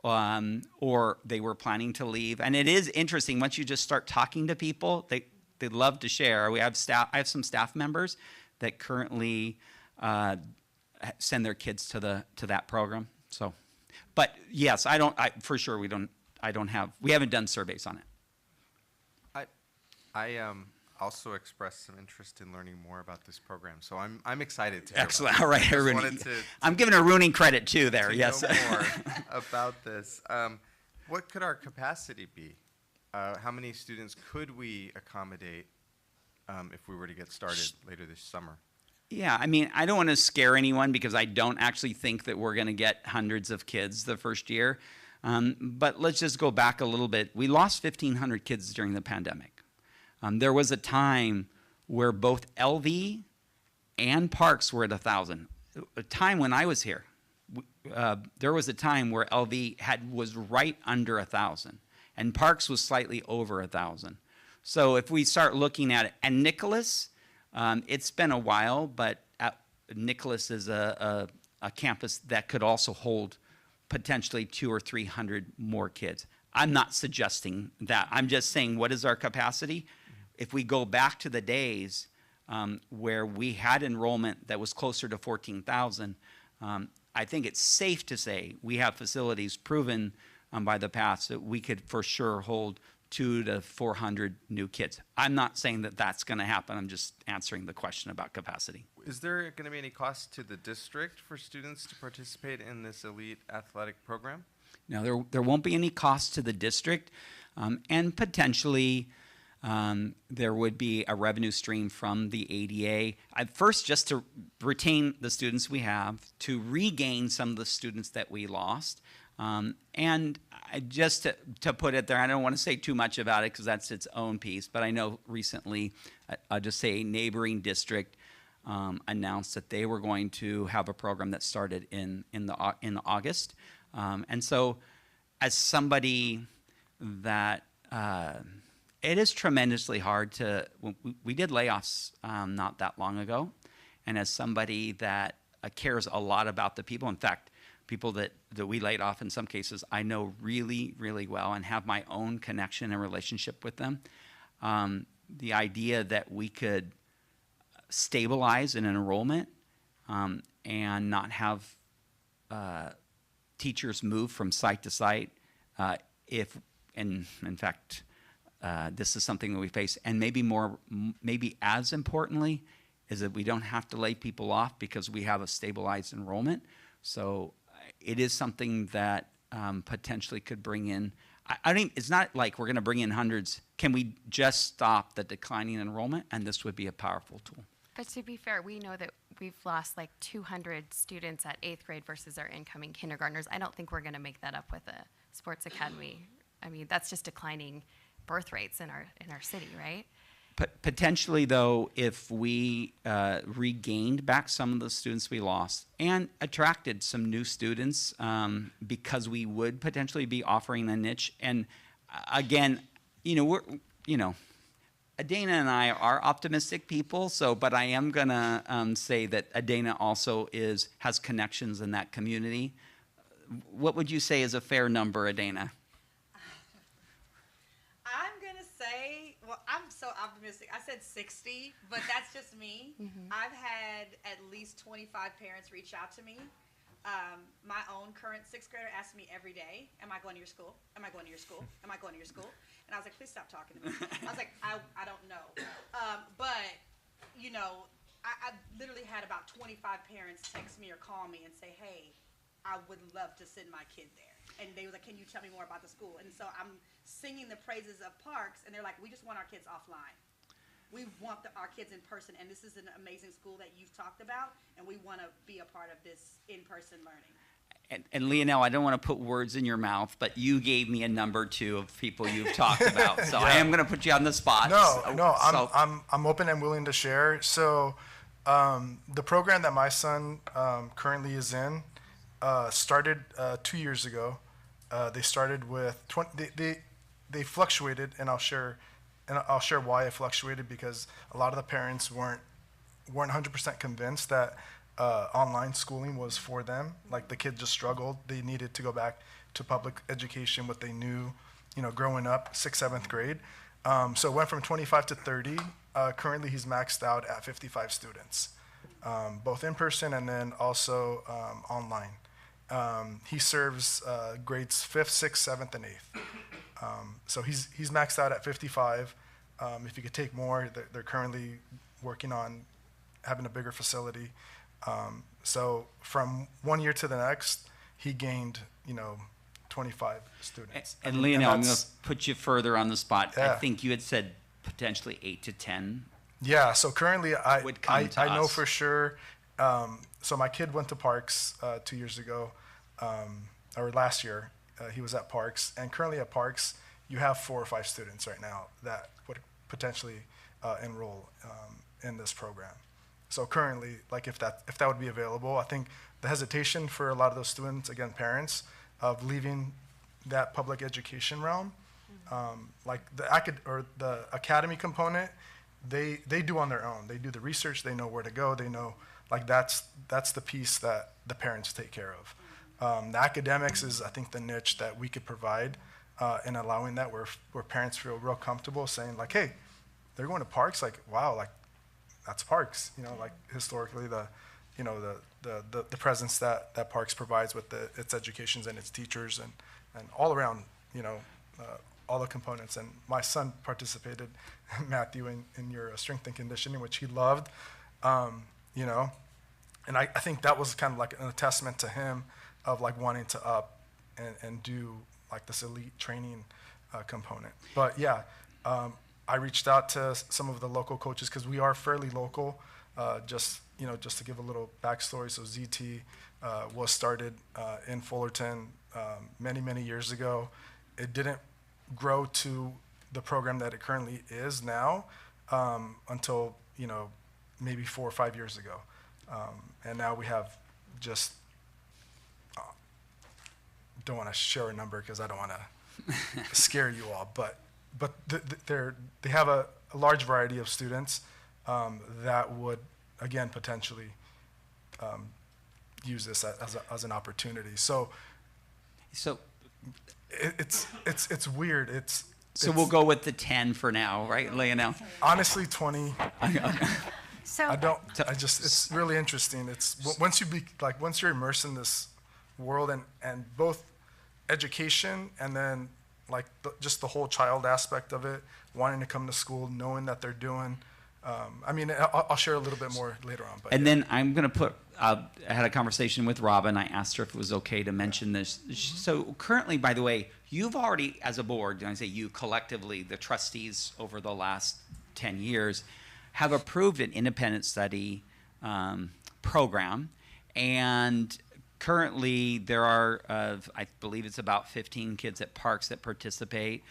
or they were planning to leave. And it is interesting once you just start talking to people, they love to share. I have some staff members that currently send their kids to that program. So, but yes, we haven't done surveys on it. I also expressed some interest in learning more about this program, so I'm excited to hear Excellent. about All right, it. Rooney. I'm giving a Rooney credit too there. To Yes. know more about this. What could our capacity be? How many students could we accommodate if we were to get started later this summer? Yeah, I mean, I don't want to scare anyone because I don't actually think that we're going to get hundreds of kids the first year. But let's just go back a little bit. We lost 1,500 kids during the pandemic. There was a time where both LV and Parks were at 1,000. A time when I was here, there was a time where LV was right under 1,000, and Parks was slightly over 1,000. So if we start looking at it, and Nicholas, it's been a while, but Nicholas is a campus that could also hold potentially 200 or 300 more kids. I'm not suggesting that. I'm just saying, what is our capacity? If we go back to the days where we had enrollment that was closer to 14,000, I think it's safe to say we have facilities proven by the past that we could for sure hold 200 to 400 new kids. I'm not saying that that's going to happen. I'm just answering the question about capacity. Is there going to be any cost to the district for students to participate in this elite athletic program? No, there won't be any cost to the district, and potentially there would be a revenue stream from the ADA. First, just to retain the students we have, to regain some of the students that we lost, and just to put it there, I don't want to say too much about it because that's its own piece, but I know recently, I'll just say a neighboring district announced that they were going to have a program that started in August. And so as somebody that it is tremendously hard to, we did layoffs not that long ago, and as somebody that cares a lot about the people, in fact, people that we laid off in some cases, I know really, really well and have my own connection and relationship with them. The idea that we could stabilize an enrollment and not have teachers move from site to site, in fact, this is something that we face, and maybe as importantly, is that we don't have to lay people off because we have a stabilized enrollment. So it is something that potentially could bring in. I think it's not like we're going to bring in hundreds. Can we just stop the declining enrollment? And this would be a powerful tool. But to be fair, we know that we've lost like 200 students at 8th grade versus our incoming kindergartners. I don't think we're going to make that up with a sports academy. I mean, that's just declining birth rates in our city, right? Potentially, though, if we regained back some of the students we lost and attracted some new students, because we would potentially be offering a niche. And again, Adana and I are optimistic people. But I am gonna say that Adana also has connections in that community. What would you say is a fair number, Adana? I'm so optimistic. I said 60, but that's just me. I've had at least 25 parents reach out to me. My own current 6th grader asks me every day, am I going to your school? Am I going to your school? Am I going to your school? And I was like, please stop talking to me. I was like, I don't know. But, I've literally had about 25 parents text me or call me and say, hey, I would love to send my kid there. And they were like, can you tell me more about the school? And so I'm singing the praises of Parks, and they're like, we just want our kids offline. We want our kids in person, and this is an amazing school that you've talked about, and we want to be a part of this in-person learning. And Leonel, I don't want to put words in your mouth, but you gave me a number two of people you've talked about, so yeah. I am going to put you on the spot. I'm open and willing to share. So the program that my son currently is in started 2 years ago. They started with they fluctuated, and I'll share why it fluctuated, because a lot of the parents weren't 100% convinced that online schooling was for them. Like, the kid just struggled. They needed to go back to public education, what they knew, growing up, 6th, 7th grade. So it went from 25 to 30. Currently, he's maxed out at 55 students, both in person and then also online. He serves grades 5th, 6th, 7th, and 8th. So he's maxed out at 55. If he could take more, they're currently working on having a bigger facility. So from 1 year to the next, he gained, 25 students. And Leonel, I'm going to put you further on the spot. Yeah. I think you had said potentially 8 to 10. Yeah. So currently, I know for sure. So my kid went to Parks 2 years ago, or last year. He was at Parks, and currently at Parks, you have 4 or 5 students right now that would potentially enroll in this program. So currently, like if that would be available, I think the hesitation for a lot of those students, again, parents, of leaving that public education realm, like the academy component, they do on their own. They do the research. They know where to go. They know, like, that's the piece that the parents take care of. The academics is, I think, the niche that we could provide in allowing that, where parents feel real comfortable saying, like, hey, they're going to Parks, like, wow, like, that's Parks, like, historically the presence that Parks provides with its educations and its teachers and all around, all the components. And my son participated, Matthew, in your strength and conditioning, which he loved, you know. And I think that was kind of like an testament to him of like wanting to up and do like this elite training component. But yeah, I reached out to some of the local coaches because we are fairly local. Just to give a little backstory, so ZT was started in Fullerton many years ago. It didn't grow to the program that it currently is now until maybe 4 or 5 years ago, and now we have just don't want to share a number because I don't want to scare you all, but they have a large variety of students that would, again, potentially use this as an opportunity. So it's weird. So we'll go with the 10 for now, right, Leonel? Honestly, 20. So it's really interesting. It's once you're immersed in this world and both education and then like just the whole child aspect of it, wanting to come to school, knowing that they're doing. I'll share a little bit more later on. But then I'm going to I had a conversation with Robin. I asked her if it was okay to mention this. So currently, by the way, you've already, as a board, and I say you collectively, the trustees over the last 10 years, have approved an independent study program. And currently there are, I believe it's about 15 kids at Parks that participate.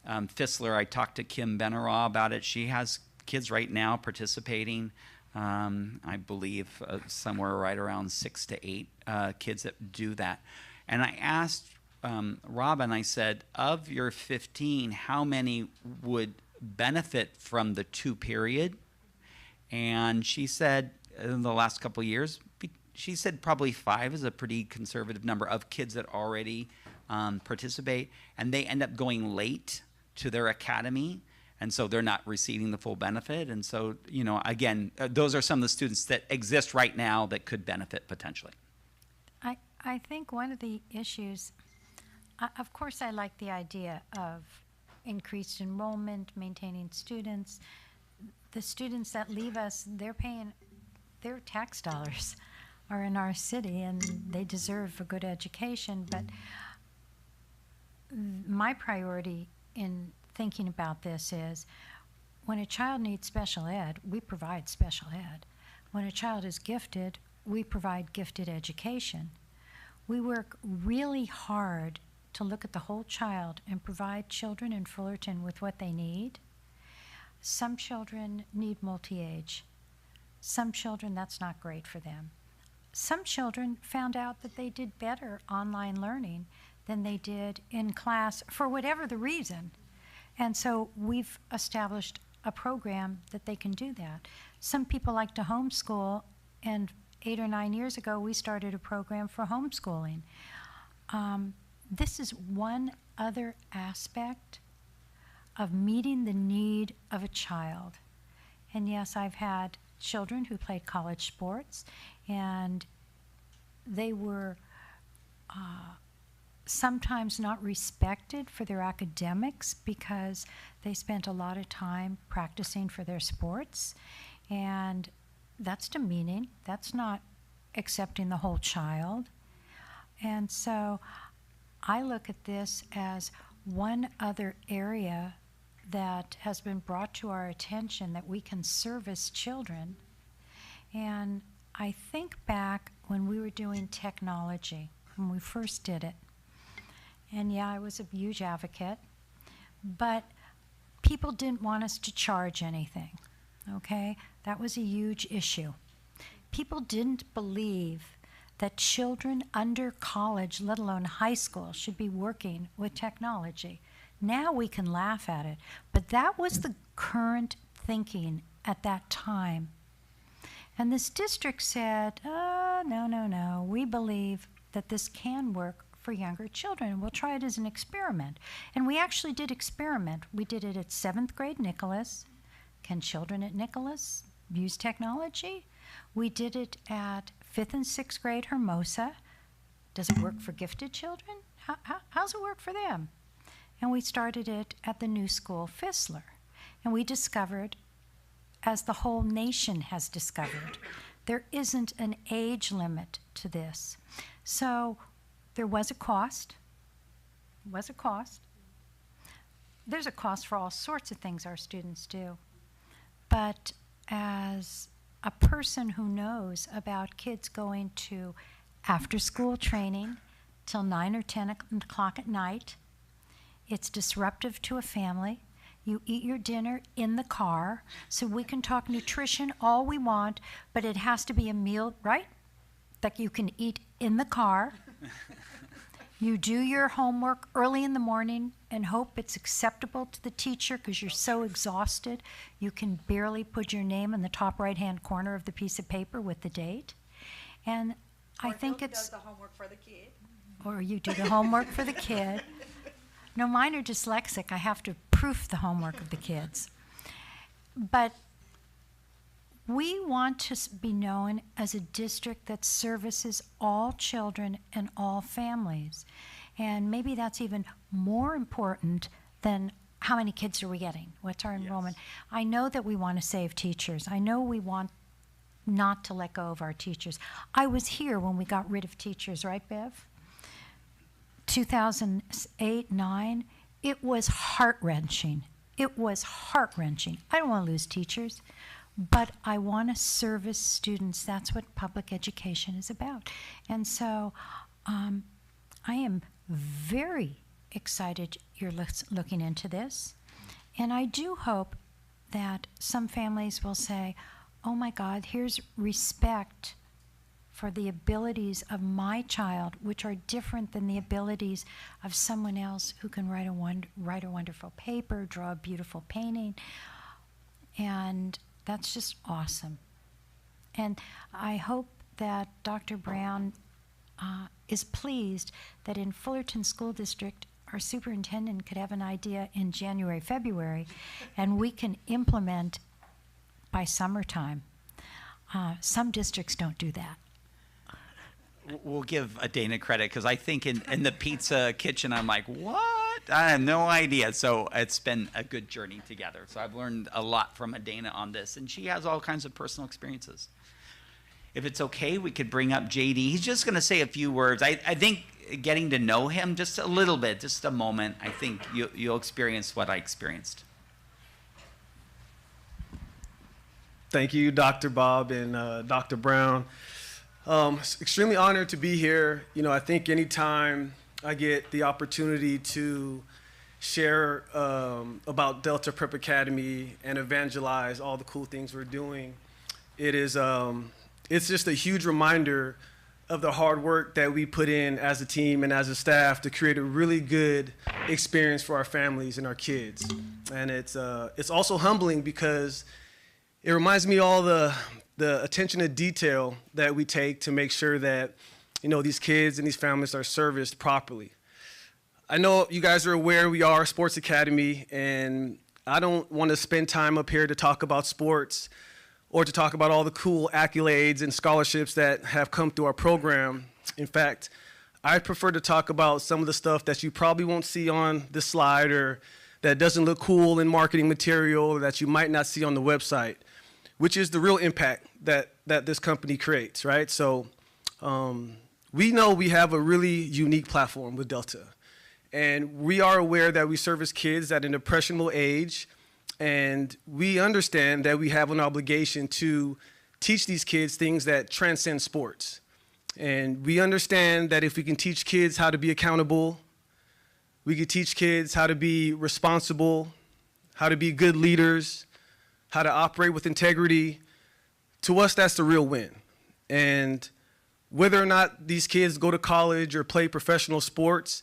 Fissler, I talked to Kim Benaraw about it. She has kids right now participating. I believe somewhere right around 6 to 8 kids that do that. And I asked Robin, I said, of your 15, how many would benefit from the 2 period? And she said in the last couple of years, she said probably 5 is a pretty conservative number of kids that already participate, and they end up going late to their academy, and so they're not receiving the full benefit. And so, again, those are some of the students that exist right now that could benefit potentially. I think one of the issues, of course, I like the idea of increased enrollment, maintaining students. The students that leave us, they're paying, their tax dollars are in our city, and they deserve a good education. But my priority in thinking about this is when a child needs special ed, we provide special ed. When a child is gifted, we provide gifted education. We work really hard to look at the whole child and provide children in Fullerton with what they need. Some children need multi-age. Some children, that's not great for them. Some children found out that they did better online learning than they did in class for whatever the reason. And so we've established a program that they can do that. Some people like to homeschool, and 8 or 9 years ago, we started a program for homeschooling. This is one other aspect of meeting the need of a child. And yes, I've had children who played college sports, and they were sometimes not respected for their academics because they spent a lot of time practicing for their sports, and that's demeaning. That's not accepting the whole child. And so I look at this as one other area that has been brought to our attention that we can service children. And I think back when we were doing technology, when we first did it. And yeah, I was a huge advocate, but people didn't want us to charge anything, okay? That was a huge issue. People didn't believe that children under college, let alone high school, should be working with technology. Now we can laugh at it, but that was the current thinking at that time. And this district said, no, we believe that this can work for younger children. We'll try it as an experiment. And we actually did experiment. We did it at 7th grade Nicholas. Can children at Nicholas use technology? We did it at 5th and 6th grade Hermosa. Does it work for gifted children? How's it work for them? And we started it at the new school, Fissler. And we discovered, as the whole nation has discovered, there isn't an age limit to this. So there was a cost. Was a cost. There's a cost for all sorts of things our students do. But as a person who knows about kids going to after-school training till 9 or 10 o'clock at night, it's disruptive to a family. You eat your dinner in the car, so we can talk nutrition all we want, but it has to be a meal, right, that you can eat in the car. You do your homework early in the morning and hope it's acceptable to the teacher because you're so exhausted you can barely put your name in the top right-hand corner of the piece of paper with the date. And I think it's... does the homework for the kid. Or you do the homework for the kid. No, mine are dyslexic. I have to proof the homework of the kids. But we want to be known as a district that services all children and all families. And maybe that's even more important than how many kids are we getting? What's our enrollment? I know that we want to save teachers. I know we want not to let go of our teachers. I was here when we got rid of teachers, right, Bev? 2008, 9, it was heart-wrenching. It was heart-wrenching. I don't want to lose teachers, but I want to service students. That's what public education is about. And so I am very excited you're looking into this. And I do hope that some families will say, oh my God, here's respect for the abilities of my child, which are different than the abilities of someone else who can write a wonderful paper, draw a beautiful painting. And that's just awesome. And I hope that Dr. Brown is pleased that in Fullerton School District, our superintendent could have an idea in January, February, and we can implement by summertime. Some districts don't do that. We'll give Dana credit because I think in the pizza kitchen, I'm like, what? I have no idea. So it's been a good journey together. So I've learned a lot from Dana on this, and she has all kinds of personal experiences. If it's okay, we could bring up JD. He's just going to say a few words. I think getting to know him just a little bit, just a moment, I think you'll experience what I experienced. Thank you, Dr. Bob and Dr. Brown. Extremely honored to be here. You know, I think anytime I get the opportunity to share about Delta Prep Academy and evangelize all the cool things we're doing, it's just a huge reminder of the hard work that we put in as a team and as a staff to create a really good experience for our families and our kids. And it's also humbling because it reminds me all the attention to detail that we take to make sure that, you know, these kids and these families are serviced properly. I know you guys are aware we are a sports academy, and I don't want to spend time up here to talk about sports or to talk about all the cool accolades and scholarships that have come through our program. In fact, I prefer to talk about some of the stuff that you probably won't see on this slide or that doesn't look cool in marketing material or that you might not see on the website, which is the real impact that this company creates, right? So we know we have a really unique platform with Delta. And we are aware that we service kids at an impressionable age. And we understand that we have an obligation to teach these kids things that transcend sports. And we understand that if we can teach kids how to be accountable, we can teach kids how to be responsible, how to be good leaders, how to operate with integrity. To us, that's the real win. And whether or not these kids go to college or play professional sports,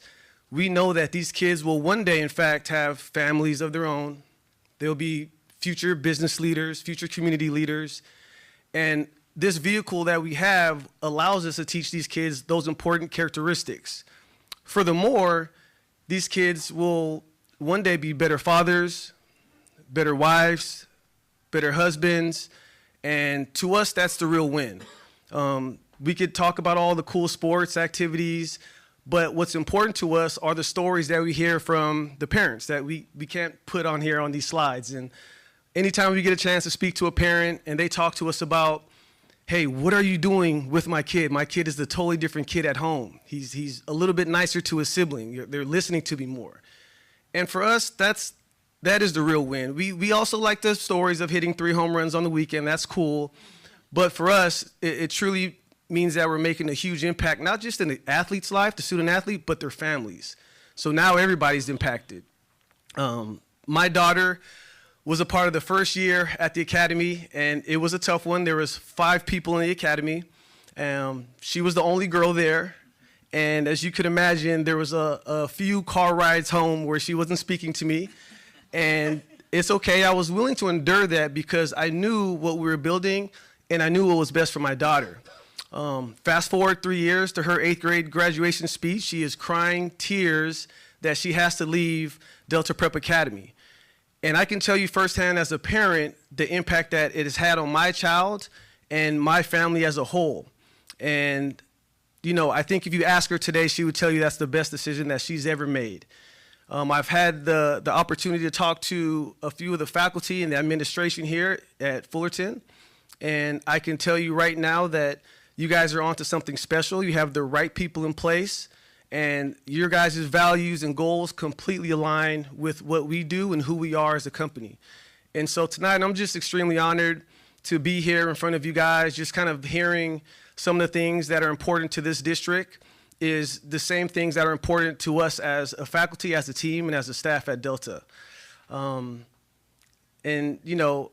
we know that these kids will one day, in fact, have families of their own. They'll be future business leaders, future community leaders. And this vehicle that we have allows us to teach these kids those important characteristics. Furthermore, these kids will one day be better fathers, better wives, better husbands, and to us, that's the real win. We could talk about all the cool sports activities, But what's important to us are the stories that we hear from the parents that we can't put on here on these slides. And anytime we get a chance to speak to a parent and they talk to us about, hey, what are you doing with my kid? My kid is a totally different kid at home. He's a little bit nicer to his sibling. They're listening to me more. And for us, that is the real win. We also like the stories of hitting 3 home runs on the weekend. That's cool. But for us, it truly means that we're making a huge impact, not just in the athlete's life, the student athlete, but their families. So now everybody's impacted. My daughter was a part of the first year at the academy, and it was a tough one. There was 5 people in the academy. She was the only girl there. And as you could imagine, there was a few car rides home where she wasn't speaking to me. And it's okay. I was willing to endure that because I knew what we were building, and I knew what was best for my daughter. Fast forward 3 years to her 8th grade graduation speech. She is crying tears that she has to leave Delta Prep Academy. And I can tell you firsthand as a parent the impact that it has had on my child and my family as a whole. And, you know, I think if you ask her today, she would tell you that's the best decision that she's ever made. I've had the opportunity to talk to a few of the faculty and the administration here at Fullerton. And I can tell you right now that you guys are onto something special. You have the right people in place, and your guys' values and goals completely align with what we do and who we are as a company. And so tonight, I'm just extremely honored to be here in front of you guys, just kind of hearing some of the things that are important to this district is the same things that are important to us as a faculty, as a team, and as a staff at Delta. And, you know,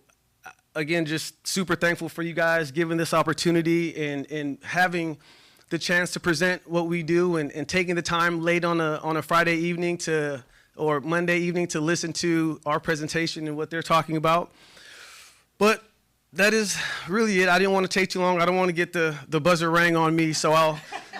again, just super thankful for you guys giving this opportunity and having the chance to present what we do and taking the time late on a Friday evening or Monday evening to listen to our presentation and what they're talking about. But that is really it. I didn't want to take too long. I don't want to get the buzzer rang on me, so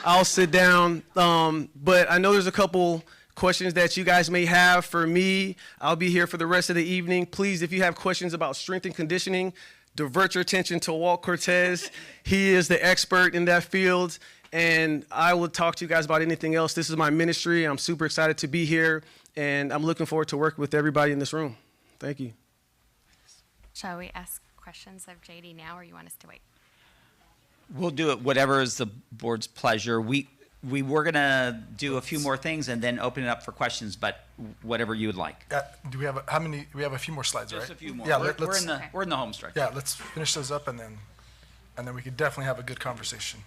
I'll sit down. But I know there's a couple questions that you guys may have for me. I'll be here for the rest of the evening. Please, if you have questions about strength and conditioning, divert your attention to Walt Cortez. He is the expert in that field, and I will talk to you guys about anything else. This is my ministry. I'm super excited to be here, and I'm looking forward to working with everybody in this room. Thank you. Shall we ask questions of JD now, or you want us to wait? We'll do it whatever is the board's pleasure. We were going to do a few more things and then open it up for questions, but whatever you would like. Do we have how many? We have a few more slides, Just right? a few more. Yeah, we're in the home stretch. Yeah, let's finish those up and then we could definitely have a good conversation.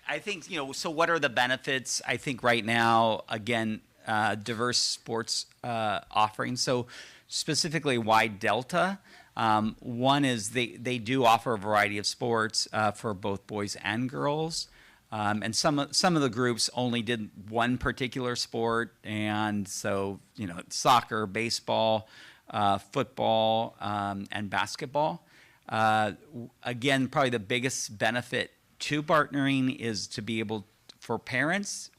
I think, you know, so what are the benefits? I think right now, again, diverse sports offerings. So specifically, why Delta? One is they do offer a variety of sports for both boys and girls. And some of the groups only did one particular sport. And so, you know, soccer, baseball, football, and basketball. Again, probably the biggest benefit to partnering is to be able, for parents,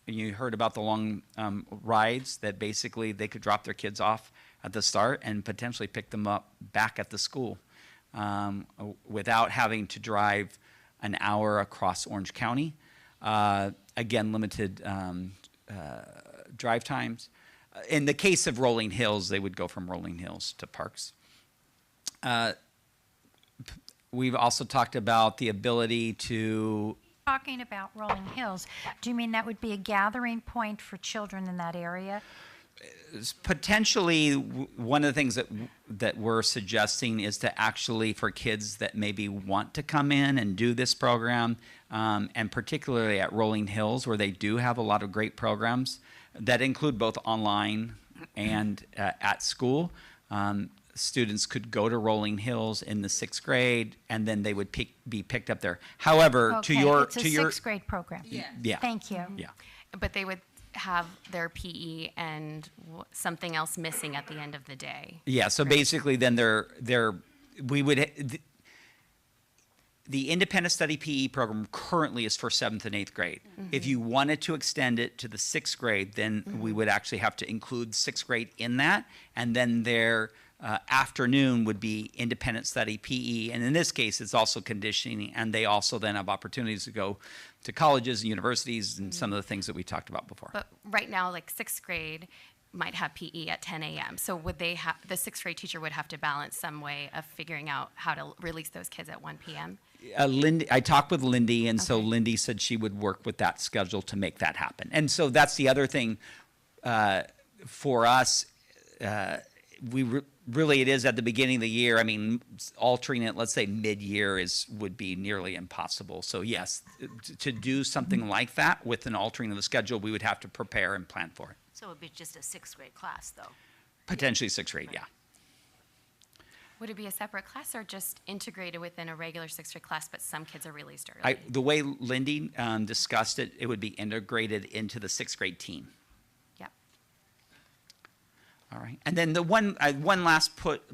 you heard about the long rides that basically they could drop their kids off at the start and potentially pick them up back at the school without having to drive an hour across Orange County. Again, limited drive times. In the case of Rolling Hills, they would go from Rolling Hills to Parks. We've also talked about the ability to... Talking about Rolling Hills, do you mean that would be a gathering point for children in that area? Potentially, one of the things that we're suggesting is to actually, for kids that maybe want to come in and do this program, and particularly at Rolling Hills, where they do have a lot of great programs that include both online and at school. Students could go to Rolling Hills in the 6th grade, and then they would be picked up there. However, Okay, it's a 6th grade program. Yeah. Thank you. Yeah. But they would have their PE and something else missing at the end of the day. Yeah. So basically, then we would. The independent study PE program currently is for 7th and 8th grade. Mm-hmm. If you wanted to extend it to the 6th grade, then we would actually have to include 6th grade in that, and then afternoon would be independent study PE, and in this case, it's also conditioning, and they also then have opportunities to go to colleges and universities and some of the things that we talked about before. But right now, like 6th grade might have PE at 10 a.m. So would they have, the 6th grade teacher would have to balance some way of figuring out how to release those kids at 1 p.m.? Lindy, I talked with Lindy, and so Lindy said she would work with that schedule to make that happen. And so that's the other thing for us. Really, it is at the beginning of the year. I mean, altering it, let's say mid-year, would be nearly impossible. So yes, to do something like that with an altering of the schedule, we would have to prepare and plan for it. So it would be just a 6th grade class, though. Potentially 6th grade, yeah. Would it be a separate class or just integrated within a regular 6th grade class, but some kids are released early? The way Lindy discussed it, it would be integrated into the 6th grade team. Yep. All right. And then the one last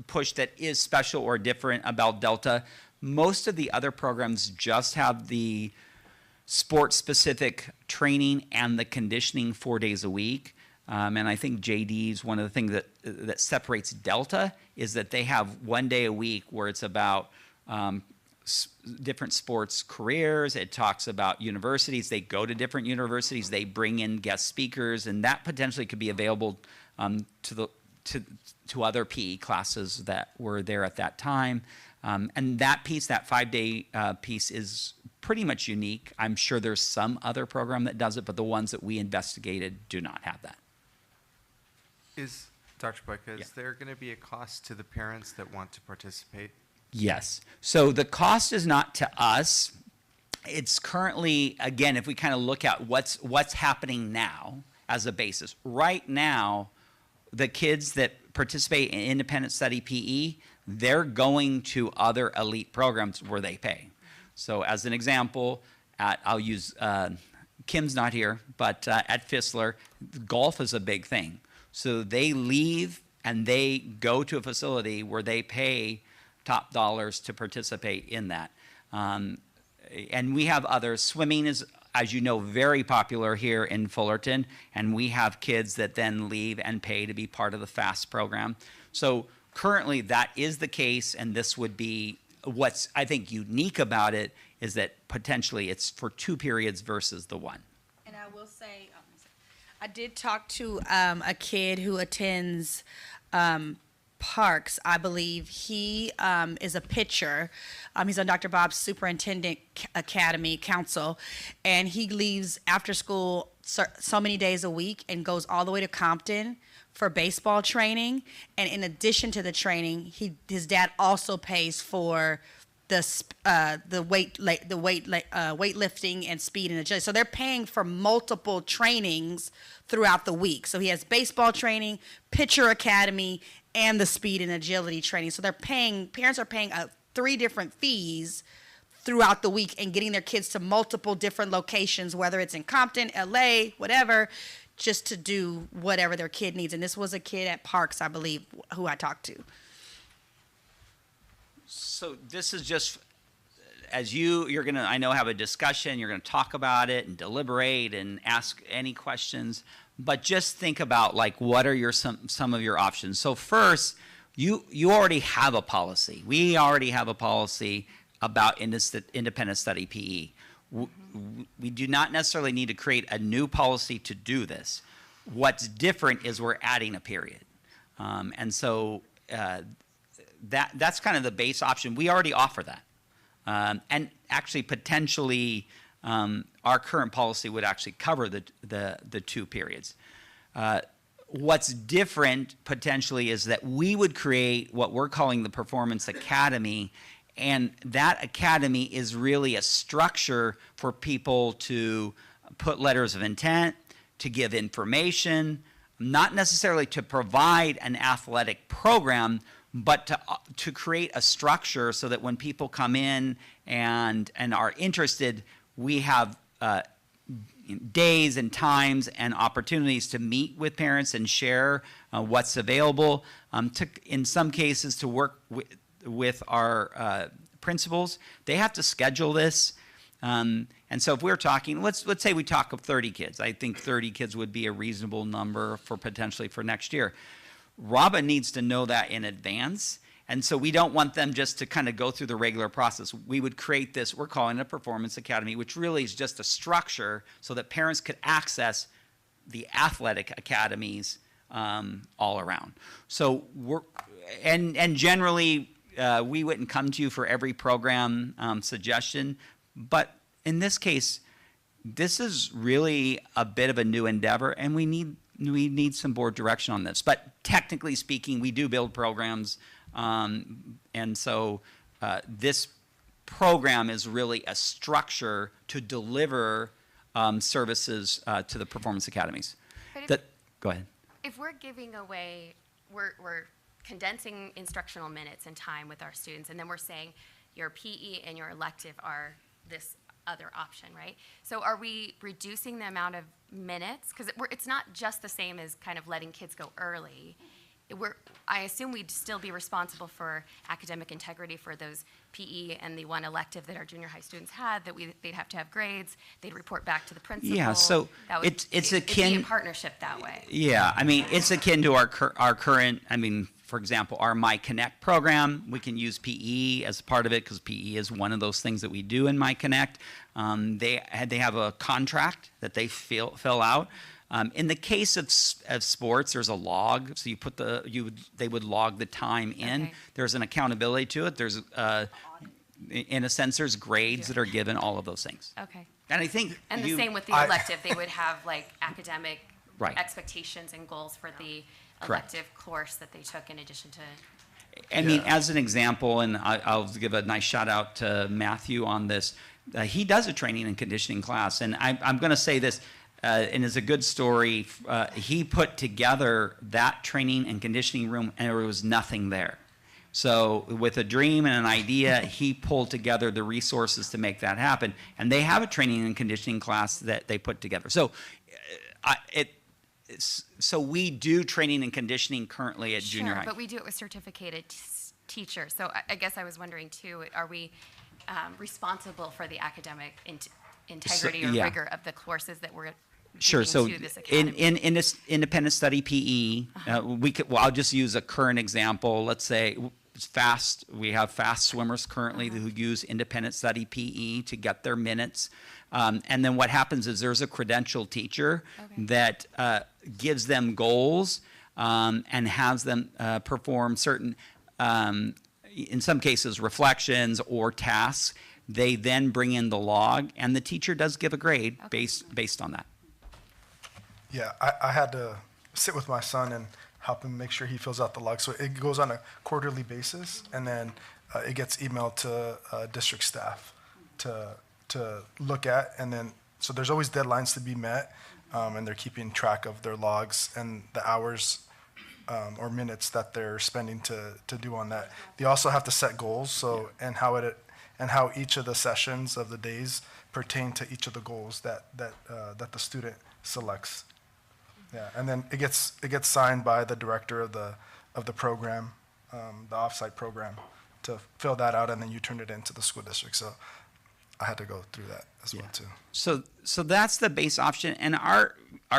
push that is special or different about Delta, most of the other programs just have the sport-specific training and the conditioning 4 days a week. And I think JD's one of the things that separates Delta is that they have 1 day a week where it's about different sports careers. It talks about universities. They go to different universities. They bring in guest speakers, and that potentially could be available to other PE classes that were there at that time. And that piece, that 5-day piece, is pretty much unique. I'm sure there's some other program that does it, but the ones that we investigated do not have that. Is, Dr. Boyka, is there going to be a cost to the parents that want to participate? Yes. So the cost is not to us. It's currently, again, if we kind of look at what's happening now as a basis. Right now, the kids that participate in independent study PE, they're going to other elite programs where they pay. So as an example, I'll use, Kim's not here, but at Fissler, golf is a big thing. So they leave and they go to a facility where they pay top dollars to participate in that. And we have others. Swimming is, as you know, very popular here in Fullerton, and we have kids that then leave and pay to be part of the FAST program. So currently that is the case, and this would be what's, I think, unique about it is that potentially it's for 2 periods versus the 1. And I will say, I did talk to a kid who attends Parks, I believe. He is a pitcher. He's on Dr. Bob's Superintendent Academy Council, and he leaves after school so many days a week and goes all the way to Compton for baseball training. And in addition to the training, his dad also pays for the weightlifting and speed and agility. So they're paying for multiple trainings throughout the week. So he has baseball training, pitcher academy, and the speed and agility training. So parents are paying 3 different fees throughout the week and getting their kids to multiple different locations, whether it's in Compton, LA, whatever, just to do whatever their kid needs. And this was a kid at Parks, I believe, who I talked to. So this is just, as you're going to, I know, have a discussion, you're going to talk about it and deliberate and ask any questions, but just think about, like, what are some of your options. So first, you already have a policy. We already have a policy about independent study PE. We do not necessarily need to create a new policy to do this. What's different is we're adding a period. And so that's kind of the base option. We already offer that. And actually, potentially, our current policy would actually cover the 2 periods. What's different, potentially, is that we would create what we're calling the Performance Academy, and that academy is really a structure for people to put letters of intent, to give information, not necessarily to provide an athletic program, but to create a structure so that when people come in and are interested, we have days and times and opportunities to meet with parents and share what's available. In some cases, to work with our principals, they have to schedule this. And so if we're talking, let's say we talk of 30 kids. I think 30 kids would be a reasonable number for potentially for next year. Robin needs to know that in advance. And so we don't want them just to kind of go through the regular process. We would create this, we're calling it a performance academy, which really is just a structure so that parents could access the athletic academies all around. So and generally, we wouldn't come to you for every program suggestion, but in this case, this is really a bit of a new endeavor, and we need some board direction on this. But technically speaking, we do build programs, and so this program is really a structure to deliver services to the performance academies. Go ahead. If we're giving away, we're condensing instructional minutes and time with our students, and then we're saying your PE and your elective are this other option, right? So are we reducing the amount of minutes? Because it's not just the same as kind of letting kids go early. I assume we'd still be responsible for academic integrity for those PE and the one elective that our junior high students had, that they'd have to have grades, they'd report back to the principal. Yeah, so it's akin. It'd be a partnership that way. Yeah, I mean, it's akin to our current, I mean, for example, our My Connect program, we can use PE as part of it because PE is one of those things that we do in My Connect. They have a contract that they fill out. In the case of sports, there's a log, so they would log the time in. Okay. There's an accountability to it. There's in a sense, there's grades that are given, all of those things. Okay. And I think the same with the elective, they would have like academic expectations and goals for the elective course that they took in addition to. I mean, as an example, and I'll give a nice shout out to Matthew on this. He does a training and conditioning class, and I'm going to say this. And it's a good story. He put together that training and conditioning room, and there was nothing there. So with a dream and an idea, he pulled together the resources to make that happen. And they have a training and conditioning class that they put together. So so we do training and conditioning currently at junior high. But we do it with certificated teachers. So I guess I was wondering too, are we responsible for the academic integrity or rigor of the courses that we're Sure. So in this independent study PE, I'll just use a current example. Let's say we have fast swimmers currently who use independent study PE to get their minutes. And then what happens is there's a credentialed teacher that gives them goals and has them perform certain, in some cases, reflections or tasks. They then bring in the log, and the teacher does give a grade based on that. Yeah, I had to sit with my son and help him make sure he fills out the log. So it goes on a quarterly basis, and then it gets emailed to district staff to look at. And then, so there's always deadlines to be met, and they're keeping track of their logs and the hours or minutes that they're spending to do on that. They also have to set goals, and how each of the sessions of the days pertain to each of the goals that the student selects. Yeah, and then it gets signed by the director of the program, the offsite program, to fill that out, and then you turn it into the school district. So I had to go through that as well too. So that's the base option, and our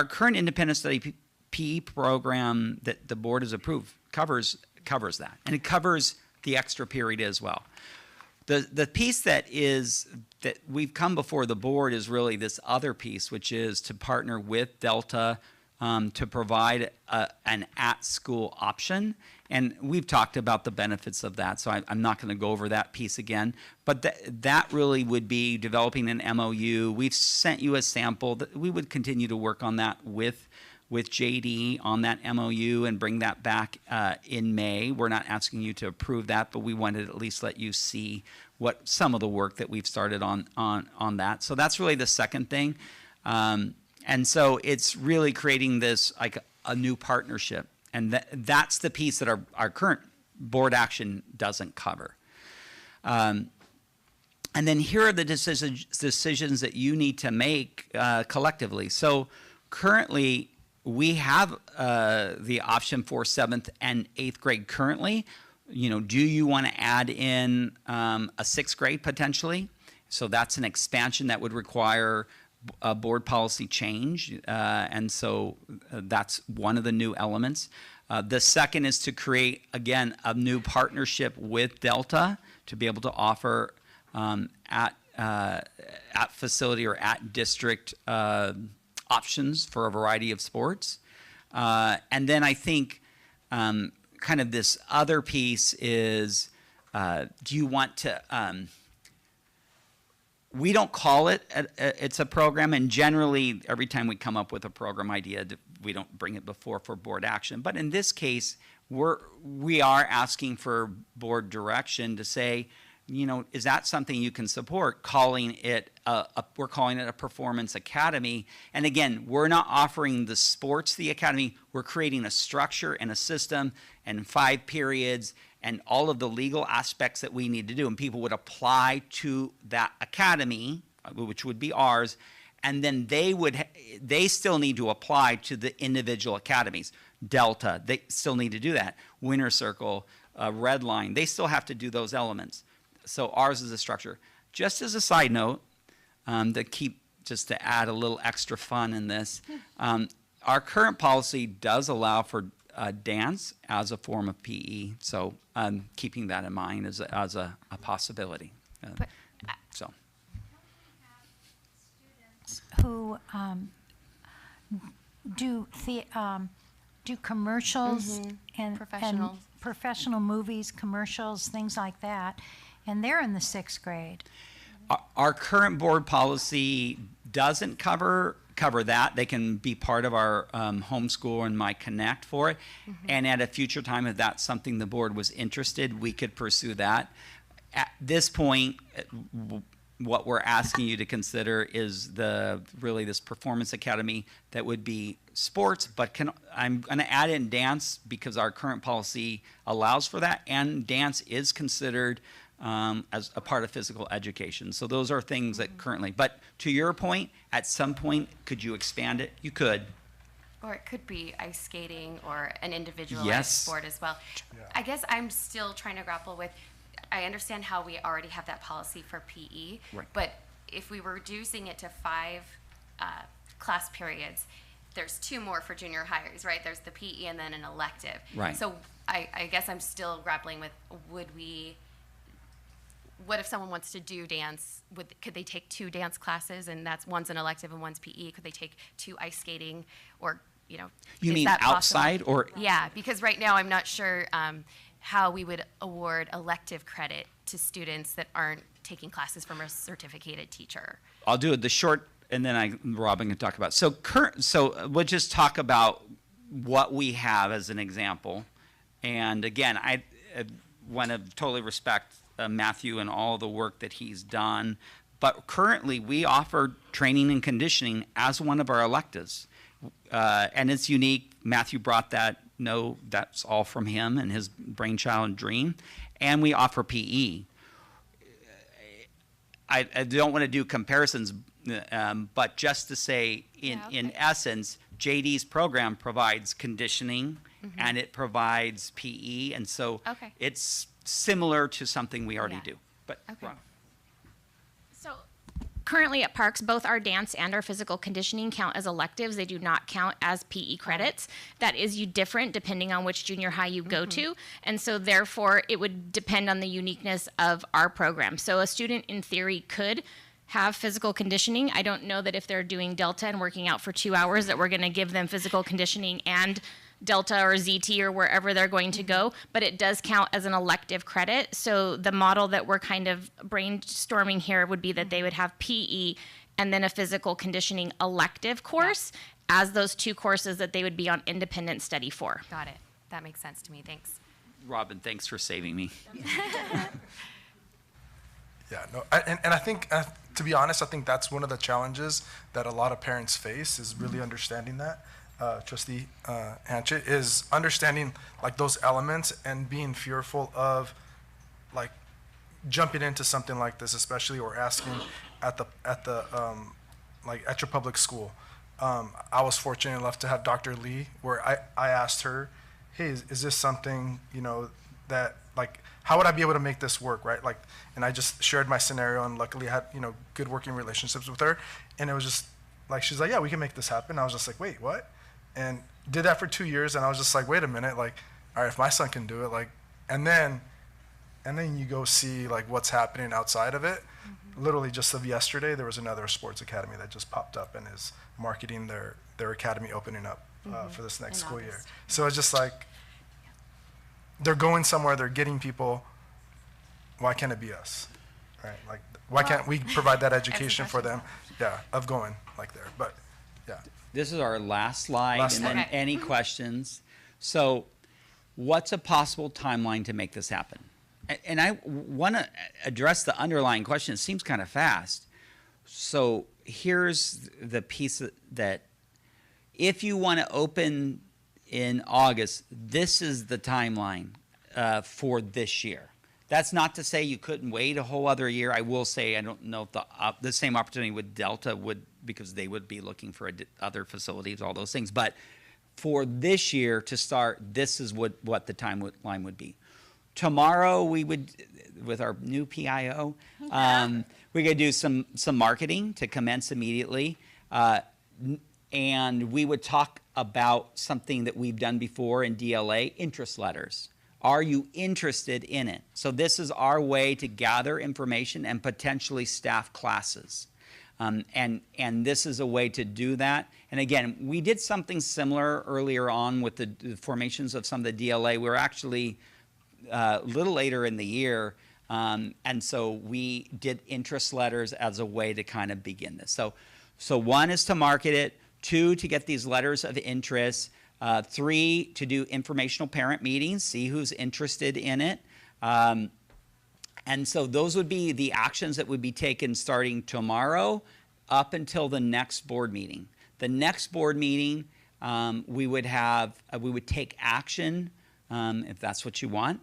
current independent study PE program that the board has approved covers that, and it covers the extra period as well. The piece that we've come before the board is really this other piece, which is to partner with Delta to provide an at-school option. And we've talked about the benefits of that, so I'm not going to go over that piece again. But that really would be developing an MOU. We've sent you a sample. We would continue to work on that with JD on that MOU and bring that back in May. We're not asking you to approve that, but we wanted to at least let you see what some of the work that we've started on that. So that's really the second thing. And so it's really creating this like a new partnership. And that's the piece that our current board action doesn't cover. And then here are the decisions that you need to make collectively. So currently, we have the option for 7th and 8th grade currently. Do you want to add in a 6th grade potentially? So that's an expansion that would require a board policy change, and so that's one of the new elements. The second is to create, again, a new partnership with Delta to be able to offer at facility or at district options for a variety of sports. And then I think kind of this other piece is, do you want to, we don't call it, it's a program, and generally every time we come up with a program idea, we don't bring it before for board action. But in this case, we are asking for board direction to say, you know, is that something you can support? Calling it we're calling it a performance academy. And again, we're not offering the sports, the academy. We're creating a structure and a system and 5 periods and all of the legal aspects that we need to do. And people would apply to that academy, which would be ours, and then they still need to apply to the individual academies. Delta, they still need to do that. Winter Circle, Red Line, they still have to do those elements. So ours is a structure. Just as a side note, just to add a little extra fun in this, our current policy does allow for dance as a form of PE. So keeping that in mind as a possibility. Who do commercials and professional movies, commercials, things like that, and they're in the 6th grade. Our current board policy doesn't cover that. They can be part of our homeschool and My Connect for it. And at a future time, if that's something the board was interested, we could pursue that. At this point, what we're asking you to consider is really this performance academy that would be sports, but I'm going to add in dance because our current policy allows for that, and dance is considered as a part of physical education. So those are things that currently, but to your point, at some point, could you expand it? You could. Or it could be ice skating or an individualized sport as well. Yeah. I guess I'm still trying to grapple with, I understand how we already have that policy for PE, right. But if we were reducing it to 5 class periods, there's 2 more for junior hires, right? There's the PE and then an elective. Right. So I guess I'm still grappling with, what if someone wants to do dance? Could they take 2 dance classes, and one's an elective and one's PE? Could they take 2 ice skating, or You mean outside or? Yeah, because right now I'm not sure how we would award elective credit to students that aren't taking classes from a certificated teacher. I'll do it the short, and then Robin can talk about it. So we'll just talk about what we have as an example. And again, I want to totally respect Matthew and all the work that he's done. But currently, we offer training and conditioning as one of our electives. And it's unique. Matthew brought that. No, that's all from him and his brainchild and dream. And we offer PE. I don't want to do comparisons, but just to say, in essence, JD's program provides conditioning and it provides PE. And so it's similar to something we already do. But So currently at Parks, both our dance and our physical conditioning count as electives. They do not count as PE credits. That is different depending on which junior high you go to. And so therefore, it would depend on the uniqueness of our program. So a student in theory could have physical conditioning. I don't know that if they're doing Delta and working out for 2 hours that we're going to give them physical conditioning and Delta or ZT or wherever they're going to go, but it does count as an elective credit. So the model that we're kind of brainstorming here would be that they would have PE and then a physical conditioning elective course as those 2 courses that they would be on independent study for. Got it. That makes sense to me. Thanks. Robin, thanks for saving me. Yeah, no, and I think, to be honest, I think that's one of the challenges that a lot of parents face is really understanding that. Trustee Hanchett, is understanding like those elements and being fearful of like jumping into something like this, especially or asking at your public school. I was fortunate enough to have Dr. Lee, where I asked her, hey, is this something, that like, how would I be able to make this work, right? Like, and I just shared my scenario, and luckily I had, good working relationships with her. And it was just, like, she's like, yeah, we can make this happen. I was just like, wait, what? And did that for 2 years, and I was just like, wait a minute, like, all right, if my son can do it, like, and then you go see like what's happening outside of it. Literally just of yesterday, there was another sports academy that just popped up and is marketing their academy opening up for this next school year. So it's just like, they're going somewhere, they're getting people. Why can't it be us, right? Like, why can't we provide that education for them? Yeah, of going like there, but yeah. This is our last slide, Last and then slide. any questions. So what's a possible timeline to make this happen? And I want to address the underlying question. It seems kind of fast. So here's the piece that if you want to open in August, this is the timeline for this year. That's not to say you couldn't wait a whole other year. I will say I don't know if the same opportunity with Delta would, because they would be looking for other facilities, all those things. But for this year to start, this is what the timeline would be. Tomorrow we would, with our new PIO, we could do some marketing to commence immediately. And we would talk about something that we've done before in DLA, interest letters. Are you interested in it? So this is our way to gather information and potentially staff classes. And this is a way to do that. And again, we did something similar earlier on with the formations of some of the DLA. We were actually a little later in the year. And so we did interest letters as a way to kind of begin this. So one is to market it, 2, to get these letters of interest, 3, to do informational parent meetings, see who's interested in it. And so those would be the actions that would be taken starting tomorrow up until the next board meeting. The next board meeting, we would take action, if that's what you want,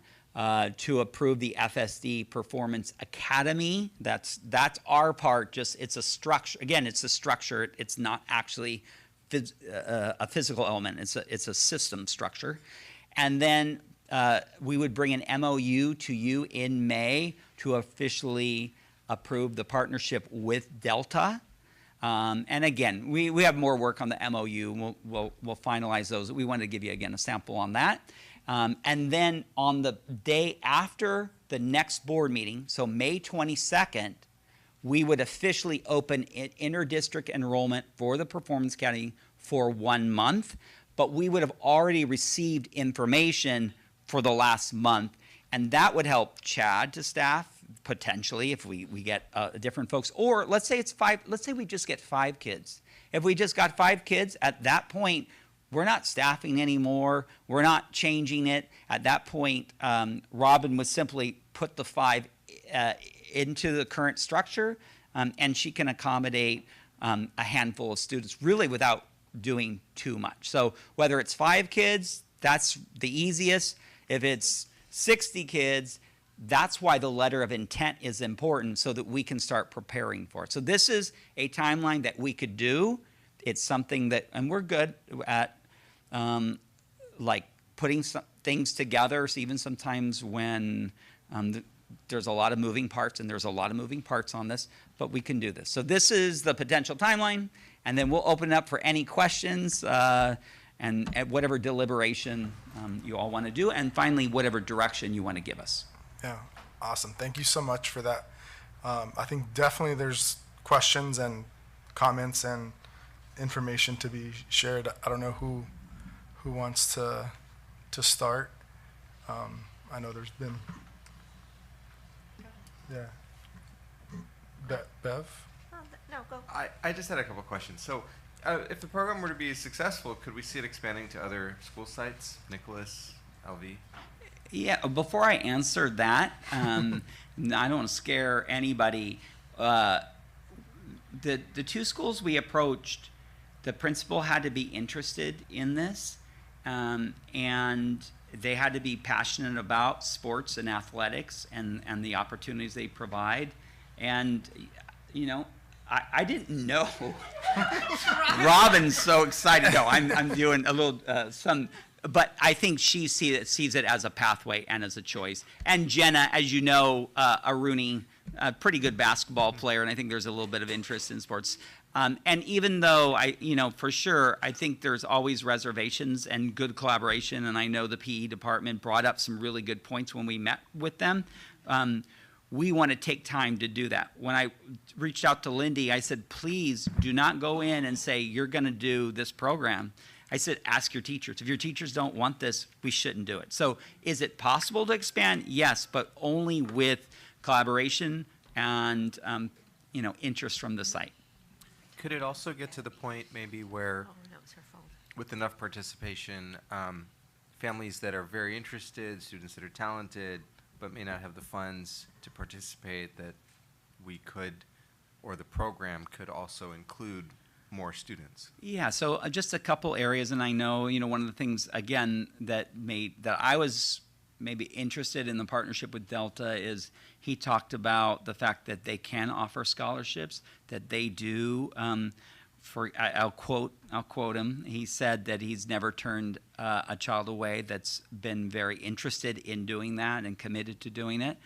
to approve the FSD Performance Academy. That's our part. Just it's a structure. Again, it's a structure. It's not actually a physical element. It's a system structure. And then we would bring an MOU to you in May to officially approve the partnership with Delta. And again, we have more work on the MOU. We'll finalize those. We wanted to give you, again, a sample on that. And then on the day after the next board meeting, so May 22nd, we would officially open inter-district enrollment for the Performance Academy for 1 month. But we would have already received information for the last month. And that would help Chad to staff, potentially, if we get different folks. Or let's say it's 5, let's say we just get 5 kids. If we just got 5 kids, at that point, we're not staffing anymore. We're not changing it. At that point, Robin would simply put the 5 into the current structure, and she can accommodate a handful of students really without doing too much. So whether it's 5 kids, that's the easiest. If it's 60 kids, that's why the letter of intent is important, so that we can start preparing for it. So this is a timeline that we could do. It's something that, and we're good at like putting some things together. So even sometimes when there's a lot of moving parts, and there's a lot of moving parts on this, but we can do this. So this is the potential timeline, and then we'll open it up for any questions and at whatever deliberation you all want to do, and finally, whatever direction you want to give us. Yeah, awesome. Thank you so much for that. I think definitely there's questions and comments and information to be shared. I don't know who wants to start. I know there's been, yeah. Bev? No, go. I just had a couple questions. So if the program were to be successful, could we see it expanding to other school sites, Nicholas, LV? Yeah, before I answer that, I don't want to scare anybody. The 2 schools we approached, the principal had to be interested in this, and they had to be passionate about sports and athletics and the opportunities they provide. And, you know, I didn't know. Robin's so excited. No, I'm doing a little but I think she sees it as a pathway and as a choice. And Jenna, as you know, Aruni, a pretty good basketball player, and I think there's a little bit of interest in sports. And even though for sure, I think there's always reservations and good collaboration, and I know the PE department brought up some really good points when we met with them. We want to take time to do that. When I reached out to Lindy, I said, please do not go in and say, you're going to do this program. I said, ask your teachers. If your teachers don't want this, we shouldn't do it. So is it possible to expand? Yes, but only with collaboration and interest from the site. Could it also get to the point maybe where, with enough participation, families that are very interested, students that are talented, but may not have the funds to participate, that we could, or the program could also include more students? Yeah, so just a couple areas, and I know, one of the things, again, that I was maybe interested in the partnership with Delta is he talked about the fact that they can offer scholarships, that they do. I'll quote him. He said that he's never turned a child away that's been very interested in doing that and committed to doing it.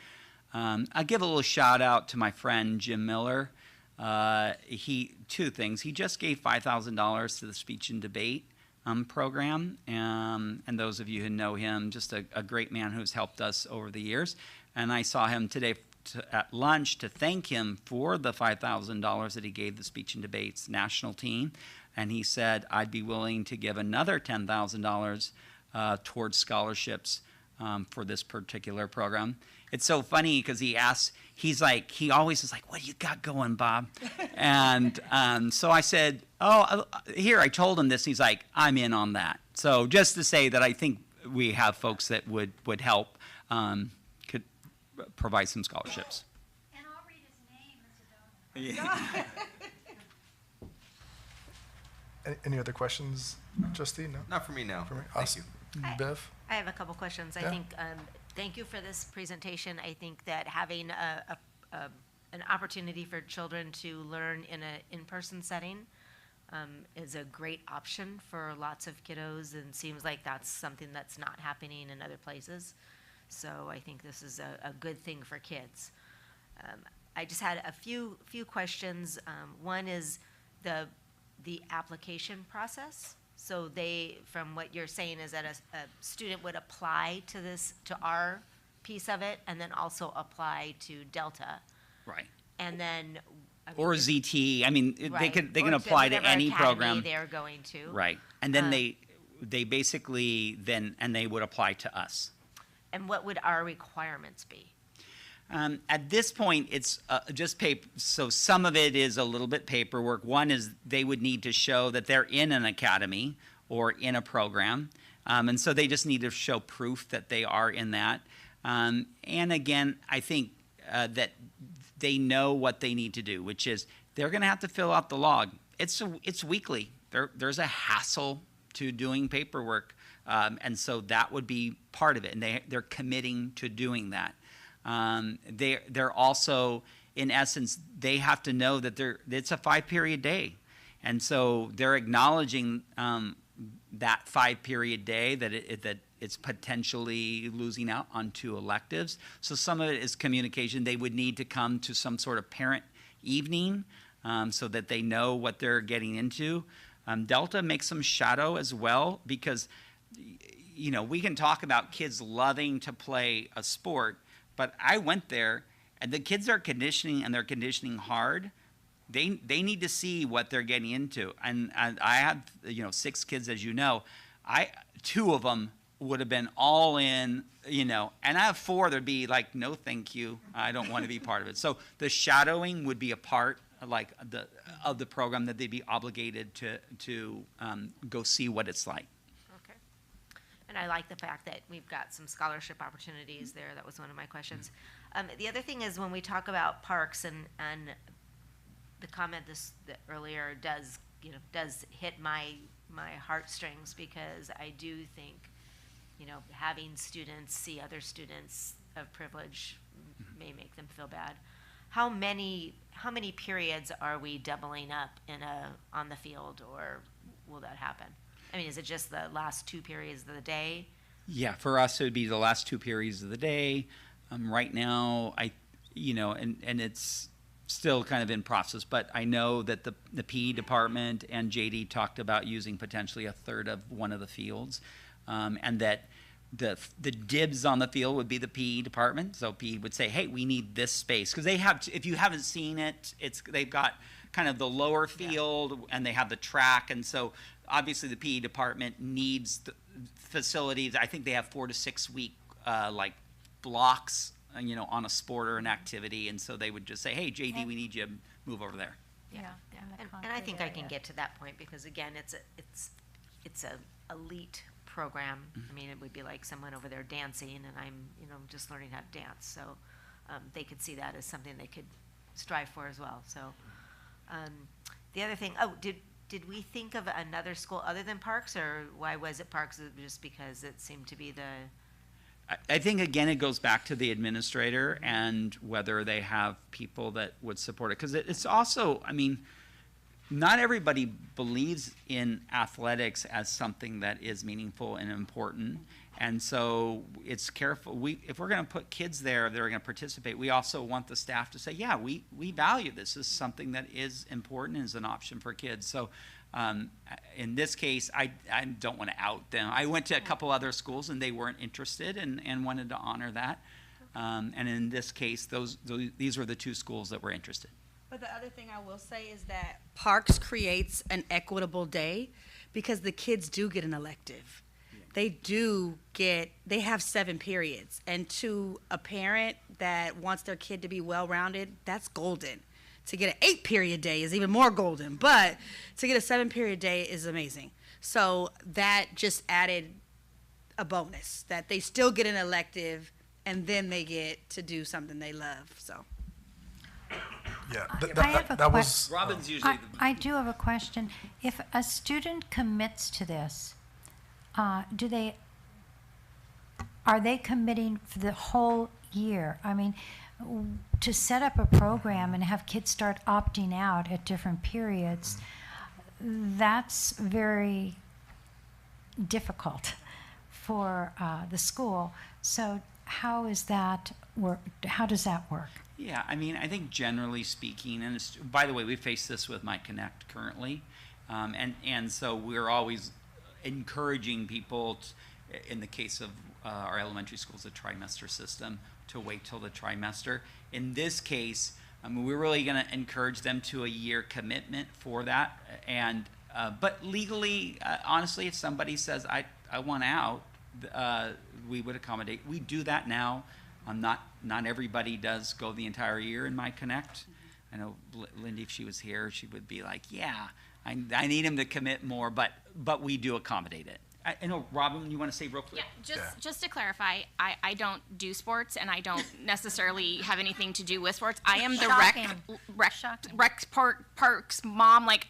I'll give a little shout out to my friend Jim Miller. Two things. He just gave $5,000 to the speech and debate program, and those of you who know him, just a great man who's helped us over the years. And I saw him today at lunch to thank him for the $5,000 that he gave the speech and debates national team, and he said, I'd be willing to give another $10,000 towards scholarships for this particular program. It's so funny because he always is like, what do you got going, Bob? And so I said, here, I told him this. He's like, I'm in on that. So just to say that I think we have folks that would help, could provide some scholarships. And I'll read his name, Mr. Donovan. Any other questions, Justine? No? Not for me now. For me? Thank Awesome. you. Bev? I have a couple questions. Yeah. I think, thank you for this presentation. I think that having an opportunity for children to learn in an in-person setting is a great option for lots of kiddos, and seems like that's something that's not happening in other places. So I think this is a good thing for kids. I just had a few questions. One is the application process. So from what you're saying, is that a student would apply to our piece of it, and then also apply to Delta. Right. And then. Or ZT. I mean, right. they can apply to any program they're going to. Right. And then they basically they would apply to us. And what would our requirements be? At this point, it's just paper. So some of it is a little bit paperwork. One is they would need to show that they're in an academy or in a program. And so they just need to show proof that they are in that. And again, I think that they know what they need to do, which is they're going to have to fill out the log. It's weekly. There's a hassle to doing paperwork. And so that would be part of it. And they're committing to doing that. They're also, in essence, they have to know that it's a 5-period day. And so they're acknowledging that 5-period day, that it's potentially losing out on 2 electives. So some of it is communication. They would need to come to some sort of parent evening so that they know what they're getting into. Delta makes some shadow as well, because we can talk about kids loving to play a sport, but I went there, and the kids are conditioning, and they're conditioning hard. They need to see what they're getting into. And I had 6 kids, as you know. 2 of them would have been all in, and I have 4 that'd be like, no, thank you, I don't want to be part of it. So the shadowing would be a part of the program that they'd be obligated to go see what it's like. And I like the fact that we've got some scholarship opportunities there. That was one of my questions. The other thing is when we talk about parks, and the comment that earlier does hit my heartstrings, because I do think having students see other students of privilege may make them feel bad. How many periods are we doubling up on the field, or will that happen? I mean, is it just the last 2 periods of the day? Yeah, for us, it would be the last 2 periods of the day. Right now, and it's still kind of in process, but I know that the PE department and JD talked about using potentially a third of one of the fields, and that the dibs on the field would be the PE department. So PE would say, hey, we need this space, because they have, if you haven't seen it, they've got kind of the lower field and they have the track, and so obviously the PE department needs the facilities. I think they have 4 to 6 week like blocks, on a sport or an activity, and so they would just say, hey, JD, we need you to move over there. Yeah. And I think I can get to that point, because again, it's a elite program. I mean, it would be like someone over there dancing, and I'm just learning how to dance, so they could see that as something they could strive for as well. So the other thing, did we think of another school other than Parks, or why was it Parks? Just because it seemed to be the... I think, again, it goes back to the administrator and whether they have people that would support it. Because it's also, I mean, not everybody believes in athletics as something that is meaningful and important. And so it's careful. If we're going to put kids there that are going to participate, we also want the staff to say, yeah, we value this as something that is important and is an option for kids. So in this case, I don't want to out them. I went to a couple other schools and they weren't interested and wanted to honor that. And in this case, these were the 2 schools that were interested. But the other thing I will say is that Parks creates an equitable day, because the kids do get an elective. They have 7 periods. And to a parent that wants their kid to be well-rounded, that's golden. To get an 8-period day is even more golden, but to get a 7-period day is amazing. So that just added a bonus, that they still get an elective and then they get to do something they love. So Yeah, I have a that was Robin's usually I do have a question. If a student commits to this, are they committing for the whole year? I mean, to set up a program and have kids start opting out at different periods, that's very difficult for the school. So how does that work? Yeah, I mean, I think generally speaking, and by the way, we face this with My Connect currently, and so we're always encouraging people, in the case of our elementary schools, the trimester system, to wait till the trimester. In this case, I mean, we're really going to encourage them to a year commitment for that. And but legally, honestly, if somebody says I want out, we would accommodate. We do that now. Not everybody does go the entire year in My Connect. I know Lindy, if she was here, she would be like, yeah, I need him to commit more, but we do accommodate it. I know, Robin, you want to say real quick? Yeah, just to clarify, I don't do sports, and I don't necessarily have anything to do with sports. I am the rec parks mom. Like,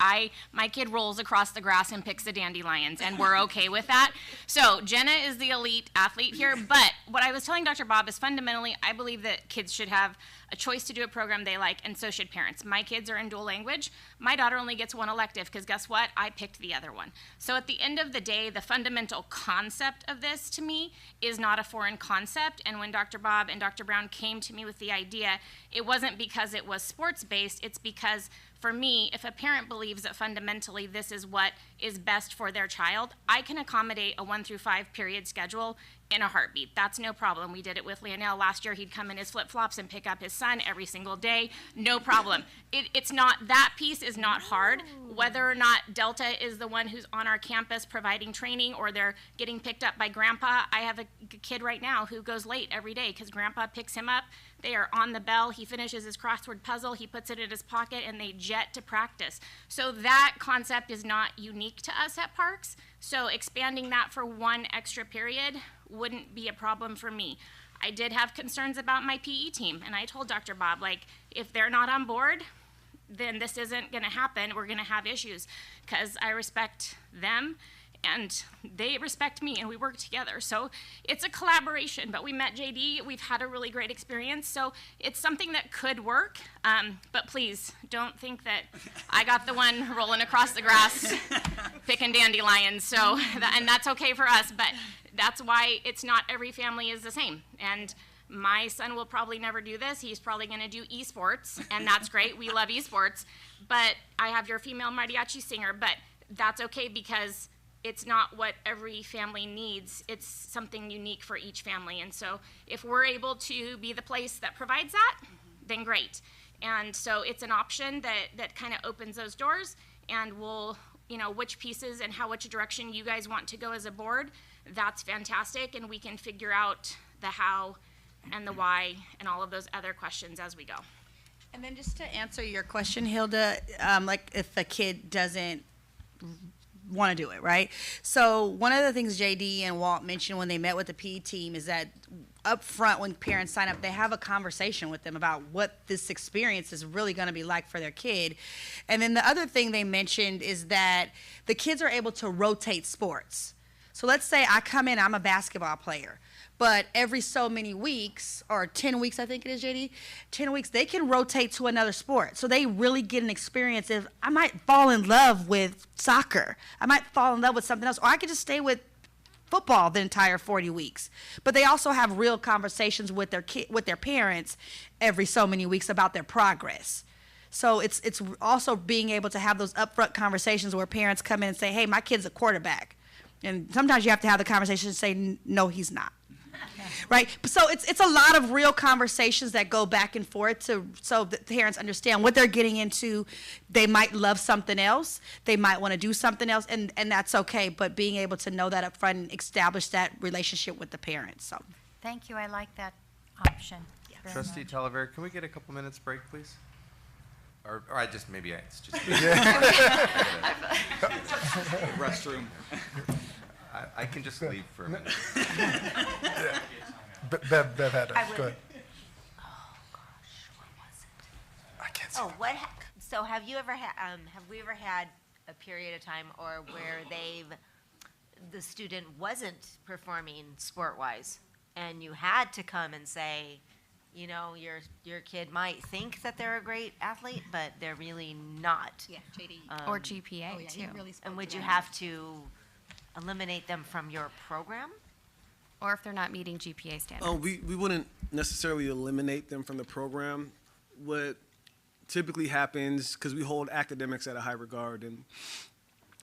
my kid rolls across the grass and picks the dandelions, and we're okay with that. So Jenna is the elite athlete here, but what I was telling Dr. Bob is fundamentally, I believe that kids should have a choice to do a program they like, and so should parents. My kids are in dual language. My daughter only gets 1 elective, because guess what? I picked the other one. So at the end of the day, the fundamental concept of this to me is not a foreign concept. And when Dr. Bob and Dr. Brown came to me with the idea, it wasn't because it was sports-based, it's because for me, if a parent believes that fundamentally this is what is best for their child, I can accommodate a 1 through 5 period schedule in a heartbeat. That's no problem. We did it with Lionel last year. He'd come in his flip-flops and pick up his son every single day. No problem. It's not, that piece is not hard. Whether or not Delta is the one who's on our campus providing training, or they're getting picked up by Grandpa. I have a kid right now who goes late every day because Grandpa picks him up. They are on the bell. He finishes his crossword puzzle. He puts it in his pocket, and they jet to practice. So that concept is not unique to us at Parks. So expanding that for 1 extra period wouldn't be a problem for me. I did have concerns about my PE team, and I told Dr. Bob, like, if they're not on board, then this isn't going to happen. We're going to have issues, because I respect them and they respect me, and we work together. So it's a collaboration, but we met JD. We've had a really great experience. So it's something that could work, but please don't think that I got the one rolling across the grass picking dandelions. And that's okay for us, but that's why it's not every family is the same. And my son will probably never do this. He's probably going to do esports, and that's great. We love esports. But I have your female mariachi singer, but that's okay because it's not what every family needs. It's something unique for each family. And so if we're able to be the place that provides that, then great. And so it's an option that kind of opens those doors, and we'll, which pieces and which direction you guys want to go as a board, that's fantastic. And we can figure out the how and the why and all of those other questions as we go. And then just to answer your question, Hilda, like if a kid doesn't want to do it, right? So one of the things JD and Walt mentioned when they met with the PE team is that up front when parents sign up, they have a conversation with them about what this experience is really going to be like for their kid. And then the other thing they mentioned is that the kids are able to rotate sports. So let's say I come in, I'm a basketball player, but every so many weeks, or 10 weeks, I think it is, JD, 10 weeks, they can rotate to another sport. So they really get an experience. If I might fall in love with soccer, I might fall in love with something else, or I could just stay with football the entire 40 weeks. But they also have real conversations with their parents every so many weeks about their progress. So it's also being able to have those upfront conversations where parents come in and say, hey, my kid's a quarterback. And sometimes you have to have the conversation and say, no, he's not. Right? So it's a lot of real conversations that go back and forth so that parents understand what they're getting into. They might love something else. They might want to do something else, and that's okay. But being able to know that up front and establish that relationship with the parents. So Thank you. I like that option. very Trustee much. Talavera, can we get a couple minutes break, please? Or it's just restroom. I can just leave for a minute. Bev had it. Go ahead. Oh gosh, what was it? I can't see. Oh, so have we ever had a period of time or where the student wasn't performing sport-wise, and you had to come and say, your kid might think that they're a great athlete, but they're really not. Yeah, JD. Or GPA, too. And would you have to eliminate them from your program? Or if they're not meeting GPA standards. Oh, we wouldn't necessarily eliminate them from the program. What typically happens, because we hold academics at a high regard, and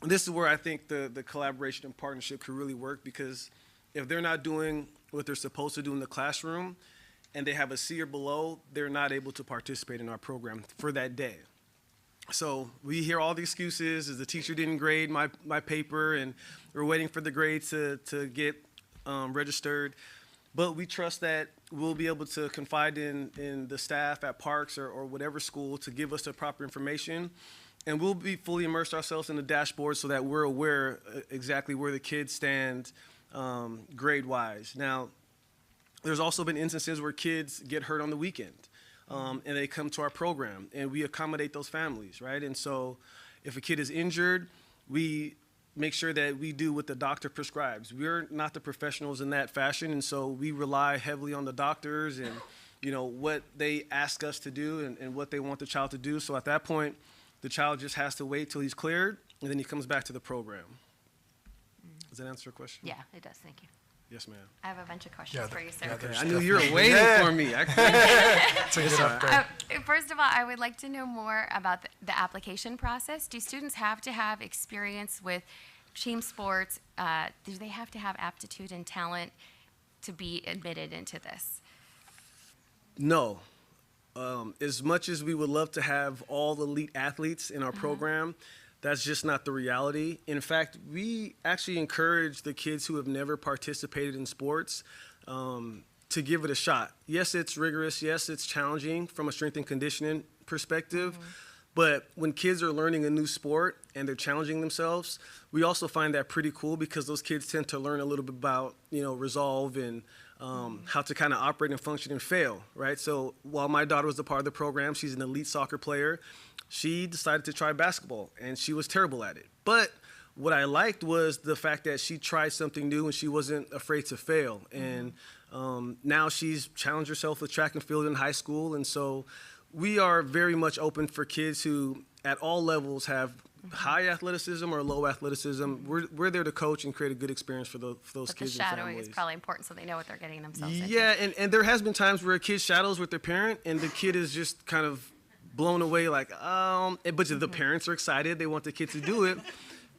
this is where I think the collaboration and partnership could really work, because if they're not doing what they're supposed to do in the classroom and they have a C or below, they're not able to participate in our program for that day. So we hear all the excuses, as the teacher didn't grade my paper, and we're waiting for the grade to get registered. But we trust that we'll be able to confide in the staff at Parks or whatever school to give us the proper information. And we'll be fully immersed ourselves in the dashboard so that we're aware exactly where the kids stand grade-wise. Now, there's also been instances where kids get hurt on the weekend. And they come to our program, and we accommodate those families, right? And so if a kid is injured, we make sure that we do what the doctor prescribes. We're not the professionals in that fashion, and so we rely heavily on the doctors and, what they ask us to do and what they want the child to do. So at that point, the child just has to wait till he's cleared, and then he comes back to the program. Does that answer your question? Yeah, it does. Thank you. Yes, ma'am. I have a bunch of questions for you, sir. Okay, I knew you were waiting for me. First of all, I would like to know more about the application process. Do students have to have experience with team sports? Do they have to have aptitude and talent to be admitted into this? No. As much as we would love to have all elite athletes in our program, that's just not the reality. In fact, we actually encourage the kids who have never participated in sports to give it a shot. Yes, it's rigorous. Yes, it's challenging from a strength and conditioning perspective. But when kids are learning a new sport and they're challenging themselves, we also find that pretty cool, because those kids tend to learn a little bit about, resolve and how to kind of operate and function and fail, right? So while my daughter was a part of the program, she's an elite soccer player. She decided to try basketball, and she was terrible at it. But what I liked was the fact that she tried something new and she wasn't afraid to fail. And now she's challenged herself with track and field in high school. And so we are very much open for kids who, at all levels, have high athleticism or low athleticism, we're there to coach and create a good experience for those But the kids and shadowing families. is probably important so they know what they're getting themselves into. Yeah, and there has been times where a kid shadows with their parent, and the kid is just kind of blown away, like, but the parents are excited, they want the kid to do it,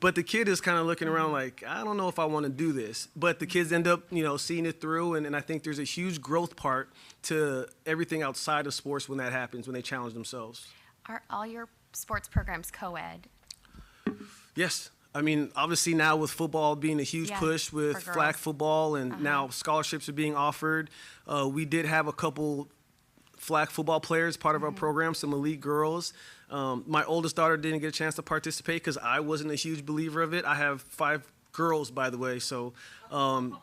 but the kid is kind of looking around like, I don't know if I want to do this. But the kids end up, seeing it through, and I think there's a huge growth part to everything outside of sports when that happens, when they challenge themselves. Are all your sports programs co-ed? Yes. I mean, obviously now with football being a huge Yeah, push with for flag girls. football, and now scholarships are being offered. We did have a couple flag football players part of our program, some elite girls. My oldest daughter didn't get a chance to participate because I wasn't a huge believer of it. I have 5 girls, by the way, so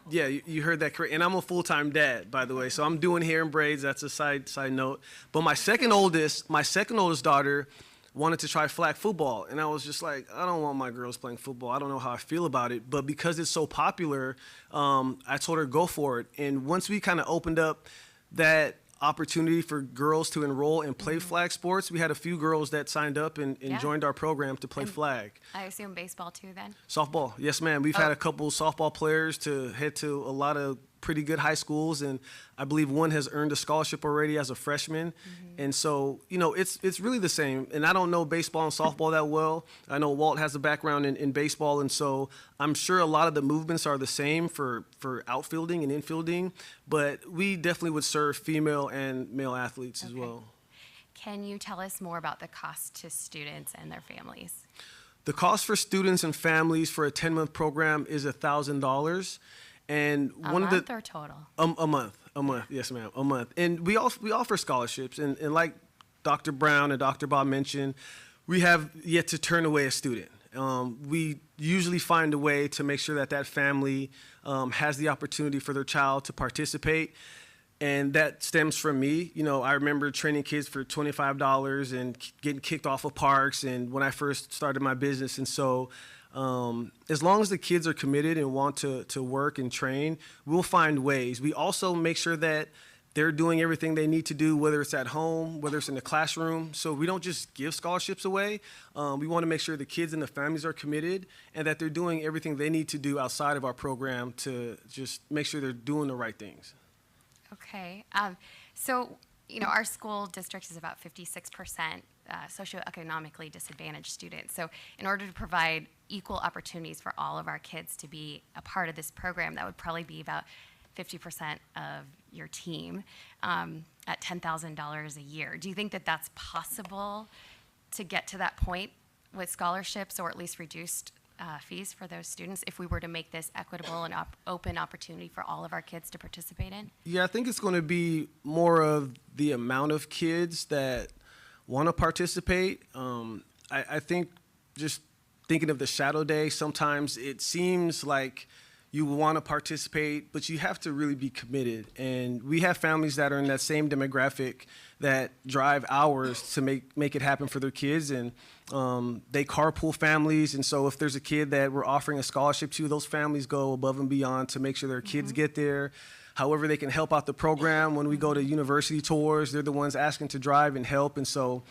yeah, you heard that correct. And I'm a full-time dad, by the way, so I'm doing hair and braids. That's a side note. But my second oldest daughter wanted to try flag football, and I was just like, I don't want my girls playing football. I don't know how I feel about it, but because it's so popular, I told her go for it. And once we kind of opened up that opportunity for girls to enroll and play flag sports, we had a few girls that signed up and joined our program to play flag. I assume baseball too then? Softball, yes ma'am. We've had a couple softball players to head to a lot of pretty good high schools, and I believe one has earned a scholarship already as a freshman. And so, it's really the same. And I don't know baseball and softball that well. I know Walt has a background in baseball, and so I'm sure a lot of the movements are the same for outfielding and infielding, but we definitely would serve female and male athletes as well. Can you tell us more about the cost to students and their families? The cost for students and families for a 10-month program is $1,000. And A one month of the or total? A month, yes ma'am, a month. And we offer scholarships, and like Dr. Brown and Dr. Bob mentioned, we have yet to turn away a student. We usually find a way to make sure that family has the opportunity for their child to participate. And that stems from me. I remember training kids for $25 and getting kicked off of parks, and when I first started my business. And so as long as the kids are committed and want to work and train, we'll find ways. We also make sure that they're doing everything they need to do, whether it's at home, whether it's in the classroom. So we don't just give scholarships away. We want to make sure the kids and the families are committed and that they're doing everything they need to do outside of our program to just make sure they're doing the right things. Okay. So, our school district is about 56% socioeconomically disadvantaged students. So in order to provide equal opportunities for all of our kids to be a part of this program, that would probably be about 50% of your team at $10,000 a year. Do you think that that's possible to get to that point with scholarships or at least reduced fees for those students if we were to make this equitable and open opportunity for all of our kids to participate in? Yeah, I think it's going to be more of the amount of kids that want to participate. I think just thinking of the shadow day, sometimes it seems like you want to participate, but you have to really be committed. And we have families that are in that same demographic that drive hours to make it happen for their kids. And they carpool families. And so if there's a kid that we're offering a scholarship to, those families go above and beyond to make sure their kids get there. However they can help out the program. When we go to university tours, they're the ones asking to drive and help. And so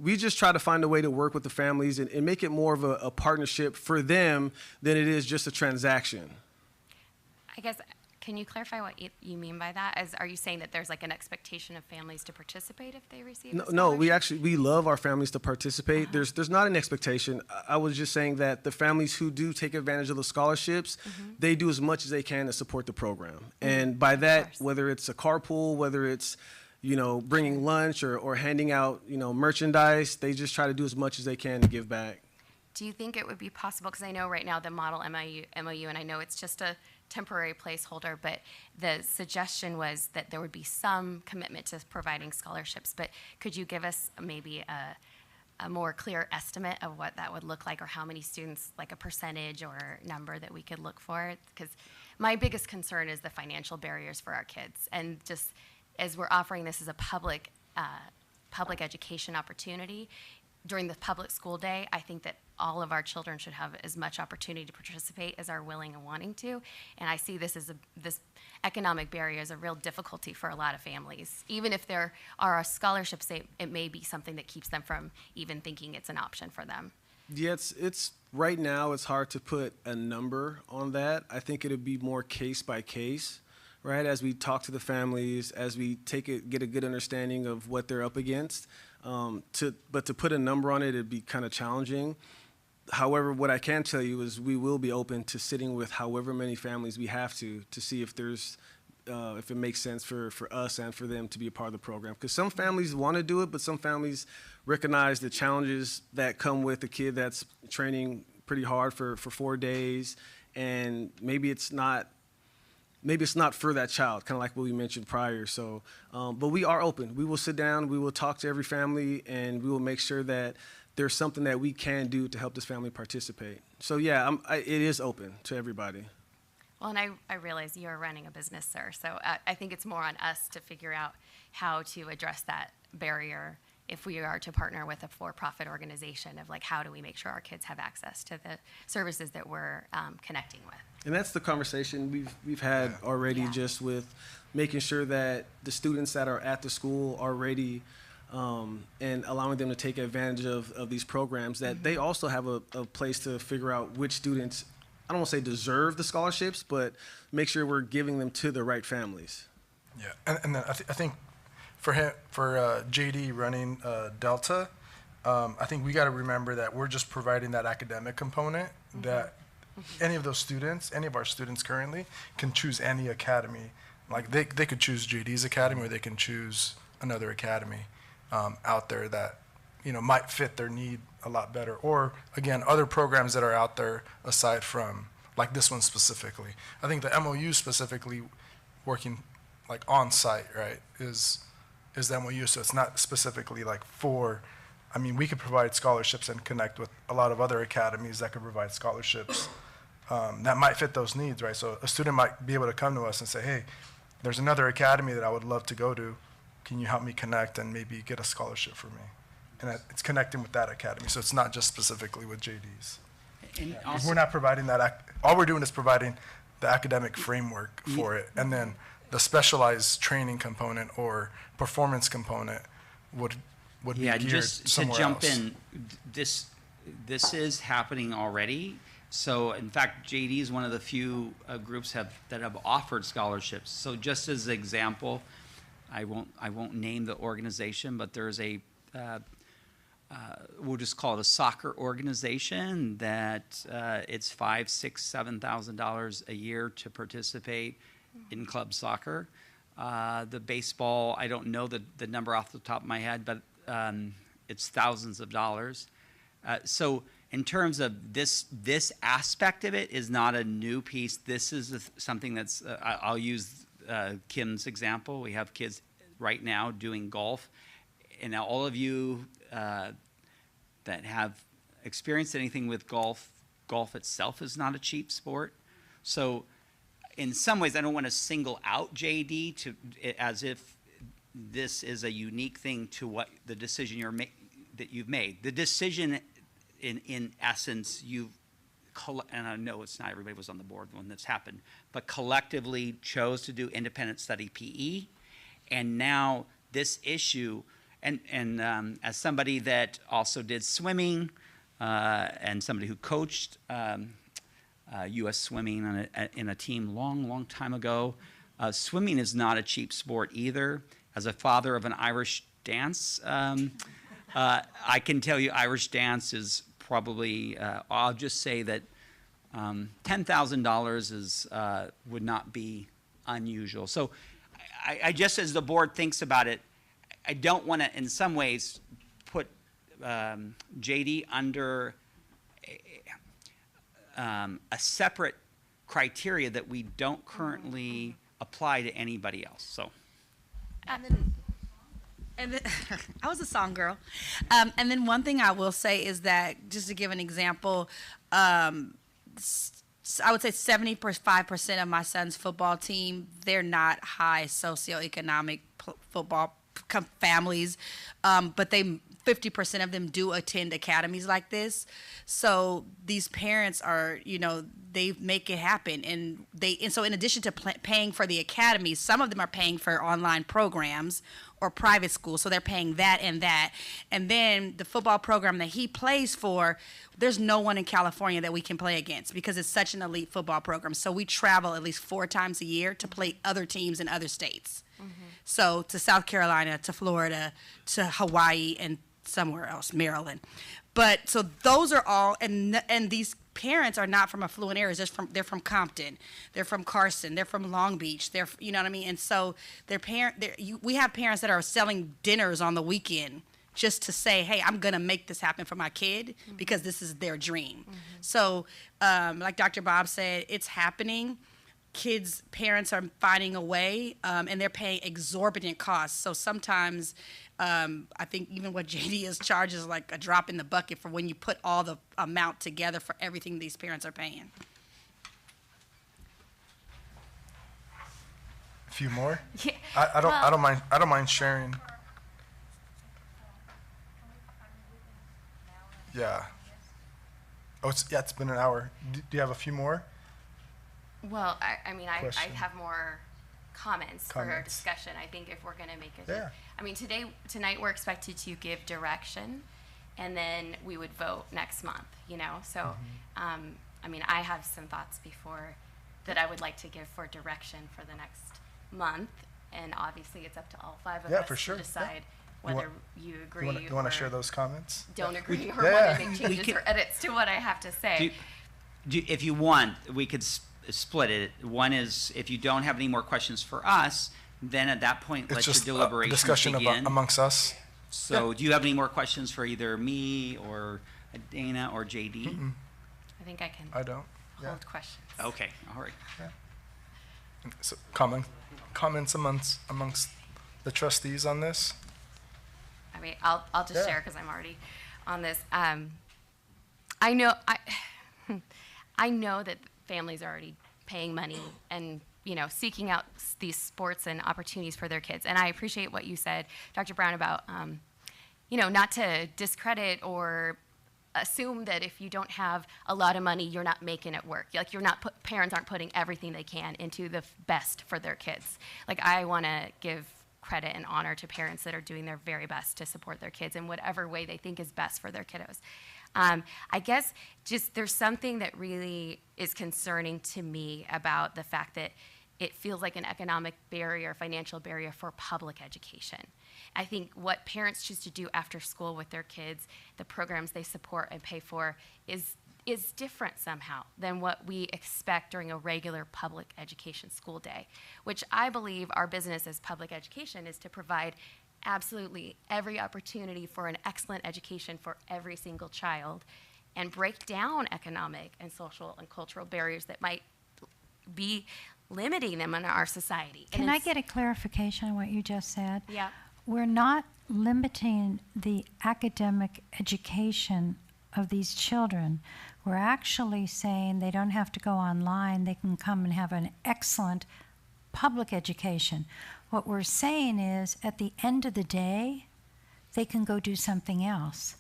we just try to find a way to work with the families and make it more of a partnership for them than it is just a transaction. I guess, can you clarify what you mean by that? Are you saying that there's like an expectation of families to participate if they receive a scholarship? No, we love our families to participate. There's not an expectation. I was just saying that the families who do take advantage of the scholarships, they do as much as they can to support the program. And by that, whether it's a carpool, whether it's bringing lunch or handing out merchandise, they just try to do as much as they can to give back. Do you think it would be possible, because I know right now the model MOU, and I know it's just a temporary placeholder, but the suggestion was that there would be some commitment to providing scholarships, but could you give us maybe a more clear estimate of what that would look like, or how many students, like a percentage or number that we could look for? Because my biggest concern is the financial barriers for our kids, and just as we're offering this as a public education opportunity, during the public school day, I think that all of our children should have as much opportunity to participate as are willing and wanting to. And I see this as this economic barrier as a real difficulty for a lot of families. Even if there are scholarships, it may be something that keeps them from even thinking it's an option for them. Yeah, it's right now it's hard to put a number on that. I think it'd be more case by case, right? As we talk to the families, as we get a good understanding of what they're up against. But to put a number on it, it'd be kind of challenging. However, what I can tell you is we will be open to sitting with however many families we have to see if there's if it makes sense for us and for them to be a part of the program. Because some families want to do it, but some families recognize the challenges that come with a kid that's training pretty hard for 4 days, and maybe it's not for that child, kind of like what we mentioned prior. So, but we are open. We will sit down, we will talk to every family, and we will make sure that there's something that we can do to help this family participate. So yeah, it is open to everybody. Well, and I realize you're running a business, sir, so I think it's more on us to figure out how to address that barrier if we are to partner with a for-profit organization of like, how do we make sure our kids have access to the services that we're connecting with? And that's the conversation we've had already, just with making sure that the students that are at the school are ready and allowing them to take advantage of these programs, that they also have a place to figure out which students, I don't want to say deserve the scholarships, but make sure we're giving them to the right families. Yeah, and then I think for JD running Delta, I think we got to remember that we're just providing that academic component that any of those students, any of our students currently can choose any academy. Like they could choose JD's academy, or they can choose another academy out there that, you know, might fit their need a lot better. Or again, other programs that are out there aside from like this one specifically. I think the MOU specifically working like on site, right, is the MOU. So it's not specifically like for, I mean, we could provide scholarships and connect with a lot of other academies that could provide scholarships that might fit those needs, right? So a student might be able to come to us and say, hey, there's another academy that I would love to go to. Can you help me connect and maybe get a scholarship for me? And it's connecting with that academy. So it's not just specifically with JD's. And also, we're not providing that. All we're doing is providing the academic framework for it. And then the specialized training component or performance component would be geared just to somewhere jump else. in, this is happening already. So in fact, JD is one of the few groups that have offered scholarships. So just as an example, I won't name the organization, but there's a we'll just call it a soccer organization that it's $5,000, $6,000, $7,000 a year to participate in club soccer. The baseball, I don't know the number off the top of my head, but it's thousands of dollars. So in terms of this aspect of it is not a new piece. This is something that's, I'll use Kim's example. We have kids right now doing golf. And now all of you that have experienced anything with golf itself is not a cheap sport. So in some ways, I don't want to single out JD as if this is a unique thing to what the decision that you've made. The decision, in essence, and I know it's not everybody was on the board when this happened, but collectively chose to do independent study PE, and now this issue, and as somebody that also did swimming, and somebody who coached U.S. swimming in a team long time ago, swimming is not a cheap sport either. As a father of an Irish dance, I can tell you Irish dance is probably, I'll just say that $10,000 would not be unusual. So I just, as the board thinks about it, I don't want to, in some ways, put JD under a separate criteria that we don't currently apply to anybody else. So. And then I was a song girl. And then one thing I will say is that, just to give an example, I would say 75% of my son's football team, they're not high socioeconomic football families, but they 50% of them do attend academies like this. So these parents are, they make it happen. And so in addition to paying for the academies, some of them are paying for online programs or private schools. So they're paying that. And then the football program that he plays for, there's no one in California that we can play against because it's such an elite football program. So we travel at least 4 times a year to play other teams in other states. So to South Carolina, to Florida, to Hawaii, and somewhere else, Maryland. But so those are all, and these parents are not from affluent areas. They're from Compton, they're from Carson, they're from Long Beach. You know what I mean? And so we have parents that are selling dinners on the weekend just to say, hey, I'm gonna make this happen for my kid because this is their dream. So like Dr. Bob said, it's happening. Parents are finding a way, and they're paying exorbitant costs. So sometimes, I think even what JD is charges like a drop in the bucket for when you put all the amount together for everything these parents are paying. A few more? Yeah. I don't mind sharing. Yeah. Oh, it's been an hour. Do you have a few more? Well, I mean, I Question. have more comments for our discussion. I think if we're going to make it, Yeah. I mean, tonight we're expected to give direction, and then we would vote next month. So, I mean, I have some thoughts before that I would like to give for direction for the next month, and obviously it's up to all 5 of us for sure. to decide whether you agree. You want to share those comments? Don't agree or want to make changes or edits to what I have to say. If you want, we could split it. One is if you don't have any more questions for us, then at that point, It's let your just deliberations a discussion begin. amongst us. So do you have any more questions for either me or Dana or JD? I think I can I don't. hold questions. Okay, all right. So comments amongst the trustees on this? I mean, I'll just share because I'm already on this. I know that families are already paying money and seeking out these sports and opportunities for their kids. And I appreciate what you said, Dr. Brown, about not to discredit or assume that if you don't have a lot of money, you're not making it work. Like parents aren't putting everything they can into the best for their kids. Like I want to give credit and honor to parents that are doing their very best to support their kids in whatever way they think is best for their kiddos. I guess just there's something that really is concerning to me about the fact that it feels like an economic barrier, financial barrier for public education. I think what parents choose to do after school with their kids, the programs they support and pay for, is different somehow than what we expect during a regular public education school day, which I believe our business as public education is to provide absolutely every opportunity for an excellent education for every single child and break down economic and social and cultural barriers that might be limiting them in our society. Can I get a clarification on what you just said? Yeah. We're not limiting the academic education of these children. We're actually saying they don't have to go online. They can come and have an excellent public education. What we're saying is, at the end of the day, they can go do something else.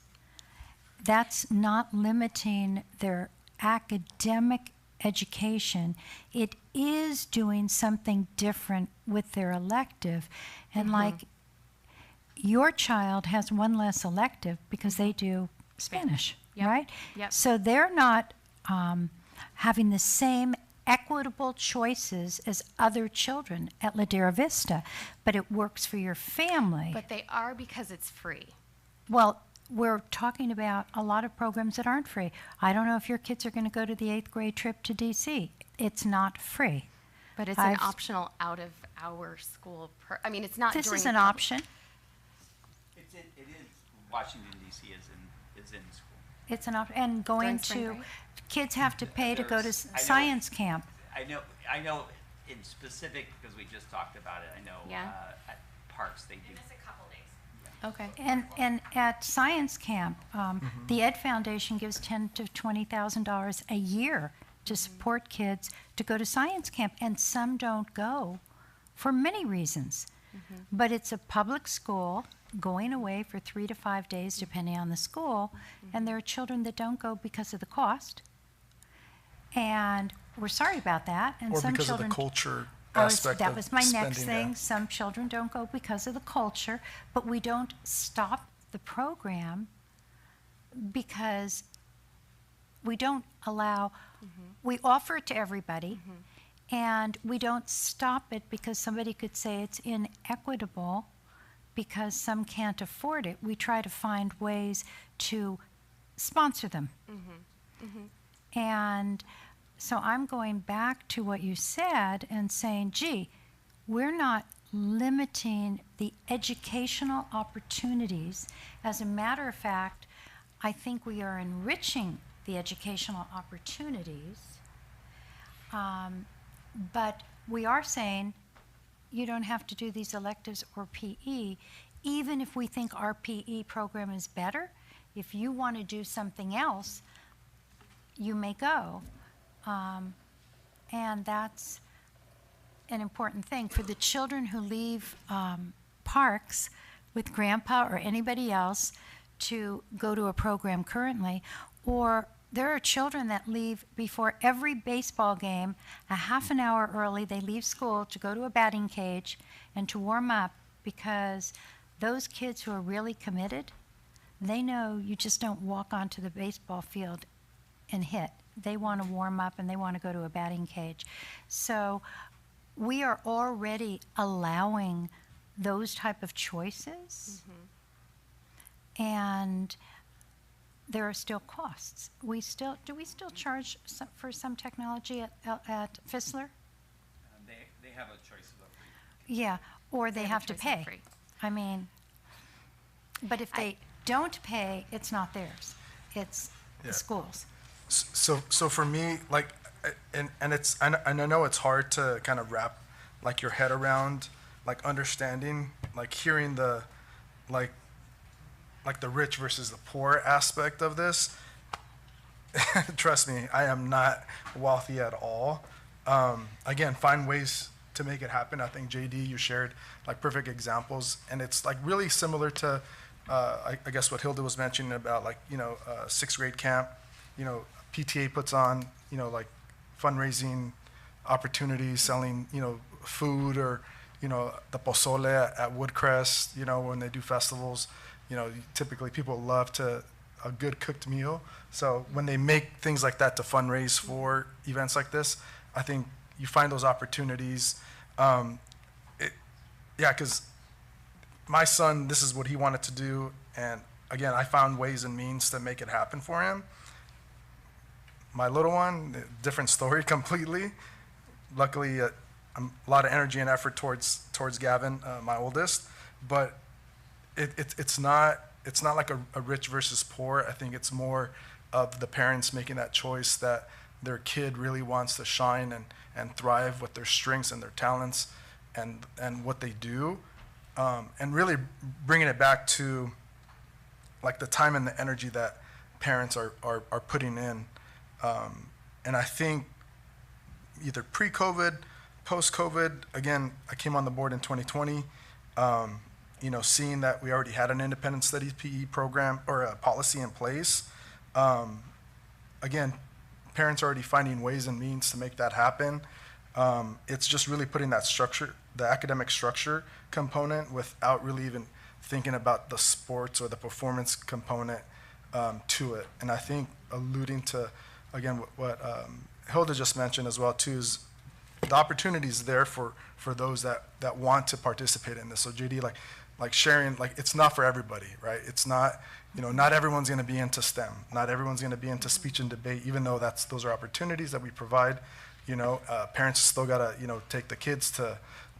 That's not limiting their academic education. It is doing something different with their elective. And like your child has one less elective because they do Spanish, right? Yep. So they're not having the same equitable choices as other children at Ladera Vista, but it works for your family. But they are because it's free. Well, we're talking about a lot of programs that aren't free. I don't know if your kids are going to go to the 8th grade trip to DC. It's not free. But it's an optional out of our school. I mean, it's not. This during is an option. It is. Washington D.C. is in school. It's an option, and going to kids have to pay to go to science camp. I know in specific because we just talked about it. I know at parks they do. Okay. And at science camp, the Ed Foundation gives $10,000 to $20,000 a year to support kids to go to science camp, and some don't go for many reasons. but it's a public school going away for 3 to 5 days, depending on the school, and there are children that don't go because of the cost. And we're sorry about that. And Or some because of children, the culture that aspect of was my next spending, thing. yeah. Some children don't go because of the culture, but we don't stop the program because we don't allow, we offer it to everybody, and we don't stop it because somebody could say it's inequitable because some can't afford it. We try to find ways to sponsor them. And so I'm going back to what you said and saying, gee, we're not limiting the educational opportunities. As a matter of fact, I think we are enriching the educational opportunities. But we are saying you don't have to do these electives or PE, even if we think our PE program is better. If you want to do something else, you may go. And that's an important thing. For the children who leave parks with grandpa or anybody else to go to a program currently, or there are children that leave before every baseball game a half an hour early. They leave school to go to a batting cage and to warm up, because those kids who are really committed, they know you just don't walk onto the baseball field and hit. They want to warm up and they want to go to a batting cage. So we are already allowing those type of choices, and there are still costs. Do we still charge for some technology at Fissler? They have a choice of free. Yeah, or they have to pay. I mean, but if they don't pay, it's not theirs. It's the schools. So for me, like, and I know it's hard to kind of wrap like your head around, like understanding, like hearing the, like the rich versus the poor aspect of this. Trust me, I am not wealthy at all. Again, find ways to make it happen. I think JD, you shared like perfect examples, and it's like really similar to, I guess what Hilda was mentioning about, like, sixth grade camp. PTA puts on, like fundraising opportunities, selling, food, or, the pozole at Woodcrest, when they do festivals. Typically people love a good cooked meal. So when they make things like that to fundraise for events like this, I think you find those opportunities. Because my son, this is what he wanted to do. And again, I found ways and means to make it happen for him. My little one, different story completely. Luckily, a lot of energy and effort towards Gavin, my oldest. But it's not like a rich versus poor. I think it's more of the parents making that choice that their kid really wants to shine and thrive with their strengths and their talents and what they do, and really bringing it back to like the time and the energy that parents are putting in. And I think either pre-COVID, post-COVID, again, I came on the board in 2020, seeing that we already had an independent studies PE program or a policy in place. Again, parents are already finding ways and means to make that happen. It's just really putting that structure, the academic structure component, without really even thinking about the sports or the performance component to it. And I think alluding to, again, what Hilda just mentioned as well too, is the opportunities there for those that want to participate in this. So JD, like sharing, like it's not for everybody, right? It's not, not everyone's going to be into STEM. Not everyone's going to be into speech and debate, even though those are opportunities that we provide. Parents still got to, take the kids to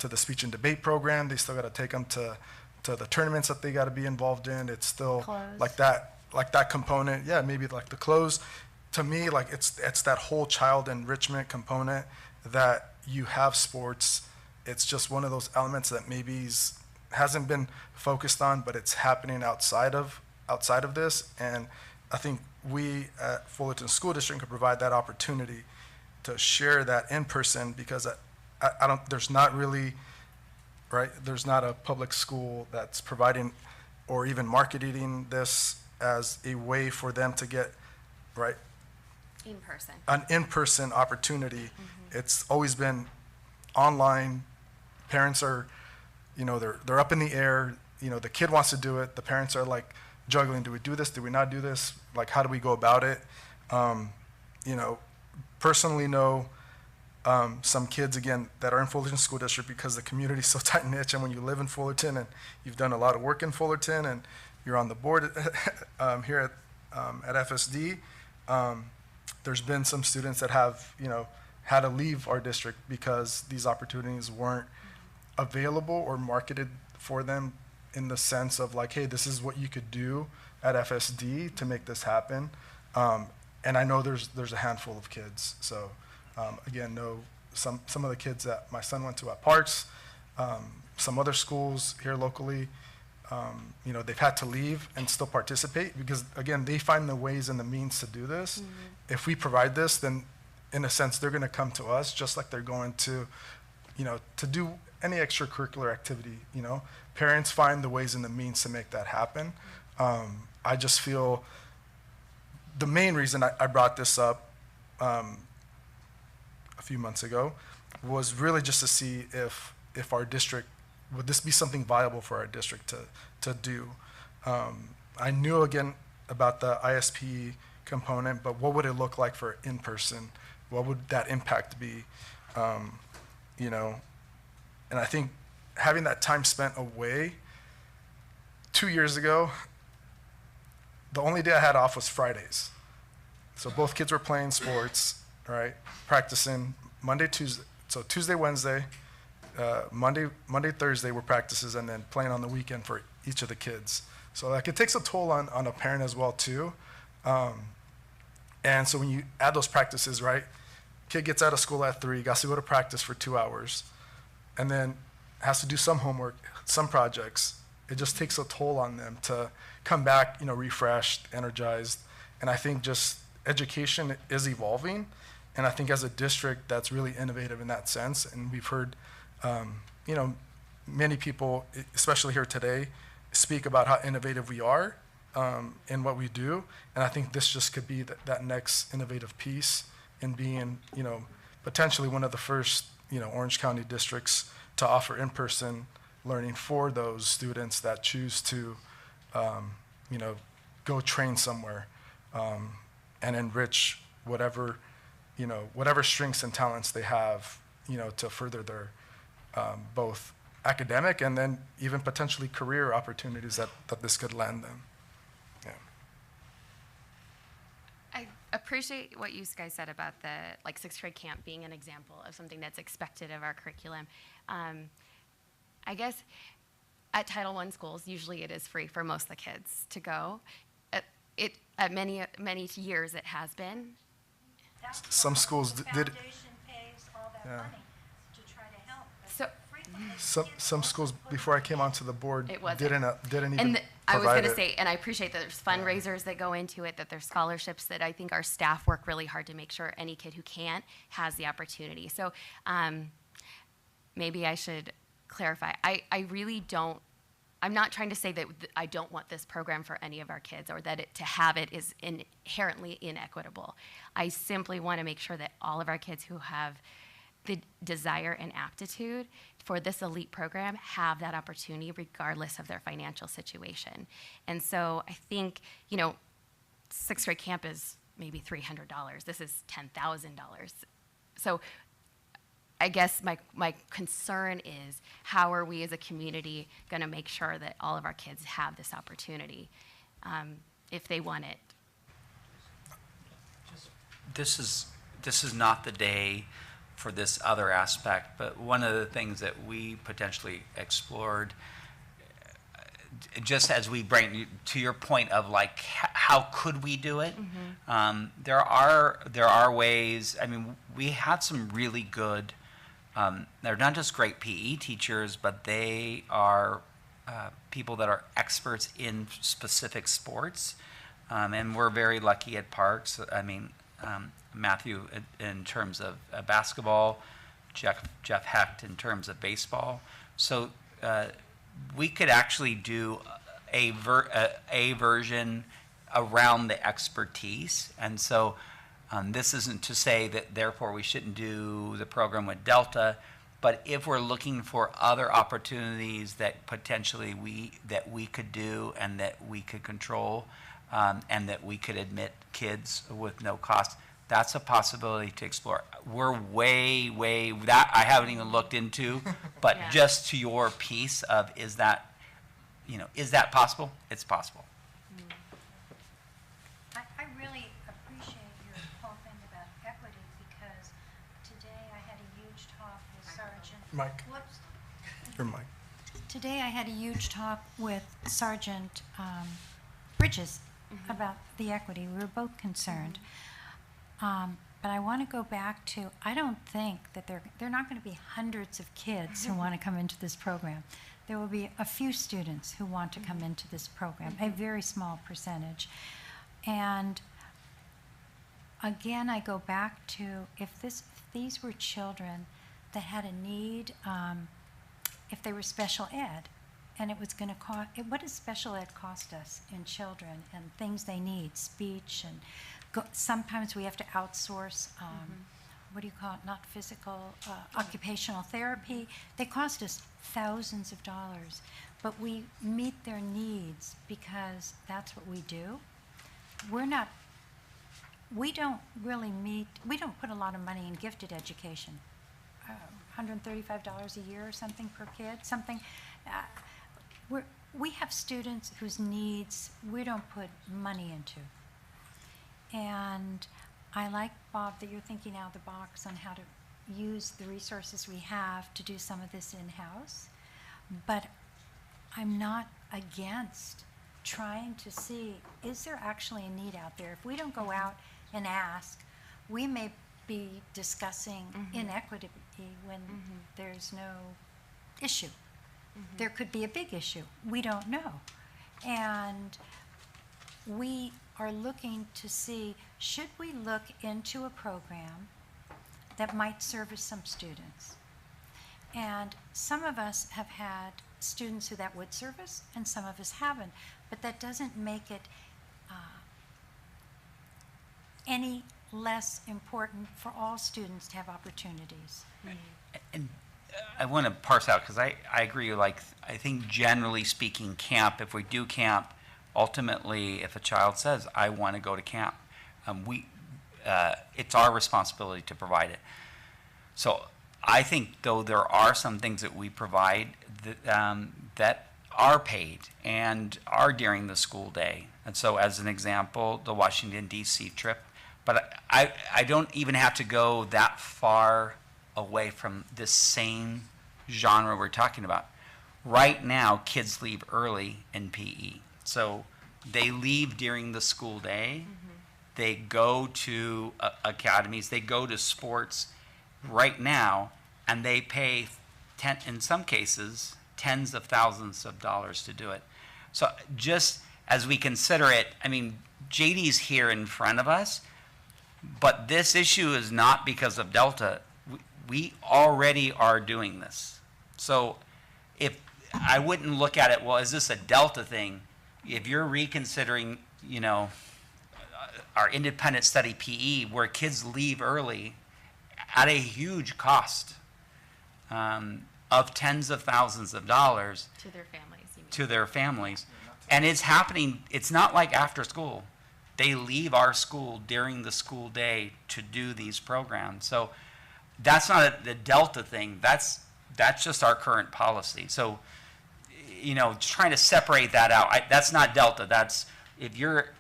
the speech and debate program. They still got to take them to the tournaments that they got to be involved in. It's still like that component. Yeah, maybe like the clothes. To me, like it's that whole child enrichment component that you have sports. It's just one of those elements that maybe hasn't been focused on, but it's happening outside of this. And I think we at Fullerton School District could provide that opportunity to share that in person, because I don't, there's not really right? There's not a public school that's providing or even marketing this as a way for them to get, right, In person. an in-person opportunity. It's always been online. Parents are, you know, they're up in the air. You know, the kid wants to do it. The parents are like juggling. Do we do this? Do we not do this? Like, how do we go about it? You know, personally know some kids, again, that are in Fullerton School District because the community is so tight-knit, and when you live in Fullerton and you've done a lot of work in Fullerton and you're on the board here at FSD, there's been some students that have, you know, had to leave our district because these opportunities weren't available or marketed for them in the sense of like, hey, this is what you could do at FSD to make this happen. And I know there's a handful of kids. So again, know some of the kids that my son went to at Parks, some other schools here locally, you know, they've had to leave and still participate because, again, they find the ways and the means to do this. If we provide this, then in a sense, they're going to come to us just like they're going to, you know, to do any extracurricular activity. You know, parents find the ways and the means to make that happen. I just feel the main reason I brought this up a few months ago was really just to see if our district, would this be something viable for our district to do? I knew, again, about the ISP component, but what would it look like for in-person? What would that impact be? You know, and I think having that time spent away, 2 years ago, the only day I had off was Fridays. So both kids were playing sports, right? Practicing Monday, Tuesday. So Tuesday, Wednesday, Monday, Thursday were practices, and then playing on the weekend for each of the kids. So like it takes a toll on a parent as well too. And so when you add those practices, right? Kid gets out of school at 3, got to go to practice for 2 hours, and then has to do some homework, some projects. It just takes a toll on them to come back, you know, refreshed, energized. And I think just education is evolving. And I think as a district that's really innovative in that sense. And we've heard, you know, many people, especially here today, speak about how innovative we are in what we do. And I think this just could be that next innovative piece in being, you know, potentially one of the first, you know, Orange County districts to offer in-person learning for those students that choose to, you know, go train somewhere and enrich whatever, you know, whatever strengths and talents they have, you know, to further their both academic and then even potentially career opportunities that this could land them. Yeah. I appreciate what you guys said about the like sixth grade camp being an example of something that's expected of our curriculum. I guess at Title I schools, usually it is free for most of the kids to go. At many years it has been. Some schools did. Yeah. So some schools before I came onto the board didn't even and I was provide going to it. say, and I appreciate that there's fundraisers that go into it, that there's scholarships that I think our staff work really hard to make sure any kid who can't has the opportunity. So maybe I should clarify. I really don't. I'm not trying to say that I don't want this program for any of our kids or that to have it is inherently inequitable. I simply want to make sure that all of our kids who have the desire and aptitude for this elite program have that opportunity regardless of their financial situation. And so I think, you know, sixth grade camp is maybe $300. This is $10,000. So I guess my concern is how are we as a community going to make sure that all of our kids have this opportunity if they want it? This is not the day for this other aspect, but one of the things that we potentially explored, just as we bring to your point of like how could we do it, there are ways. I mean, we had some really good. They're not just great PE teachers, but they are people that are experts in specific sports, and we're very lucky at Parks. I mean. Matthew, in terms of basketball, Jeff Hecht in terms of baseball. So we could actually do a version around the expertise. And so this isn't to say that therefore we shouldn't do the program with Delta, but if we're looking for other opportunities that potentially we could do and that we could control, and that we could admit kids with no cost, that's a possibility to explore. We're way that I haven't even looked into, but Yeah. just to your piece of is that possible? It's possible. I really appreciate your whole thing about equity, because today I had a huge talk with Sergeant. Mike. Whoops. Your mic. Today I had a huge talk with Sergeant Bridges about the equity. We were both concerned. But I want to go back to, I don't think that there are not going to be hundreds of kids who want to come into this program. There will be a few students who want to come into this program, a very small percentage. And again, I go back to if these were children that had a need, if they were special ed, and it was going to cost, what does special ed cost us in children and things they need, speech, and sometimes we have to outsource, what do you call it, not physical, occupational therapy. They cost us thousands of dollars, but we meet their needs because that's what we do. We don't put a lot of money in gifted education. $135 a year or something per kid, something. We have students whose needs we don't put money into. And I like, Bob, that you're thinking out of the box on how to use the resources we have to do some of this in-house. But I'm not against trying to see, is there actually a need out there? If we don't go out and ask, we may be discussing inequity when there's no issue. There could be a big issue. We don't know. And we are looking to see, should we look into a program that might service some students? And some of us have had students who that would service, and some of us haven't. But that doesn't make it any less important for all students to have opportunities. And I want to parse out, because I agree, I think generally speaking, camp, if we do camp, ultimately, if a child says, I want to go to camp, it's our responsibility to provide it. So I think, though, there are some things that we provide that are paid and are during the school day. And so, as an example, the Washington, D.C. trip. But I don't even have to go that far away from this same genre we're talking about. Right now, kids leave early in PE. So they leave during the school day. They go to academies. They go to sports right now, and they pay, in some cases, tens of thousands of dollars to do it. So just as we consider it, I mean, JD's here in front of us, but this issue is not because of Delta. We already are doing this. So if I wouldn't look at it, well, is this a Delta thing? If you're reconsidering, our independent study PE, where kids leave early at a huge cost of tens of thousands of dollars To their families. You mean. to their families. And it's happening, it's not like after school. They leave our school during the school day to do these programs. So that's not the Delta thing. That's just our current policy. So, trying to separate that out, that's not Delta. That's, if you're,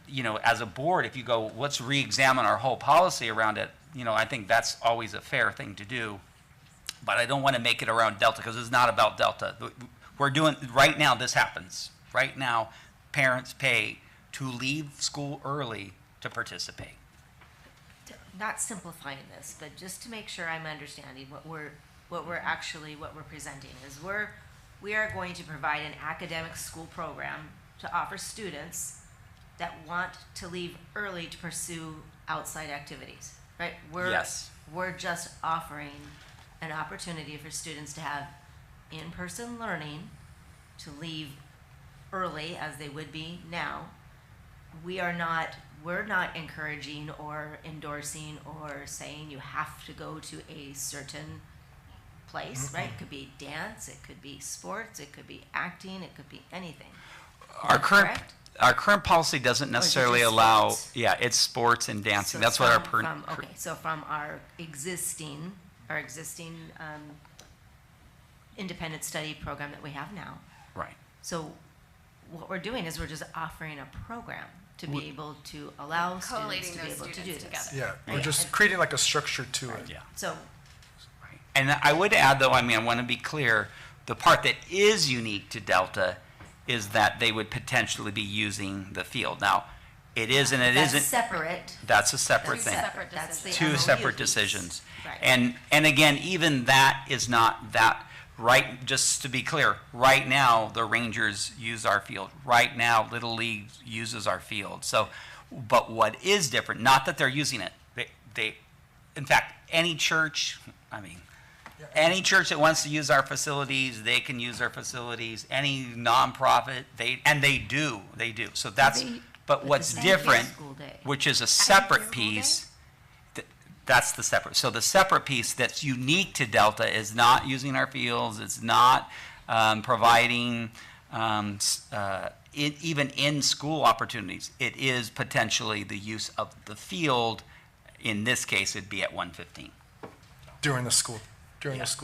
as a board, if you go, let's re-examine our whole policy around it, I think that's always a fair thing to do. But I don't want to make it around Delta, because it's not about Delta. We're doing, right now, this happens. Right now, parents pay to leave school early to participate. Not simplifying this, but just to make sure I'm understanding what we're presenting is we are going to provide an academic school program to offer students that want to leave early to pursue outside activities, right? Yes. We're just offering an opportunity for students to have in-person learning, to leave early as they would be now. We're not encouraging or endorsing or saying you have to go to a certain place, right? It could be dance, it could be sports, it could be acting, it could be anything. Our current correct? our current policy doesn't necessarily just allow. sports? Yeah, it's sports and dancing. So That's what our okay, so from our existing independent study program that we have now. Right. So what we're doing is we're just offering a program to be able to allow students Collating to be those able to do students this. together. Yeah, we're just creating like a structure to it. Yeah. So And I would add, though, I mean, I want to be clear, the part that is unique to Delta is that they would potentially be using the field. Now, it is and it that's isn't. separate. That's a separate thing. That's the Two MOU separate piece. decisions. Right. And again, even that is not that, right, just to be clear, right now, the Rangers use our field. Right now, Little League uses our field. So, but what is different, not that they're using it, they in fact, any church, I mean, any church that wants to use our facilities, they can use our facilities. Any nonprofit, they do. So that's, but what's different, which is a separate piece, that's the separate. So the separate piece that's unique to Delta is not using our fields. It's not providing even in-school opportunities. It is potentially the use of the field. In this case, it'd be at 1:15. During the school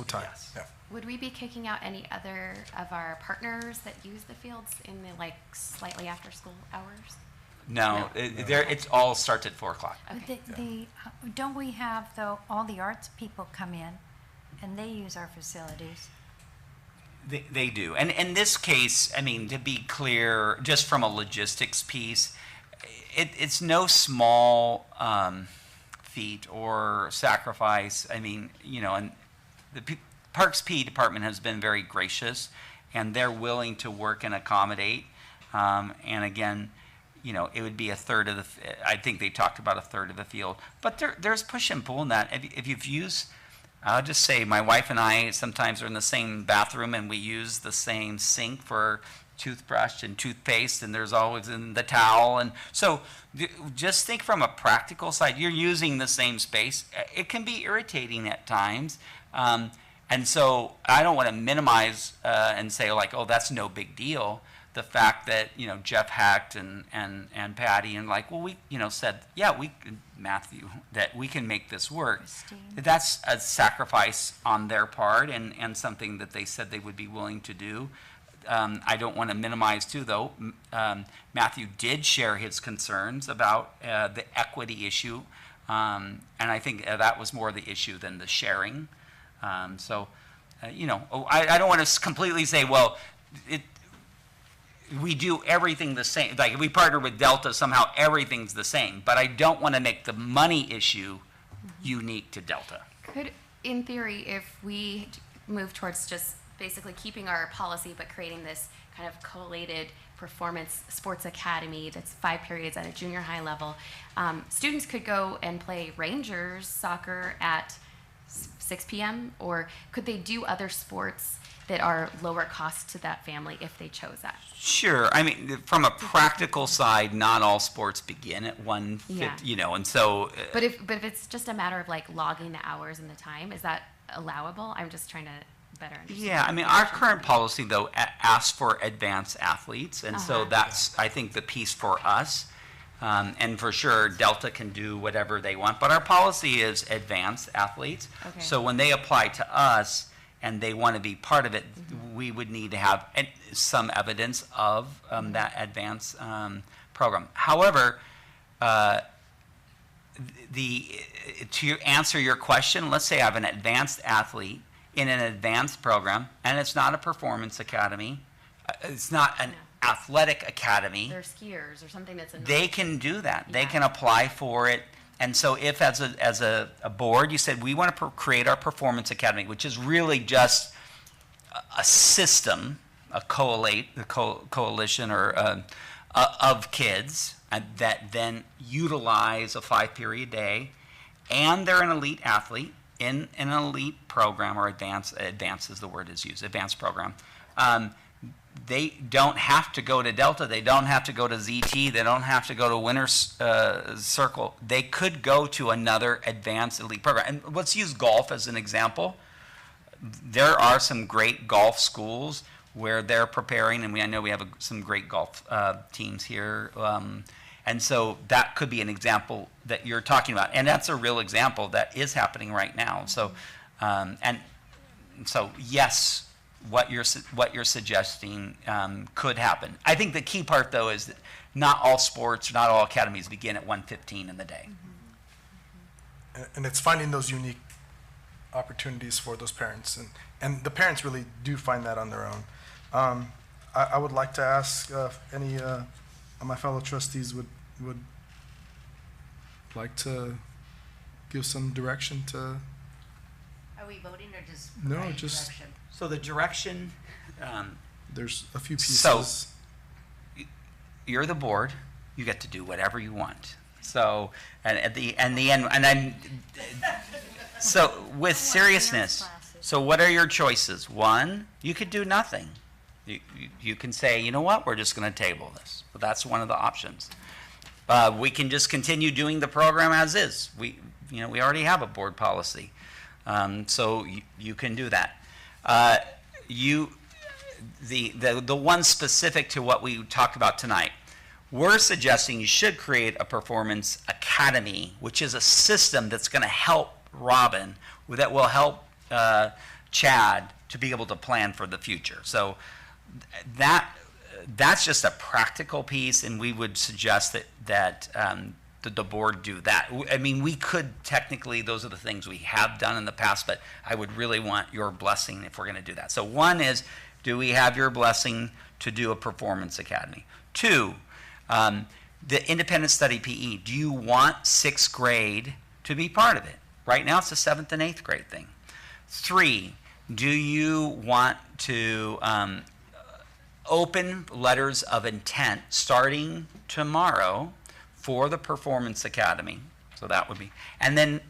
time. Yes. Yeah. Would we be kicking out any other of our partners that use the fields in the like slightly after school hours? No, it all starts at 4 o'clock. Okay. Don't we have, though, all the arts people come in and they use our facilities? They do. And in this case, I mean, to be clear, just from a logistics piece, it's no small feat or sacrifice. I mean, you know, and the Parks P department has been very gracious, and they're willing to work and accommodate. And again, you know, it would be a third of the, I think they talked about a third of the field. But there's push and pull in that. If you've used, I'll just say my wife and I sometimes are in the same bathroom and we use the same sink for toothbrush and toothpaste, and there's always in the towel. And so just think from a practical side, you're using the same space. It can be irritating at times. And so I don't want to minimize and say like, oh, that's no big deal. The fact that, you know, Jeff Hecht and Patty and like, well, we, you know, said, yeah, we can, Matthew, that we can make this work. Christine. That's a sacrifice on their part and something that they said they would be willing to do. I don't want to minimize too, though. Matthew did share his concerns about the equity issue. And I think that was more the issue than the sharing. You know, I don't want to completely say, well, we do everything the same. Like if we partner with Delta, somehow everything's the same. But I don't want to make the money issue unique to Delta. Could, in theory, if we move towards just basically keeping our policy but creating this kind of collated performance sports academy that's 5 periods at a junior high level, students could go and play Rangers soccer at 6 p.m. or could they do other sports that are lower cost to that family if they chose that? Sure. I mean, from a practical side, not all sports begin at 1:50, Yeah. you know, and so. But if it's just a matter of like logging the hours and the time, is that allowable? I'm just trying to better understand. Yeah, I mean, our current policy, though, asks for advanced athletes, and so that's, I think, the piece for us. And for sure, Delta can do whatever they want, but our policy is advanced athletes. Okay. So when they apply to us and they want to be part of it, we would need to have some evidence of that advanced program. However, to answer your question, let's say I have an advanced athlete in an advanced program, and it's not a performance academy, it's not an athletic academy. They're skiers or something that's They can do that. They can apply for it. And so if as a board you said we want to create our performance academy, which is really just a system, a coalition or of kids that then utilize a 5-period day, and they're an elite athlete, in an elite program or advanced is the word is used, advanced program, they don't have to go to Delta, they don't have to go to ZT, they don't have to go to Winner's Circle. They could go to another advanced elite program. And let's use golf as an example. There are some great golf schools where they're preparing, and I know we have some great golf teams here. And so that could be an example that you're talking about. And that's a real example that is happening right now. So, and so yes, what you're suggesting could happen. I think the key part, though, is that not all sports, not all academies begin at 1:15 in the day. And it's finding those unique opportunities for those parents. And the parents really do find that on their own. I would like to ask if any of my fellow trustees would like to give some direction to. Are we voting or just No, providing just direction? So the direction. There's a few pieces. So you're the board. You get to do whatever you want. So and at the end, and I'm. So with seriousness. So what are your choices? One, you could do nothing. You can say, you know what, we're just going to table this. But that's one of the options. We can just continue doing the program as is. We already have a board policy, so you can do that. The one specific to what we talked about tonight, we're suggesting you should create a performance academy, which is a system that's going to help Robin, that will help Chad to be able to plan for the future. So that's just a practical piece, and we would suggest that the board do that. I mean, we could technically, those are the things we have done in the past, but I would really want your blessing if we're going to do that. So one is, do we have your blessing to do a performance academy? Two, the independent study PE. Do you want 6th grade to be part of it? Right now it's a 7th and 8th grade thing. 3, do you want to open letters of intent starting tomorrow for the Performance Academy? So that would be, and then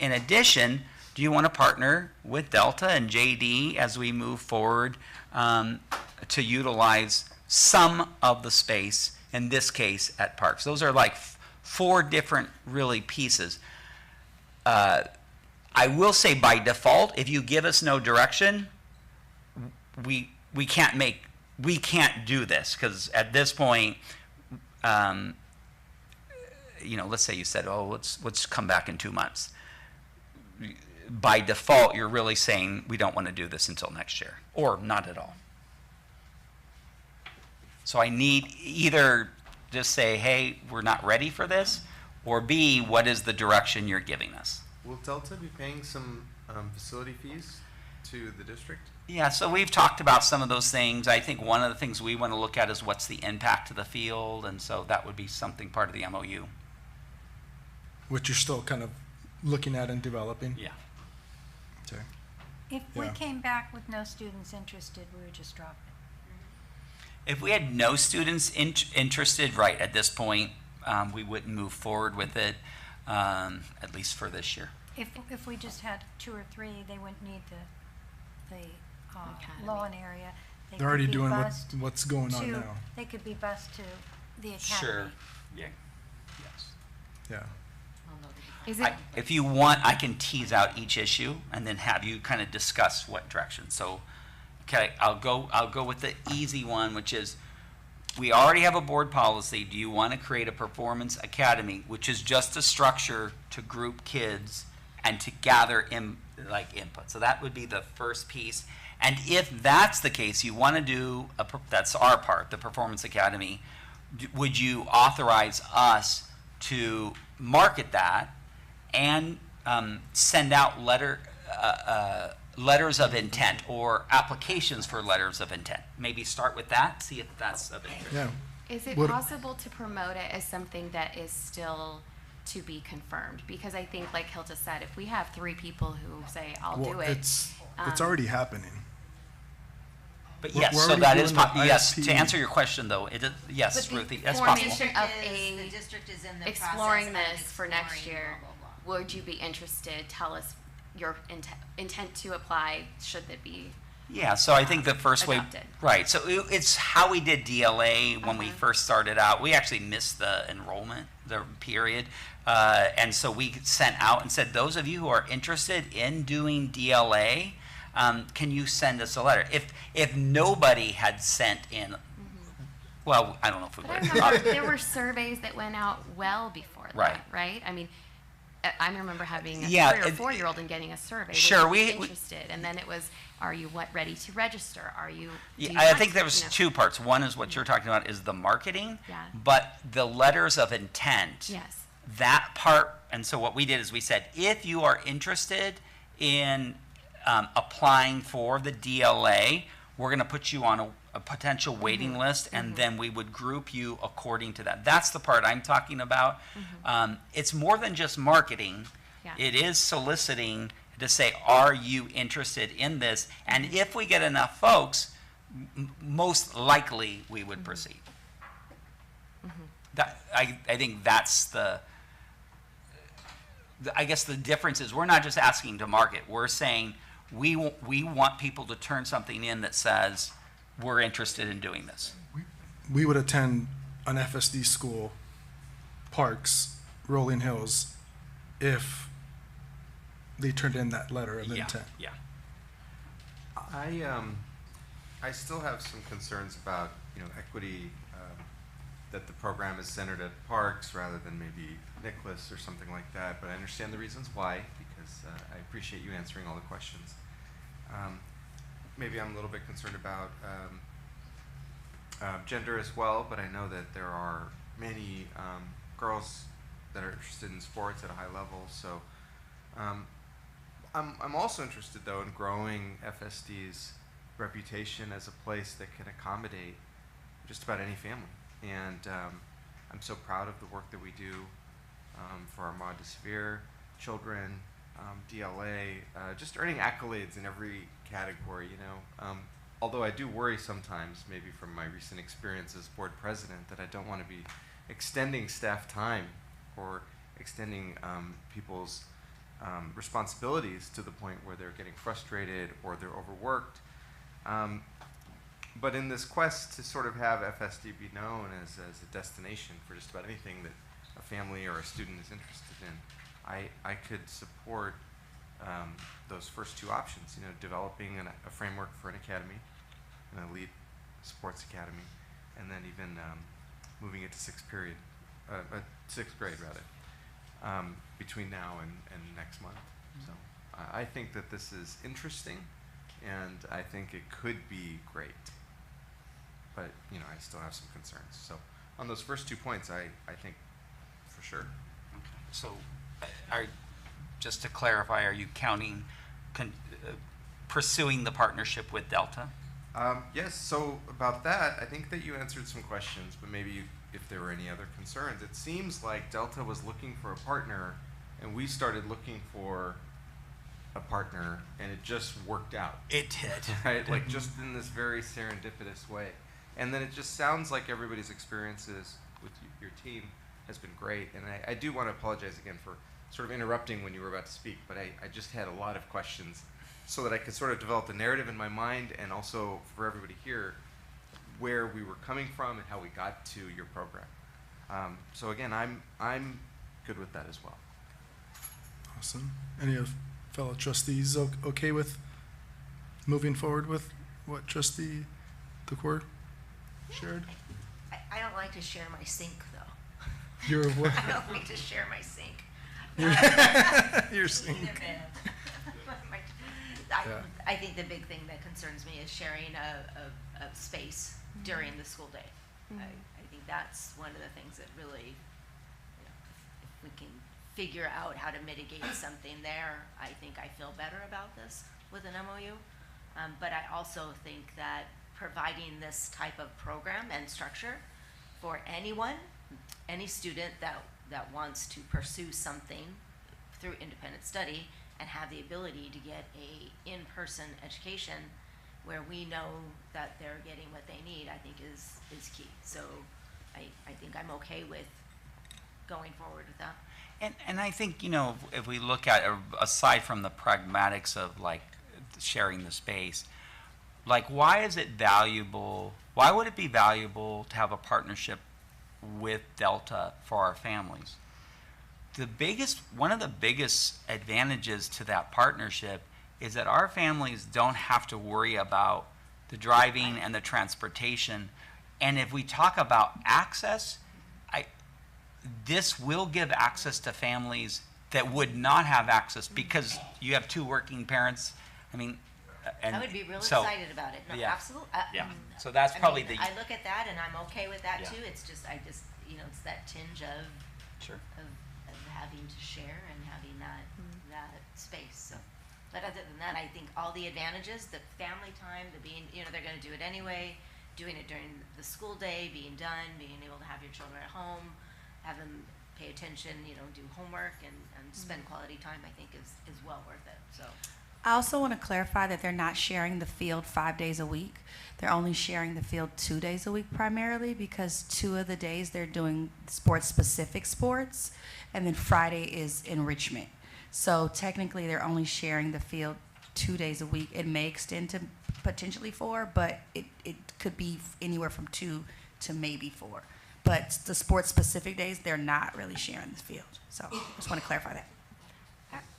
in addition, do you want to partner with Delta and JD as we move forward to utilize some of the space, in this case at Parks? Those are like 4 different really pieces. I will say by default, if you give us no direction, we can't do this, because at this point, let's say you said, oh, let's come back in 2 months. By default, you're really saying we don't want to do this until next year, or not at all. So I need either just say, hey, we're not ready for this, or B, what is the direction you're giving us? Will Delta be paying some facility fees to the district? Yeah, so we've talked about some of those things. I think one of the things we want to look at is what's the impact to the field, and so that would be something part of the MOU. Which you're still kind of looking at and developing? Yeah. Okay. If we came back with no students interested, we would just drop it. If we had no students interested, right, at this point, we wouldn't move forward with it, at least for this year. If we just had 2 or 3, they wouldn't need the Lowen area. They're already doing what's going on now. They could be bused to the academy. Sure. Yeah. Yes. Yeah. If you want, I can tease out each issue and then have you kind of discuss what direction. So, okay, I'll go with the easy one, which is, we already have a board policy. Do you want to create a performance academy, which is just a structure to group kids and to gather input? So that would be the first piece. And if that's the case, you want to do that's our part, the performance academy. Would you authorize us to market that and send out letters of intent or applications for letters of intent? Maybe start with that, see if that's of interest. Yeah. Is it possible to promote it as something that is still to be confirmed? Because I think, like Hilda said, if we have 3 people who say, I'll do it. It's already happening. But yes, so that is yes. To answer your question, though, it is, yes, but Ruthie, that's possible. Of the district is in the exploring this for next year. would you be interested? Tell us your intent to apply, should it be Yeah, so I think the first way, adopted. right, so it's how we did DLA when we first started out. We actually missed the enrollment, the period. And so we sent out and said, those of you who are interested in doing DLA, can you send us a letter? If nobody had sent in, well, I don't know if we But I would. remember there were surveys that went out well before Right. that, right? I mean, I remember having a Yeah, 3 or 4-year-old and getting a survey. Sure, Would you be we- interested, and then it was, are you ready to register? Are you? do Yeah, you I want think to, there was you know? two parts. One is what you're talking about is the marketing, Yeah. but the letters of intent. Yes. That part, and so what we did is we said, if you are interested in applying for the DLA, we're going to put you on a potential waiting list, and then we would group you according to that. That's the part I'm talking about. It's more than just marketing. Yeah. It is soliciting to say, are you interested in this? And if we get enough folks, most likely we would proceed. That, I think that's I guess the difference is we're not just asking to market. We're saying we want people to turn something in that says we're interested in doing this. We would attend an FSD school, Parks, Rolling Hills, if they turned in that letter of intent. Yeah. I still have some concerns about, equity, that the program is centered at Parks rather than maybe Nicholas or something like that, but I understand the reasons why, because I appreciate you answering all the questions. Maybe I'm a little bit concerned about gender as well, but I know that there are many girls that are interested in sports at a high level, so I'm also interested, though, in growing FSD's reputation as a place that can accommodate just about any family. And I'm so proud of the work that we do for our Mod de Severe children, DLA, just earning accolades in every category, although I do worry sometimes, maybe from my recent experience as board president, that I don't want to be extending staff time or extending people's responsibilities to the point where they're getting frustrated or they're overworked. But in this quest to sort of have FSD be known as a destination for just about anything that a family or a student is interested in, I could support those first two options, developing a framework for an academy, an elite sports academy, and then even moving it to sixth grade between now and next month. So I think that this is interesting, and I think it could be great. But I still have some concerns. So on those first 2 points, I think for sure. So, just to clarify, are you counting pursuing the partnership with Delta? Yes. So about that, I think that you answered some questions, but maybe if there were any other concerns. It seems like Delta was looking for a partner, and we started looking for a partner, and it just worked out. It did. Right? Like just in this very serendipitous way. And then it just sounds like everybody's experiences with your team has been great. And I do want to apologize again for sort of interrupting when you were about to speak, but I just had a lot of questions so that I could sort of develop a narrative in my mind, and also for everybody here where we were coming from and how we got to your program. So again, I'm good with that as well. Awesome. Any of fellow trustees okay with moving forward with what Trustee DeCoeur shared? I don't like to share my sink, though. You're what? I don't like to share my sink. Your sink. I think the big thing that concerns me is sharing a space during the school day. I think that's one of the things that really, if we can figure out how to mitigate something there, I think I feel better about this with an MOU. But I also think that providing this type of program and structure for anyone, any student that wants to pursue something through independent study and have the ability to get a in-person education where we know that they're getting what they need, I think is key. So I think I'm okay with going forward with that. And I think, you know, if we look at, aside from the pragmatics of like sharing the space, like why is it valuable, why would it be valuable to have a partnership with Delta for our families? One of the biggest advantages to that partnership is that our families don't have to worry about the driving and the transportation. And if we talk about access, this will give access to families that would not have access because you have two working parents. I mean, and I would be real so, excited about it. No, yeah. absolutely. Yeah. So that's probably the. I look at that and I'm okay with that Yeah. too. It's just, it's that tinge of of having to share and having that space. So, but other than that, I think all the advantages, the family time, the being, they're going to do it anyway, doing it during the school day, being done, being able to have your children at home, have them pay attention, do homework and spend quality time, I think is well worth it. So. I also want to clarify that they're not sharing the field 5 days a week. They're only sharing the field 2 days a week primarily because 2 of the days they're doing sports-specific sports, and then Friday is enrichment. So technically they're only sharing the field 2 days a week. It may extend to potentially 4, but it could be anywhere from 2 to maybe 4. But the sports-specific days, they're not really sharing the field. So I just want to clarify that.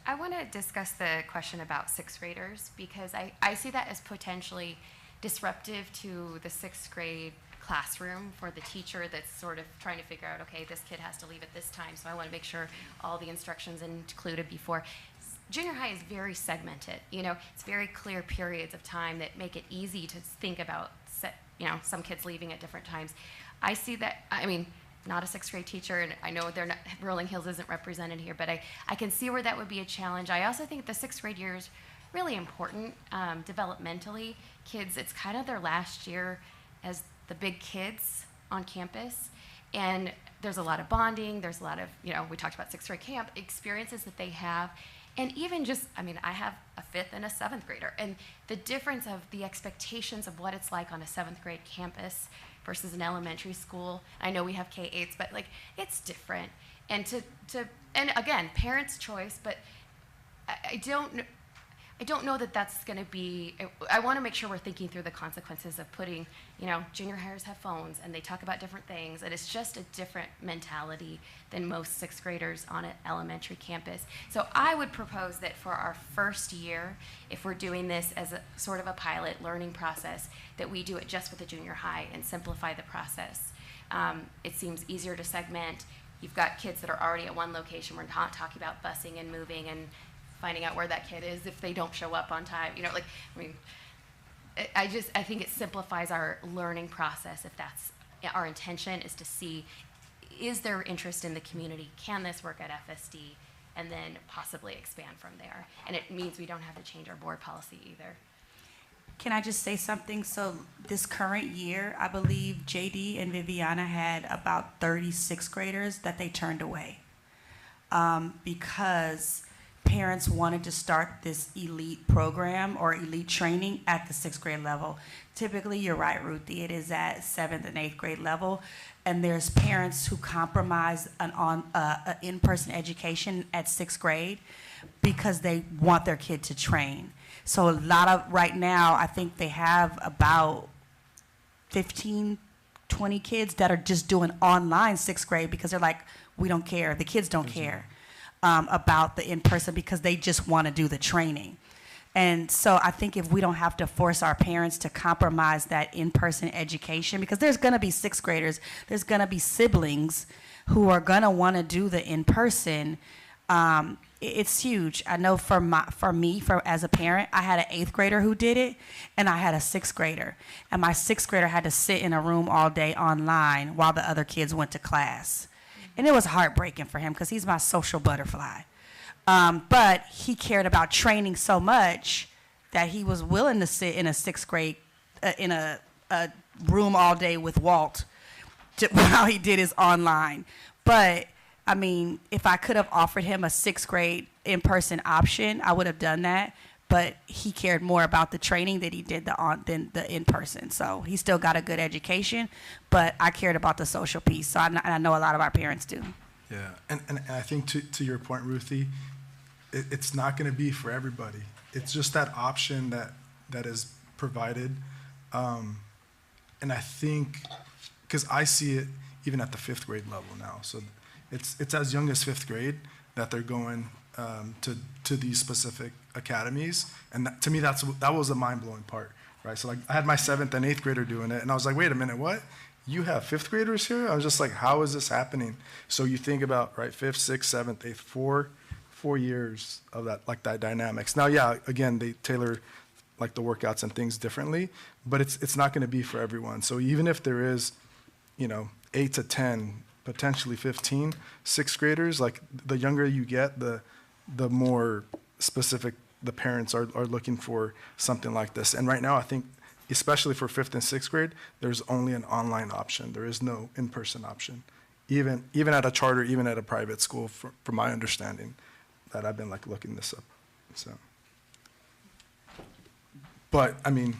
I want to discuss the question about 6th graders because I see that as potentially disruptive to the 6th grade classroom for the teacher that's sort of trying to figure out, okay, this kid has to leave at this time, so I want to make sure all the instructions included before. Junior high is very segmented. It's very clear periods of time that make it easy to think about, some kids leaving at different times. I see that, not a 6th grade teacher, and I know Rolling Hills isn't represented here, but I can see where that would be a challenge. I also think the 6th grade year is really important developmentally. Kids, it's kind of their last year as the big kids on campus, and there's a lot of bonding, there's a lot of, we talked about 6th grade camp, experiences that they have, and even just, I have a 5th and a 7th grader, and the difference of the expectations of what it's like on a 7th grade campus versus an elementary school. I know we have K-8s, but it's different. And and again, parents' choice, but I don't know that that's going to be. I want to make sure we're thinking through the consequences of putting, junior hires have phones and they talk about different things, and it's just a different mentality than most 6th graders on an elementary campus. So I would propose that for our first year, if we're doing this as a sort of a pilot learning process, that we do it just with the junior high and simplify the process. It seems easier to segment. You've got kids that are already at one location. We're not talking about busing and moving and finding out where that kid is if they don't show up on time. I think it simplifies our learning process if that's our intention, is to see, is there interest in the community? Can this work at FSD? And then possibly expand from there. And it means we don't have to change our board policy either. Can I just say something? So this current year, I believe JD and Viviana had about 36 graders that they turned away because parents wanted to start this elite program or elite training at the 6th grade level. Typically, you're right, Ruthie, it is at 7th and 8th grade level. And there's parents who compromise an in-person education at 6th grade because they want their kid to train. So a lot of, right now, I think they have about 15, 20 kids that are just doing online 6th grade because they're like, we don't care, the kids don't care about the in-person because they just want to do the training. And so I think if we don't have to force our parents to compromise that in-person education, because there's going to be 6th graders, there's going to be siblings who are going to want to do the in-person. It's huge. I know for me, as a parent, I had an 8th grader who did it, and I had a 6th grader. And my 6th grader had to sit in a room all day online while the other kids went to class. And it was heartbreaking for him because he's my social butterfly. But he cared about training so much that he was willing to sit in a 6th grade, in a room all day with Walt while he did his online. But if I could have offered him a 6th grade in-person option, I would have done that. But he cared more about the training that he did than the in-person. So he still got a good education, but I cared about the social piece. So I know a lot of our parents do. Yeah, and I think to your point, Ruthie, it's not going to be for everybody. It's just that option that is provided. And I think, because I see it even at the 5th grade level now. So it's as young as 5th grade that they're going to these specific academies. And to me, that was a mind-blowing part, right? So like I had my 7th and 8th grader doing it, and I was like, wait a minute, what? You have 5th graders here? I was just like, how is this happening? So you think about, right, 5th, 6th, 7th, 8th, 4 years of that, like that dynamics. Now, yeah, again, they tailor like the workouts and things differently, but it's not going to be for everyone. So even if there is, 8 to 10, potentially 15 6th graders, like the younger you get, the more specific the parents are looking for something like this. And right now, I think, especially for 5th and 6th grade, there's only an online option. There is no in-person option, even at a charter, even at a private school, from my understanding, that I've been like looking this up. So, but I mean,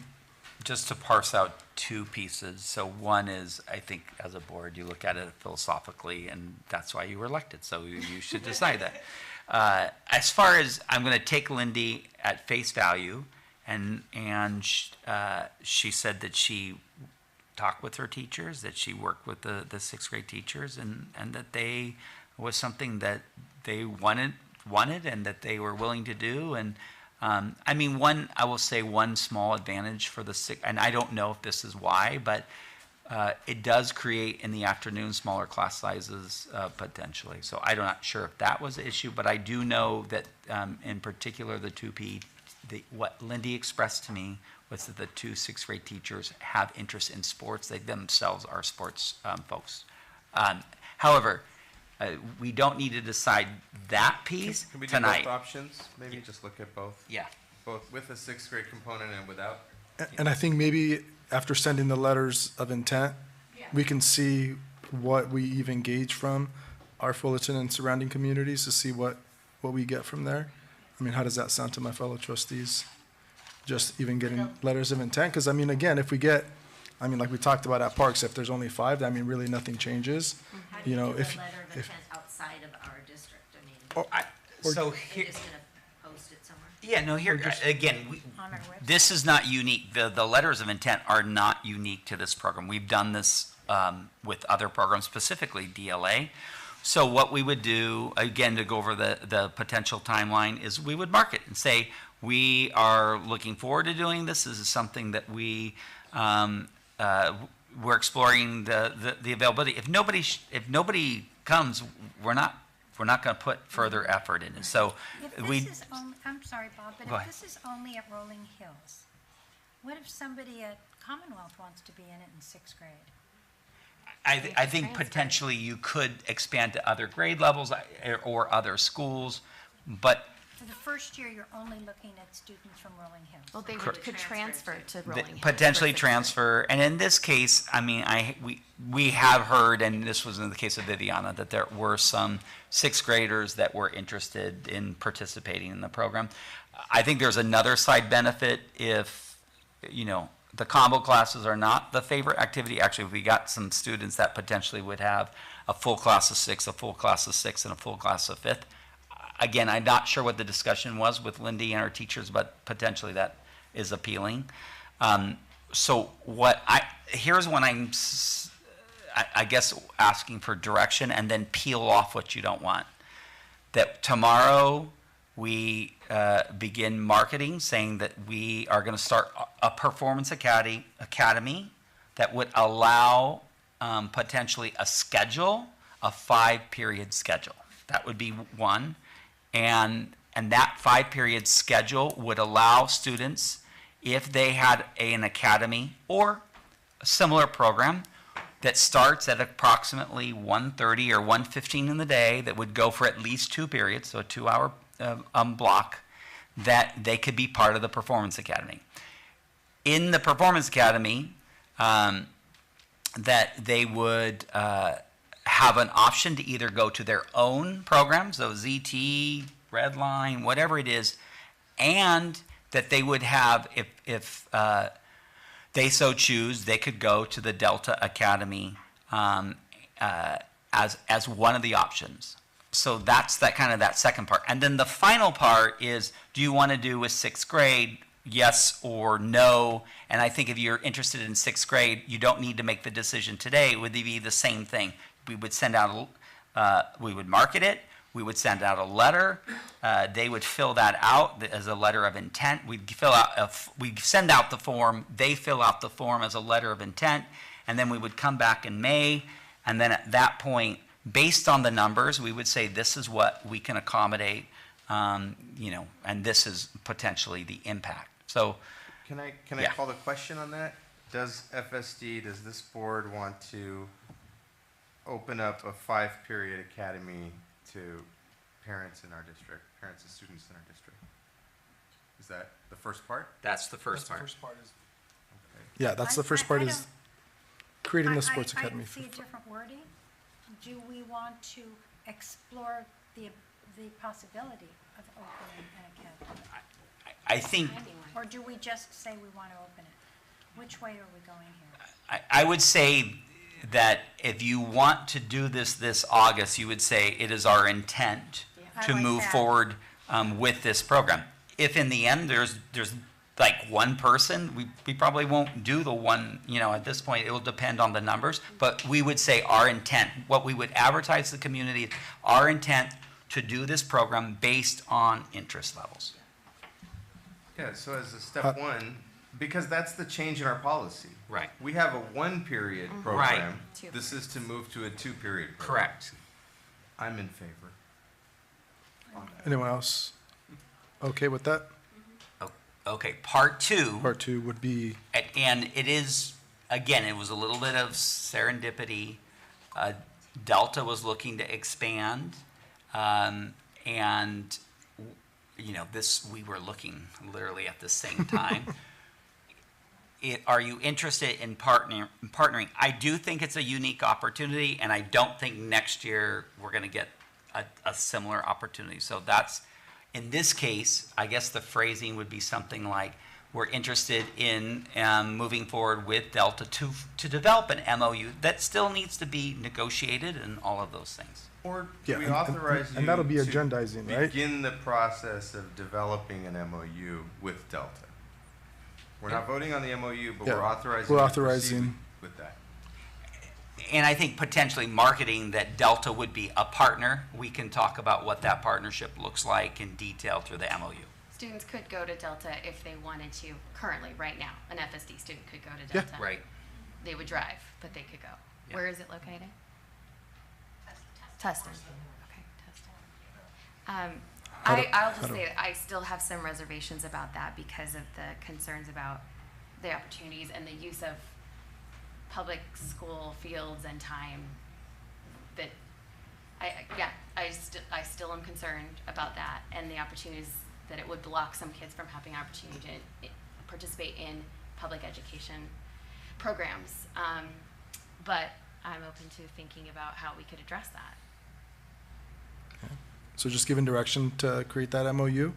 just to parse out two pieces. So one is, I think as a board, you look at it philosophically, and that's why you were elected. So you should decide that. As far as, I'm going to take Lindy at face value, and she said that she talked with her teachers, that she worked with the 6th grade teachers, and that they was something that they wanted and that they were willing to do. And I mean, I will say one small advantage for the 6th, and I don't know if this is why, but it does create in the afternoon smaller class sizes potentially. So I'm not sure if that was the issue, but I do know that in particular the 2P, what Lindy expressed to me was that the 2 6th grade teachers have interest in sports. They themselves are sports folks. However, we don't need to decide that piece Can we do tonight. both options? Maybe just look at both? Yeah. Both with the 6th grade component and without? and I think maybe after sending the letters of intent, we can see what we even gauge from our Fullerton and surrounding communities to see what we get from there. I mean, how does that sound to my fellow trustees? Just even getting letters of intent? Because, I mean, again, if we get, I mean, like we talked about at Parks, if there's only 5, I mean, really nothing changes. How do You you know, do if a letter of if intent outside of our district? I mean, So you're here, just gonna post it somewhere? yeah, no, here, again, this is not unique. The letters of intent are not unique to this program. We've done this with other programs, specifically DLA. So what we would do, again, to go over the potential timeline, is we would mark it and say, we are looking forward to doing this. This is something that we're exploring the availability. If nobody comes, we're not going to put further effort in it. So I'm sorry, Bob, but Go if ahead. this is only at Rolling Hills, what if somebody at Commonwealth wants to be in it in 6th grade? I think potentially you could expand to other grade levels or other schools, but For the first year, you're only looking at students from Rolling Hills. Well, they could transfer to the- Rolling Hills. potentially for 6th grade. transfer. And in this case, I mean, we have heard, and this was in the case of Viviana, that there were some 6th graders that were interested in participating in the program. I think there's another side benefit if, the combo classes are not the favorite activity. Actually, if we got some students that potentially would have a full class of 6, a full class of 6, and a full class of 5th. Again, I'm not sure what the discussion was with Lindy and her teachers, but potentially that is appealing. So here's when I guess asking for direction, and then peel off what you don't want. That tomorrow we begin marketing, saying that we are going to start a performance academy that would allow potentially a 5-period schedule. That would be one. And that 5-period schedule would allow students, if they had an academy or a similar program that starts at approximately 1:30 or 1:15 in the day, that would go for at least 2 periods, so a 2-hour block, that they could be part of the Performance Academy. In the Performance Academy, that they would have an option to either go to their own programs, so ZT, Redline, whatever it is, and that they would have, if they so choose, they could go to the Delta Academy as one of the options. So that's that kind of that second part. And then the final part is, do you want to do with sixth grade, yes or no? And I think if you're interested in sixth grade, you don't need to make the decision today. It would be the same thing. We would send out, we would market it. We would send out a letter. They would fill that out as a letter of intent. We'd send out the form. They fill out the form as a letter of intent. And then we would come back in May. And then at that point, based on the numbers, we would say this is what we can accommodate, you know, and this is potentially the impact. So, Can I call the question on that? Does FSD, does this board want to open up a 5-period academy to parents in our district, parents and students in our district? Is that the first part? That's the first part. Yeah, that's the first part is creating the sports academy. I see a different wording. Do we want to explore the possibility of opening an academy? I think, Or do we just say we want to open it? Which way are we going here? I would say that if you want to do this August, you would say it is our intent to move forward with this program. If in the end there's like one person, we probably won't do the one, you know, at this point. It will depend on the numbers, but we would say our intent, what we would advertise to the community, our intent to do this program based on interest levels. Yeah, so as a step one, because that's the change in our policy. Right. We have a 1-period program. This is to move to a 2-period program. Correct. I'm in favor. Anyone else okay with that? Okay, part two. Part two would be, and it is, again, it was a little bit of serendipity. Delta was looking to expand, and you know, we were looking literally at the same time. Are you interested in partnering? I do think it's a unique opportunity, and I don't think next year we're going to get a similar opportunity. So that's, in this case, I guess the phrasing would be something like, we're interested in moving forward with Delta to develop an MOU that still needs to be negotiated and all of those things. Or Yeah, we and- authorize and that'll be you agendizing, to right? begin the process of developing an MOU with Delta. We're not voting on the MOU, but Yeah, we're authorizing. we're you to proceed authorizing- with that. And I think potentially marketing that Delta would be a partner. We can talk about what that partnership looks like in detail through the MOU. Students could go to Delta if they wanted to. Currently, right now, an FSD student could go to Yeah. Delta. Right. They would drive, but they could go. Yeah. Where is it located? Tustin. Okay, Tustin. I'll just say that I still have some reservations about that because of the concerns about the opportunities and the use of public school fields and time. That I still am concerned about that and the opportunities that it would block some kids from having opportunity to participate in public education programs. But I'm open to thinking about how we could address that. so just giving direction to create that MOU?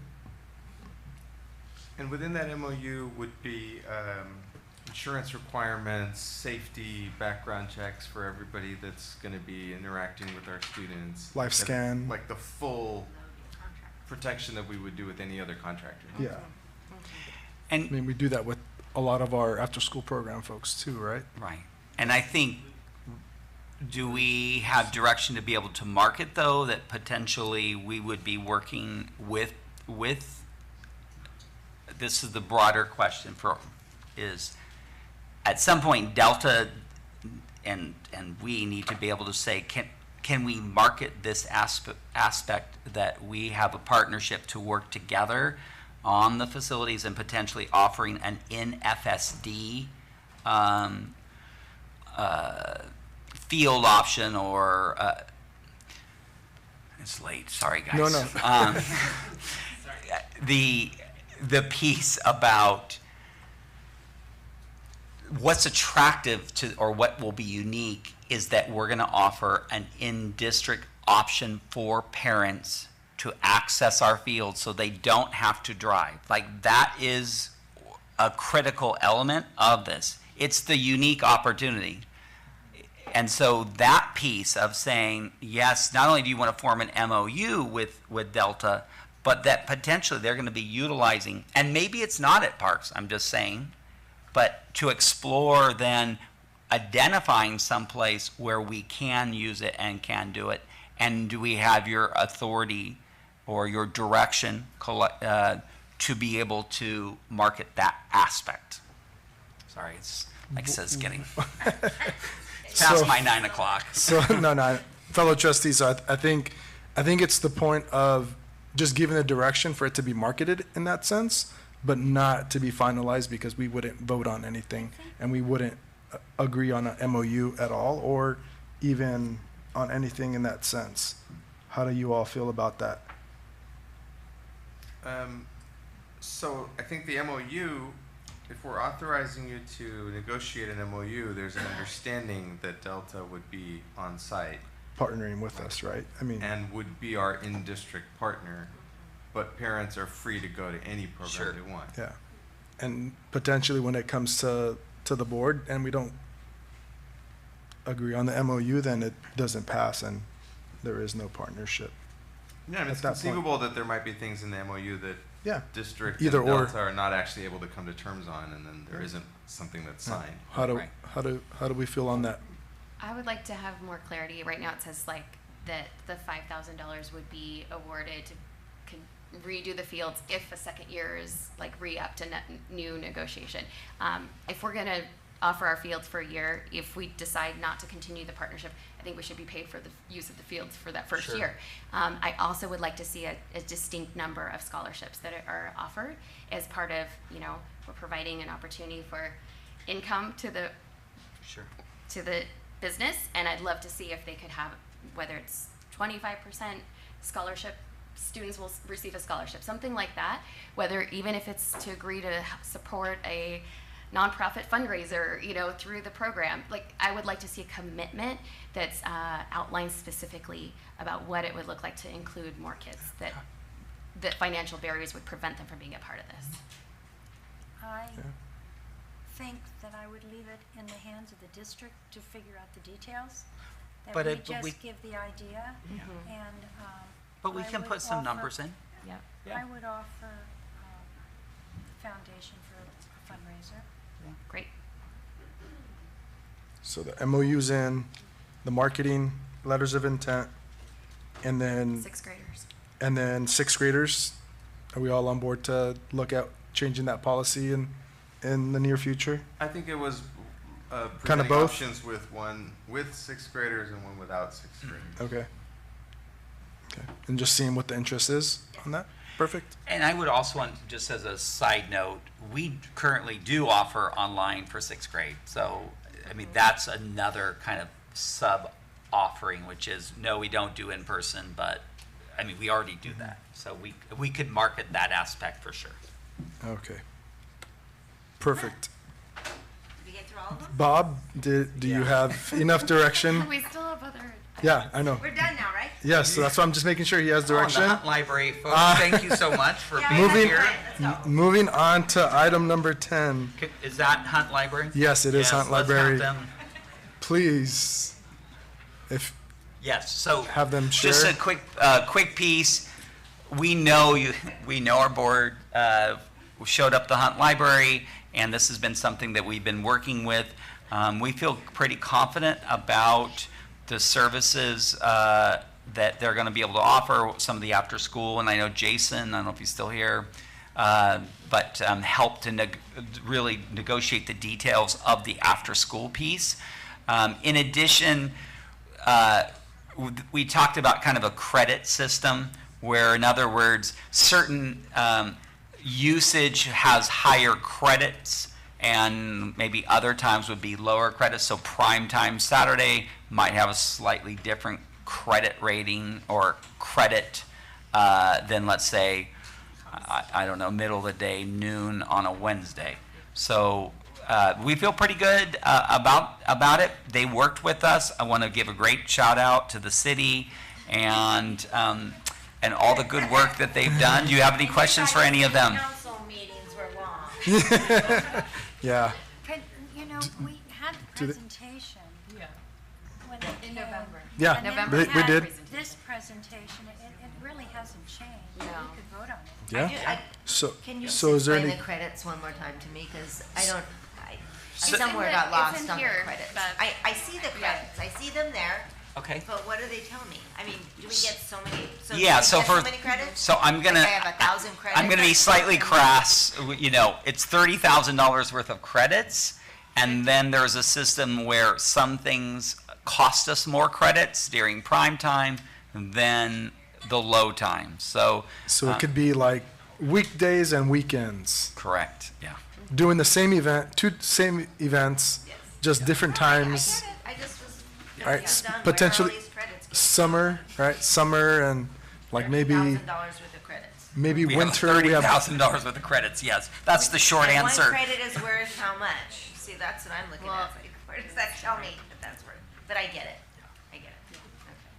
And within that MOU would be insurance requirements, safety, background checks for everybody that's going to be interacting with our students. Life scan. Like the full protection that we would do with any other contractor. Yeah. And I mean, we do that with a lot of our after-school program folks too, right? Right. And I think, do we have direction to be able to market, though, that potentially we would be working with, this is the broader question is, at some point, Delta and we need to be able to say, can we market this aspect that we have a partnership to work together on the facilities and potentially offering an in-FSD field option or it's late, sorry guys. No. The piece about what's attractive to, or what will be unique, is that we're going to offer an in-district option for parents to access our field so they don't have to drive. Like, that is a critical element of this. It's the unique opportunity. And so that piece of saying, yes, not only do you want to form an MOU with Delta, but that potentially they're going to be utilizing, and maybe it's not at Parks, I'm just saying, but to explore then identifying someplace where we can use it and can do it. And do we have your authority or your direction to be able to market that aspect? Sorry, it's like I said, it's getting it's past my 9 o'clock. So no, fellow trustees. So I think it's the point of just giving the direction for it to be marketed in that sense, but not to be finalized, because we wouldn't vote on anything and we wouldn't agree on an MOU at all, or even on anything in that sense. How do you all feel about that? So I think the MOU, if we're authorizing you to negotiate an MOU, there's an understanding that Delta would be on site. Partnering with us, right? I mean, and would be our in-district partner, but parents are free to go to any program they want. Yeah. And potentially when it comes to the board and we don't agree on the MOU, then it doesn't pass and there is no partnership. Yeah, I mean, it's conceivable that there might be things in the MOU that district Either and or. Delta are not actually able to come to terms on, and then there isn't something that's signed. How do we feel on that? I would like to have more clarity. Right now it says like that the $5,000 would be awarded to redo the fields if a second year is like re-upped to new negotiation. If we're gonna offer our fields for a year, if we decide not to continue the partnership, I think we should be paid for the use of the fields for that first year. I also would like to see a distinct number of scholarships that are offered as part of, we're providing an opportunity for income to the business, and I'd love to see if they could have, whether it's 25% scholarship, students will receive a scholarship, something like that, whether even if it's to agree to support a nonprofit fundraiser, through the program. Like, I would like to see a commitment that's outlined specifically about what it would look like to include more kids, that financial barriers would prevent them from being a part of this. I think that I would leave it in the hands of the district to figure out the details. That But we it- but just we- give the idea, and But we I can would put some offer- numbers in. I would offer foundation for a fundraiser. Great. So the MOU's in, the marketing, letters of intent, and then Sixth graders. And then sixth graders, are we all on board to look at changing that policy in the near future? I think it was Kind of presenting both? options with one with sixth graders and one without sixth graders. Okay. And just seeing what the interest is on that? Perfect. And I would also want, just as a side note, we currently do offer online for sixth grade. So, I mean, that's another kind of sub offering, which is, no, we don't do in person, but I mean, we already do that. So we could market that aspect for sure. Okay. Perfect. Did we get through all of them? Bob, do you have enough direction? We still have other. Yeah, I know. We're done now, right? Yes, so that's why I'm just making sure he has direction. Oh, and the Hunt Library folks, thank you so much for being moving, here. Moving on to item number 10. Is that Hunt Library? Yes, it is Hunt let's Library. have them. Please, if Yes, so have them share. just a quick piece. We know our board showed up the Hunt Library, and this has been something that we've been working with. We feel pretty confident about the services that they're going to be able to offer, some of the after school, and I know Jason, I don't know if he's still here, but helped to really negotiate the details of the after school piece. In addition, we talked about kind of a credit system where, in other words, certain usage has higher credits and maybe other times would be lower credits. So prime time Saturday might have a slightly different credit rating or credit than, let's say, I don't know, middle of the day, noon on a Wednesday. So we feel pretty good about it. They worked with us. I want to give a great shout out to the city and all the good work that they've done. Do you have any questions for any of them? Council meetings were long. Yeah. We had the presentation. In November. Yeah, November we had did. This presentation, it really hasn't changed. No. We could vote on it. Yeah. So, Can you so is there explain any? the credits one more time to me? Because I don't, I It's somewhere in the- got lost it's in on here, the credits. but- I see the credits. I see them there. Okay. But what do they tell me? I mean, do we get so many? So Yeah, do we so get for so many credits? so I'm gonna Like I have 1,000 credits. I'm gonna be slightly crass. You know, it's $30,000 worth of credits, and then there's a system where some things cost us more credits during prime time than the low time. So So it could be like weekdays and weekends. Correct. Yeah. Doing the same event, two same events, just different times. I just was Right, confused on where all potentially these credits came summer, right? Summer and like maybe $1,000 worth of credits. maybe We have winter. We have $30,000 worth of credits. Yes, that's the short And answer. one credit is worth how much? See, that's what I'm looking at. It's like, where does that tell me that that's worth? But I get it. I get it.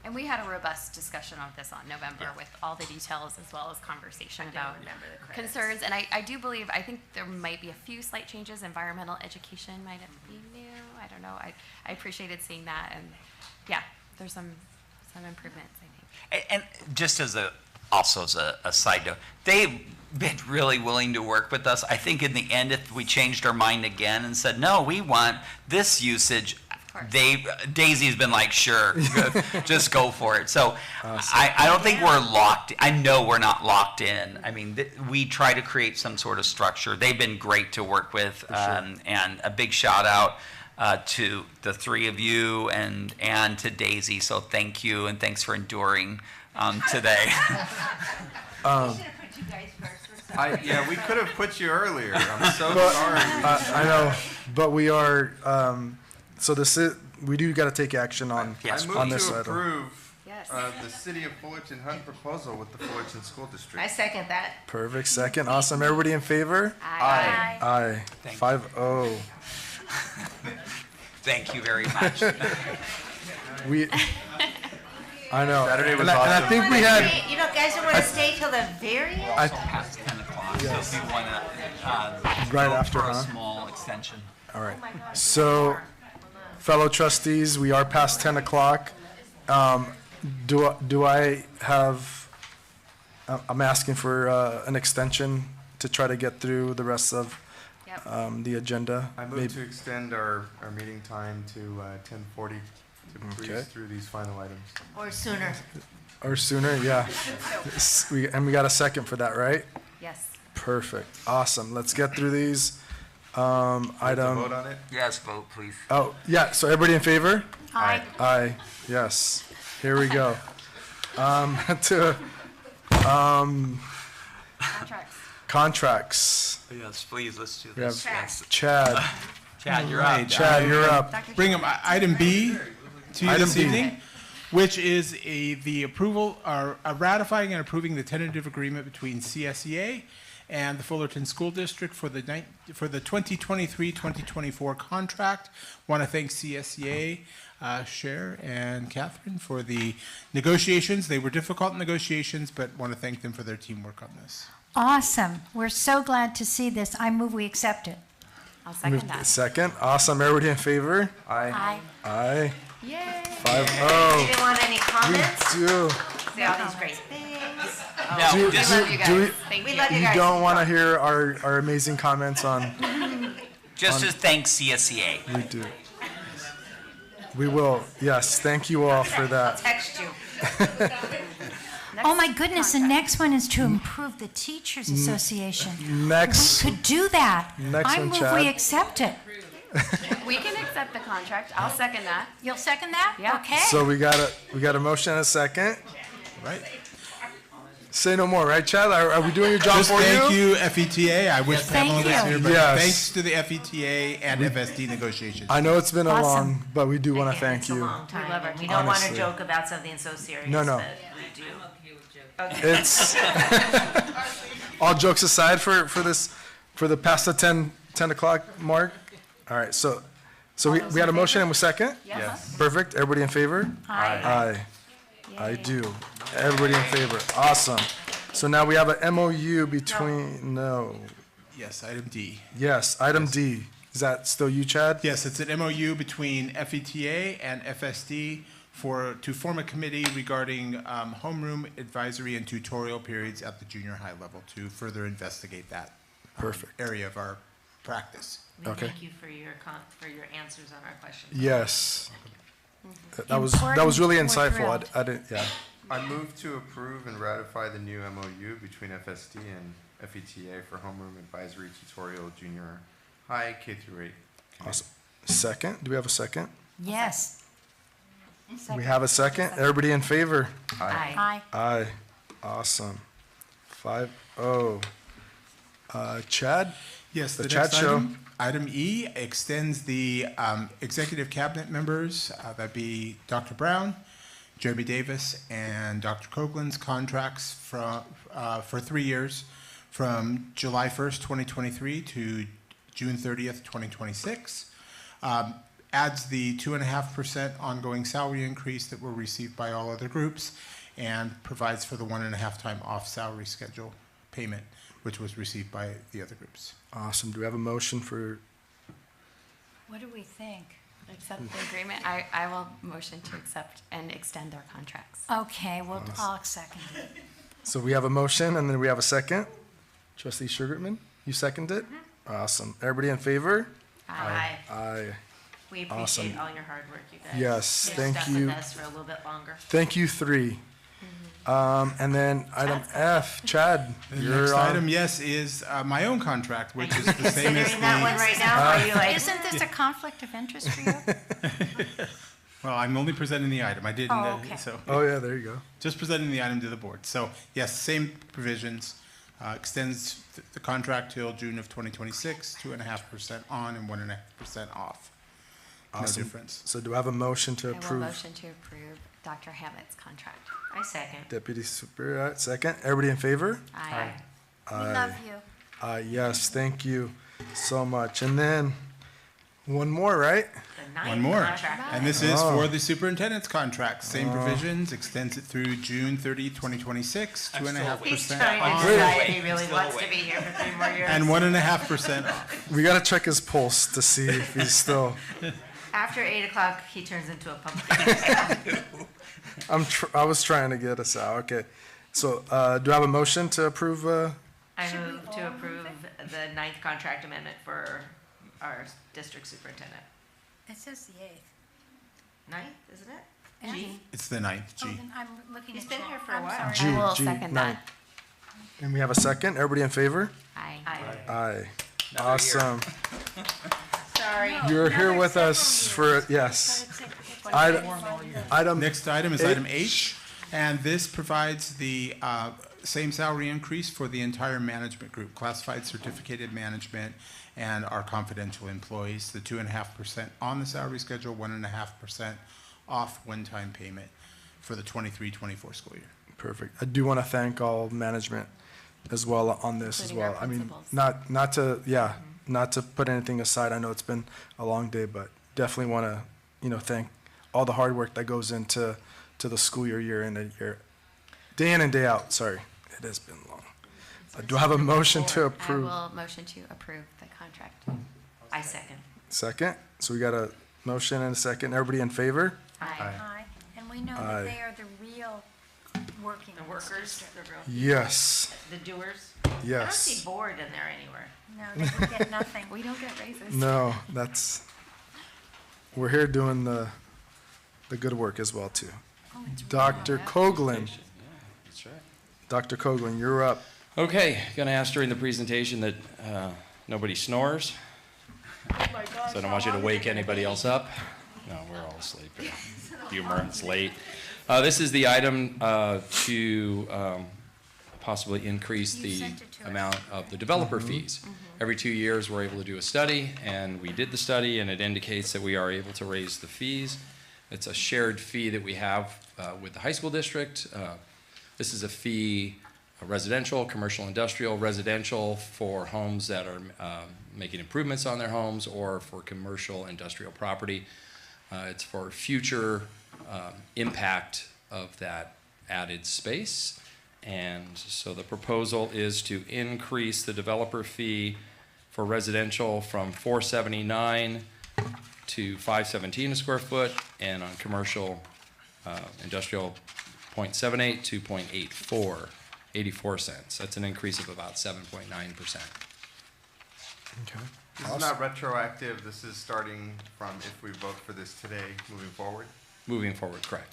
And we had a robust discussion on this on November with all the details as well as conversation about remember the credits. concerns. And I do believe, I think there might be a few slight changes. Environmental education might be new. I don't know. I appreciated seeing that. And yeah, there's some improvements, I think. And just as also as a side note, they've been really willing to work with us. I think in the end, if we changed our mind again and said, no, we want this usage, Daisy's been like, sure, just go for it. So I don't think we're locked. I know we're not locked in. I mean, we try to create some sort of structure. They've been great to work with, and a big shout out to the three of you and to Daisy. So thank you, and thanks for enduring today. Yeah, we could have put you earlier. I'm so But, sorry. I know, but we are. So this is, we do got to take action on I move on this to item. approve Yes. the City of Fullerton Hunt proposal with the Fullerton School District. I second that. Perfect. Second. Awesome. Everybody in favor? Aye. Aye. Thank you. 5-0. Thank you very much. We. I know. Saturday was and I awesome. think we had. You know, guys don't want to stay till the very end? I, Past 10 o'clock. Yes. So if you want to Right vote after, for a huh? small extension. All right. So, fellow trustees, we are past 10 o'clock. Do I have? I'm asking for an extension to try to get through the rest of the agenda. I move to extend our meeting time to 10:40 to breeze Okay. through these final items. Or sooner. Or sooner, yeah. We got a second for that, right? Yes. Perfect. Awesome. Let's get through these. Vote Item. on it? Yes, vote, please. Oh, yeah. So everybody in favor? Aye. Aye. Yes. Here we go. To contracts. Yes, please, let's do We have this. Yes. Chad. Chad, you're Right, up. Chad, you're up. Bring up item B to you Item this B. evening, which is the approval, or ratifying and approving the tentative agreement between CSEA and the Fullerton School District for the 2023-2024 contract. Want to thank CSEA, Cher and Catherine for the negotiations. They were difficult negotiations, but want to thank them for their teamwork on this. Awesome. We're so glad to see this. I move we accept it. I'll second that. Second. Awesome. Everybody in favor? Aye. Aye. Yay. 5-0. You didn't want any comments? We do. See all these great things. No, Do- just, We love you guys. do we- Thank We you. love you You guys. don't want to hear our amazing comments on, just to thank CSEA. we do. We will, yes, thank you all for I'll that. text you. Oh my goodness, the next one is to improve the Teachers Association. Next, We could do that. Next I one, move Chad. we accept it. We can accept the contract. I'll second that. You'll second that? Yeah. Okay. so we got a motion and a second. Right? Say no more, right, Chad? Are we doing your job Just for thank you? you, FETA. I wish Pamela was you. here, but Yes. thanks to the FETA and FSD negotiations. I know it's been a Awesome. long, but we do want to Again, thank it's a you. long time. We love her. and We don't want to Honestly. joke about something so serious. No, no. But we do. It's, all jokes aside for the past the 10 o'clock mark. All right, so we had a motion and a second? Yes. Perfect. Everybody in favor? Aye. I do. Everybody in favor. Awesome. So now we have an MOU between, no. Yes, item D. Yes, item D. Is that still you, Chad? Yes, it's an MOU between FETA and FSD to form a committee regarding homeroom advisory and tutorial periods at the junior high level to further investigate that area of our practice. We thank you for your answers on our questions. Yes. That was really insightful. I didn't. Yeah. I move to approve and ratify the new MOU between FSD and FETA for homeroom advisory tutorial junior high K through 8. Awesome. Second. Do we have a second? Yes. We have a second. Everybody in favor? Aye. Aye. Awesome. 5-0. Chad? Yes, the the Chad next show. Item E extends the executive cabinet members, that'd be Dr. Brown, Jeremy Davis, and Dr. Coughlин's contracts for 3 years from July 1st, 2023 to June 30th, 2026. Adds the 2.5% ongoing salary increase that were received by all other groups and provides for the 1.5 time off salary schedule payment, which was received by the other groups. Awesome. Do we have a motion for? What do we think? Accept the agreement. I will motion to accept and extend their contracts. Okay, well, I'll second it. So we have a motion and then we have a second. Trustee Sugarman, you second it? Awesome. Everybody in favor? Aye. Aye. We appreciate all your hard work, you guys. Yes, You've thank stuck you. with us for a little bit longer. Thank you, 3. And then item F, Chad, The you're next on. item, yes, is my own contract, which is the same as Considering that one right now, or are you like? Isn't this a conflict of interest for you? Well, I'm only presenting the item. I didn't. Oh, okay. So Oh, yeah, there you go. just presenting the item to the board. So yes, same provisions. Extends the contract till June of 2026, 2.5% on and 1.5% off. No Awesome. difference. So do I have a motion to I will approve? motion to approve Dr. Hammett's contract. I second. Deputy Superior, second. Everybody in favor? Aye. We love you. Yes, thank you so much. And then one more, right? The ninth One more. contract. And this is Oh. for the superintendent's contract. Same provisions, extends it through June 30, 2026, He's 2.5% trying to on decide if he really wants to be here for 3 more years. and 1.5% off. We got to check his pulse to see if he's still. After 8 o'clock, he turns into a pumpkin. I was trying to get us out. Okay. So do I have a motion to approve? I move to approve the 9th contract amendment for our district superintendent. It says the 8th. 9th, isn't it? Yeah. G. It's the 9th, G. Oh, then I'm looking He's at been Jan. here for a I'm while. sorry. G, I will G, second 9. that. And we have a second. Everybody in favor? Aye. Aye. Awesome. Sorry. You're here with us for, yes. Item, Next item is item H, and this provides the same salary increase for the entire management group, classified certificated management, and our confidential employees, the 2.5% on the salary schedule, 1.5% off one-time payment for the 23-24 school year. Perfect. I do want to thank all management as well on this as Including our well. I mean, principals. not to put anything aside. I know it's been a long day, but definitely want to, thank all the hard work that goes into the school year in and year, day in and day out. Sorry, it has been long. Do I have a motion to approve? I will motion to approve the contract. I second. Second. So we got a motion and a second. Everybody in favor? Aye. Aye. And we know Aye. that they are the real working. The workers, the real. Yes. The doers. Yes. I don't see board in there anywhere. No, they would get nothing. We don't get raises. No, we're here doing the good work as well too. Oh, it's Dr. Coughlin. That's right. Dr. Coughlin, you're up. Okay, going to ask during the presentation that nobody snores. So I don't want you to wake anybody else up. No, we're all asleep. Humor, it's late. This is the item to possibly increase the amount of the developer fees. Every 2 years, we're able to do a study, and we did the study, and it indicates that we are able to raise the fees. It's a shared fee that we have with the high school district. This is a fee, residential, commercial, industrial, residential for homes that are making improvements on their homes, or for commercial industrial property. It's for future impact of that added space. And so the proposal is to increase the developer fee for residential from $4.79 to $5.17 a square foot, and on commercial, industrial, $0.78 to $0.84, 84 cents. That's an increase of about 7.9%. Okay. This is not retroactive. This is starting from if we vote for this today, moving forward. Moving forward, correct.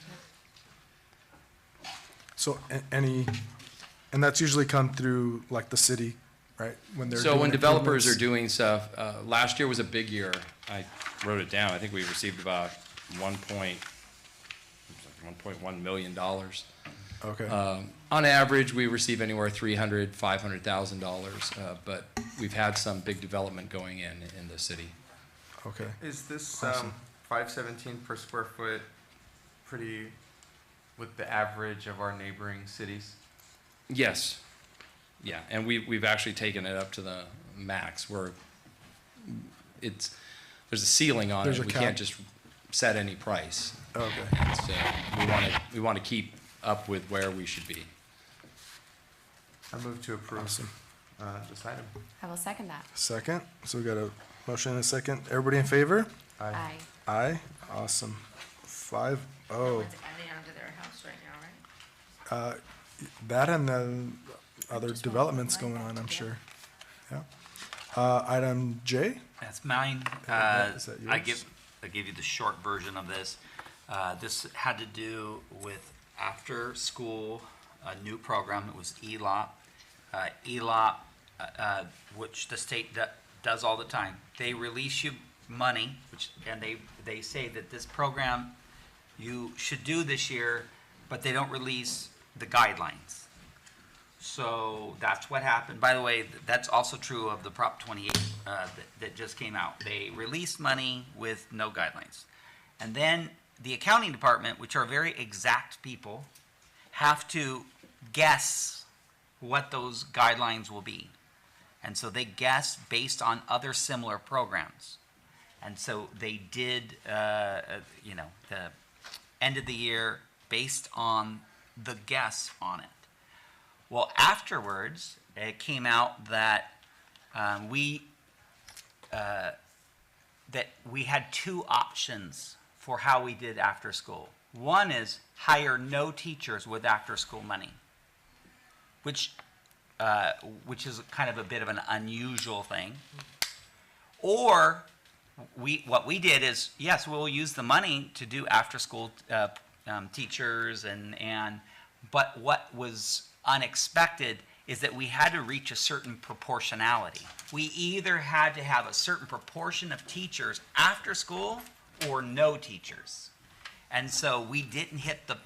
So and that's usually come through like the city, right? So when developers are doing stuff, last year was a big year. I wrote it down. I think we received about $1.1 million. Okay. On average, we receive anywhere $300,000, $500,000, but we've had some big development going in the city. Okay. Is this Awesome. $5.17 per square foot pretty with the average of our neighboring cities? Yes. Yeah, and we've actually taken it up to the max where there's a ceiling on There's it. a We cap. can't just set any price. Okay. And so we want to keep up with where we should be. I move to approve this item. I will second that. Second. So we got a motion and a second. Everybody in favor? Aye. Aye. Awesome. 5-0. Adding onto their house right now, right? That and the other developments going on, I'm sure. Yeah. Item J? That's mine. Is that I yours? give you the short version of this. This had to do with after school, a new program. It was ELOP. ELOP, which the state does all the time. They release you money, and they say that this program you should do this year, but they don't release the guidelines. So that's what happened. By the way, that's also true of the Prop 28 that just came out. They released money with no guidelines. And then the accounting department, which are very exact people, have to guess what those guidelines will be. And so they guess based on other similar programs. And so they did, the end of the year based on the guess on it. Well, afterwards, it came out that we had two options for how we did after school. One is hire no teachers with after school money, which is kind of a bit of an unusual thing. Or what we did is, yes, we'll use the money to do after school teachers but what was unexpected is that we had to reach a certain proportionality. We either had to have a certain proportion of teachers after school or no teachers. And so we didn't hit the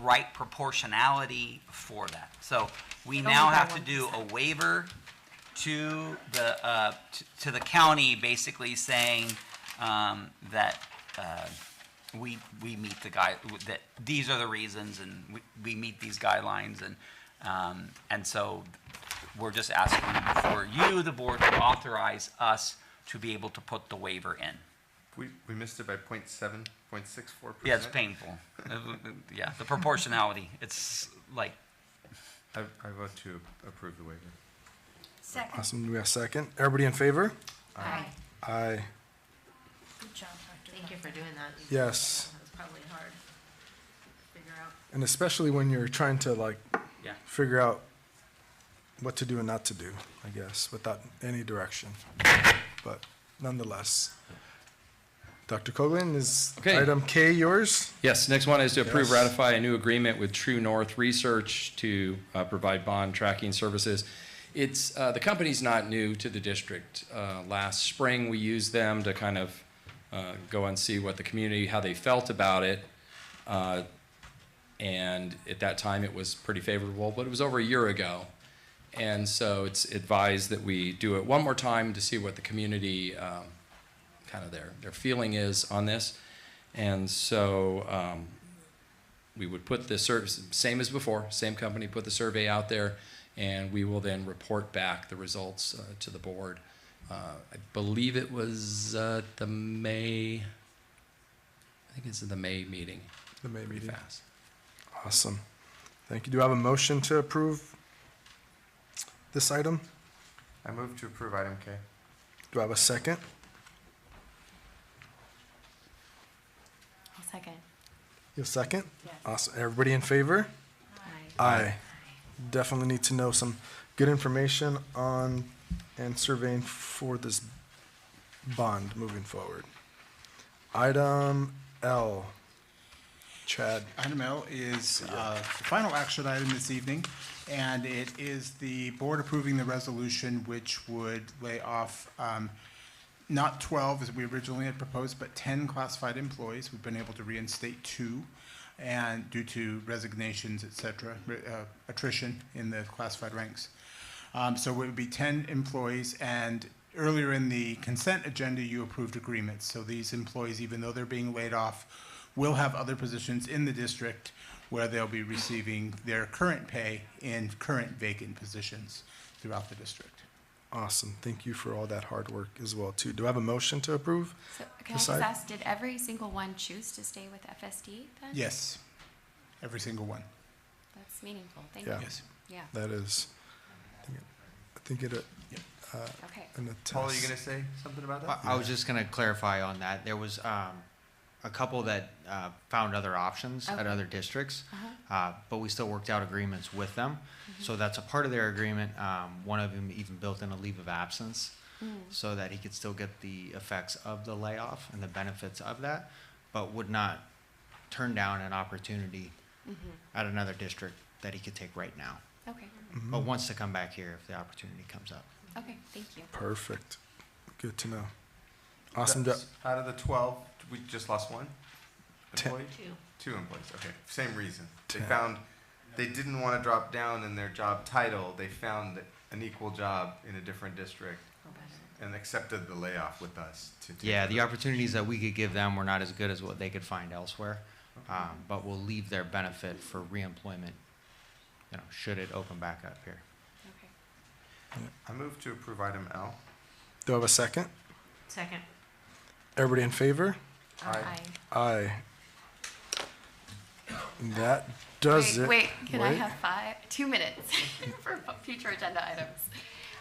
right proportionality for that. So we now have to do a waiver to the county, basically saying that we meet that these are the reasons, and we meet these guidelines, and so we're just asking for you, the board, to authorize us to be able to put the waiver in. We missed it by 0.64%. Yeah, it's painful. Yeah, the proportionality. It's like. I vote to approve the waiver. Second. Awesome. We have a second. Everybody in favor? Aye. Aye. Good job, Dr. Thank you for doing that. Yes. It's probably hard to figure out. And especially when you're trying to Yeah. figure out what to do and not to do, I guess, without any direction. But nonetheless. Dr. Coughlin, is Okay. item K yours? Yes, next one is to approve, Yes. ratify a new agreement with True North Research to provide bond tracking services. It's, the company's not new to the district. Last spring, we used them to kind of go and see what the community, how they felt about it. And at that time, it was pretty favorable, but it was over a year ago. And so it's advised that we do it one more time to see what the community kind of their feeling is on this. And so we would put the service, same as before, same company, put the survey out there, and we will then report back the results to the board. I believe it was the May, I think it's the May meeting. The May meeting. Fast. Awesome. Thank you. Do I have a motion to approve this item? I move to approve item K. Do I have a second? I'll second. You'll second? Yes. Awesome. Everybody in favor? Aye. Definitely need to know some good information on and surveying for this bond moving forward. Item L. Chad. Item L is the final action item this evening, and it is the board approving the resolution which would lay off not 12 as we originally had proposed, but 10 classified employees. We've been able to reinstate 2, and due to resignations, et cetera, attrition in the classified ranks. So it would be 10 employees, and earlier in the consent agenda, you approved agreements. So these employees, even though they're being laid off, will have other positions in the district where they'll be receiving their current pay in current vacant positions throughout the district. Awesome. Thank you for all that hard work as well, too. Do I have a motion to approve? So can I just ask, did every single one choose to stay with FSD then? Yes, every single one. That's meaningful. Thank Yeah. you. Yeah. That is, I think it, Okay. Paul, are you going to say something about that? I was just going to clarify on that. There was a couple that found other options at other districts, but we still worked out agreements with them. So that's a part of their agreement. One of them even built in a leave of absence so that he could still get the effects of the layoff and the benefits of that, but would not turn down an opportunity at another district that he could take right now. Okay. But wants to come back here if the opportunity comes up. Okay, thank you. Perfect. Good to know. Awesome. Out of the 12, we just lost 1 employee? 2. 2 employees, okay. Same reason. They 10. found they didn't want to drop down in their job title. They found an equal job in a different district and accepted the layoff with us. Yeah, the opportunities that we could give them were not as good as what they could find elsewhere, but we'll leave their benefit for reemployment, should it open back up here. Okay. I move to approve item L. Do I have a second? Second. Everybody in favor? Aye. Aye. That does it. Wait, can I have 2 minutes for future agenda items?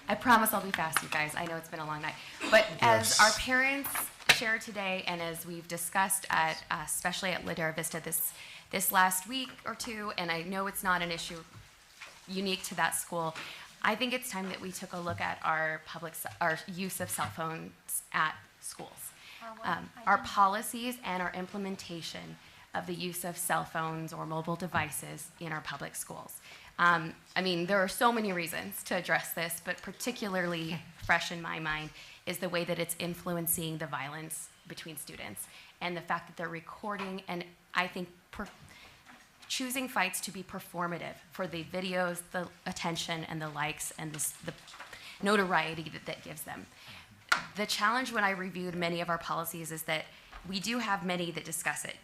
I promise I'll be fast, you guys. I know it's been a long night. But as our parents shared today, and as we've discussed at, especially at Ladera Vista this last week or two, and I know it's not an issue unique to that school, I think it's time that we took a look at our use of cell phones at schools. Our policies and our implementation of the use of cell phones or mobile devices in our public schools. I mean, there are so many reasons to address this, but particularly fresh in my mind is the way that it's influencing the violence between students and the fact that they're recording and I think choosing fights to be performative for the videos, the attention, and the likes, and the notoriety that gives them. The challenge when I reviewed many of our policies is that we do have many that discuss it.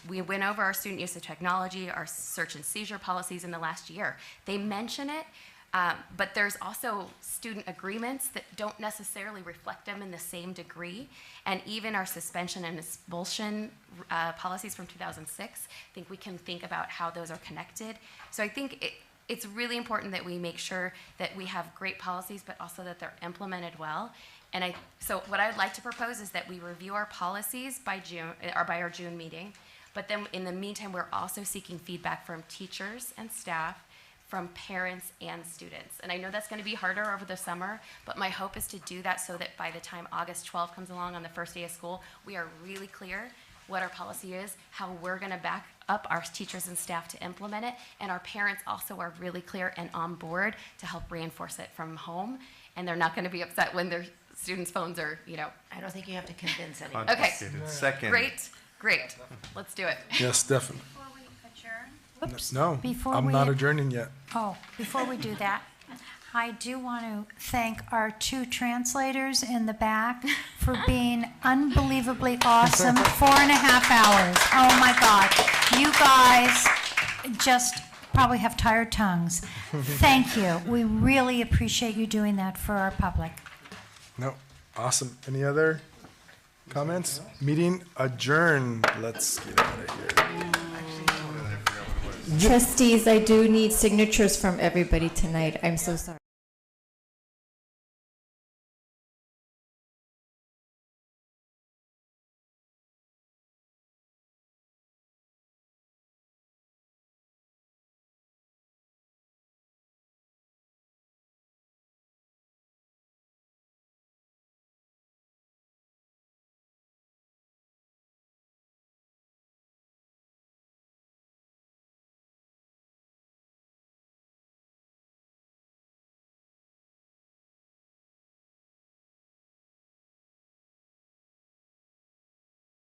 We went over our student use of technology, our search and seizure policies in the last year. They mention it, but there's also student agreements that don't necessarily reflect them in the same degree. And even our suspension and expulsion policies from 2006, I think we can think about how those are connected. So I think it's really important that we make sure that we have great policies, but also that they're implemented well. And so what I'd like to propose is that we review our policies by our June meeting. But then in the meantime, we're also seeking feedback from teachers and staff, from parents and students. And I know that's going to be harder over the summer, but my hope is to do that so that by the time August 12th comes along on the first day of school, we are really clear what our policy is, how we're going to back up our teachers and staff to implement it, and our parents also are really clear and on board to help reinforce it from home, and they're not going to be upset when their students' phones are, I don't think you have to convince anyone. Okay. Second. Great. Let's do it. Yes, definitely. Before we adjourn? Whoops. No, Before I'm we- not adjourning yet. Oh, before we do that, I do want to thank our 2 translators in the back for being unbelievably awesome. 4.5 hours. Oh my God. You guys just probably have tired tongues. Thank you. We really appreciate you doing that for our public. No, awesome. Any other comments? Meeting adjourned. Let's get out of here. Trustees, I do need signatures from everybody tonight. I'm so sorry.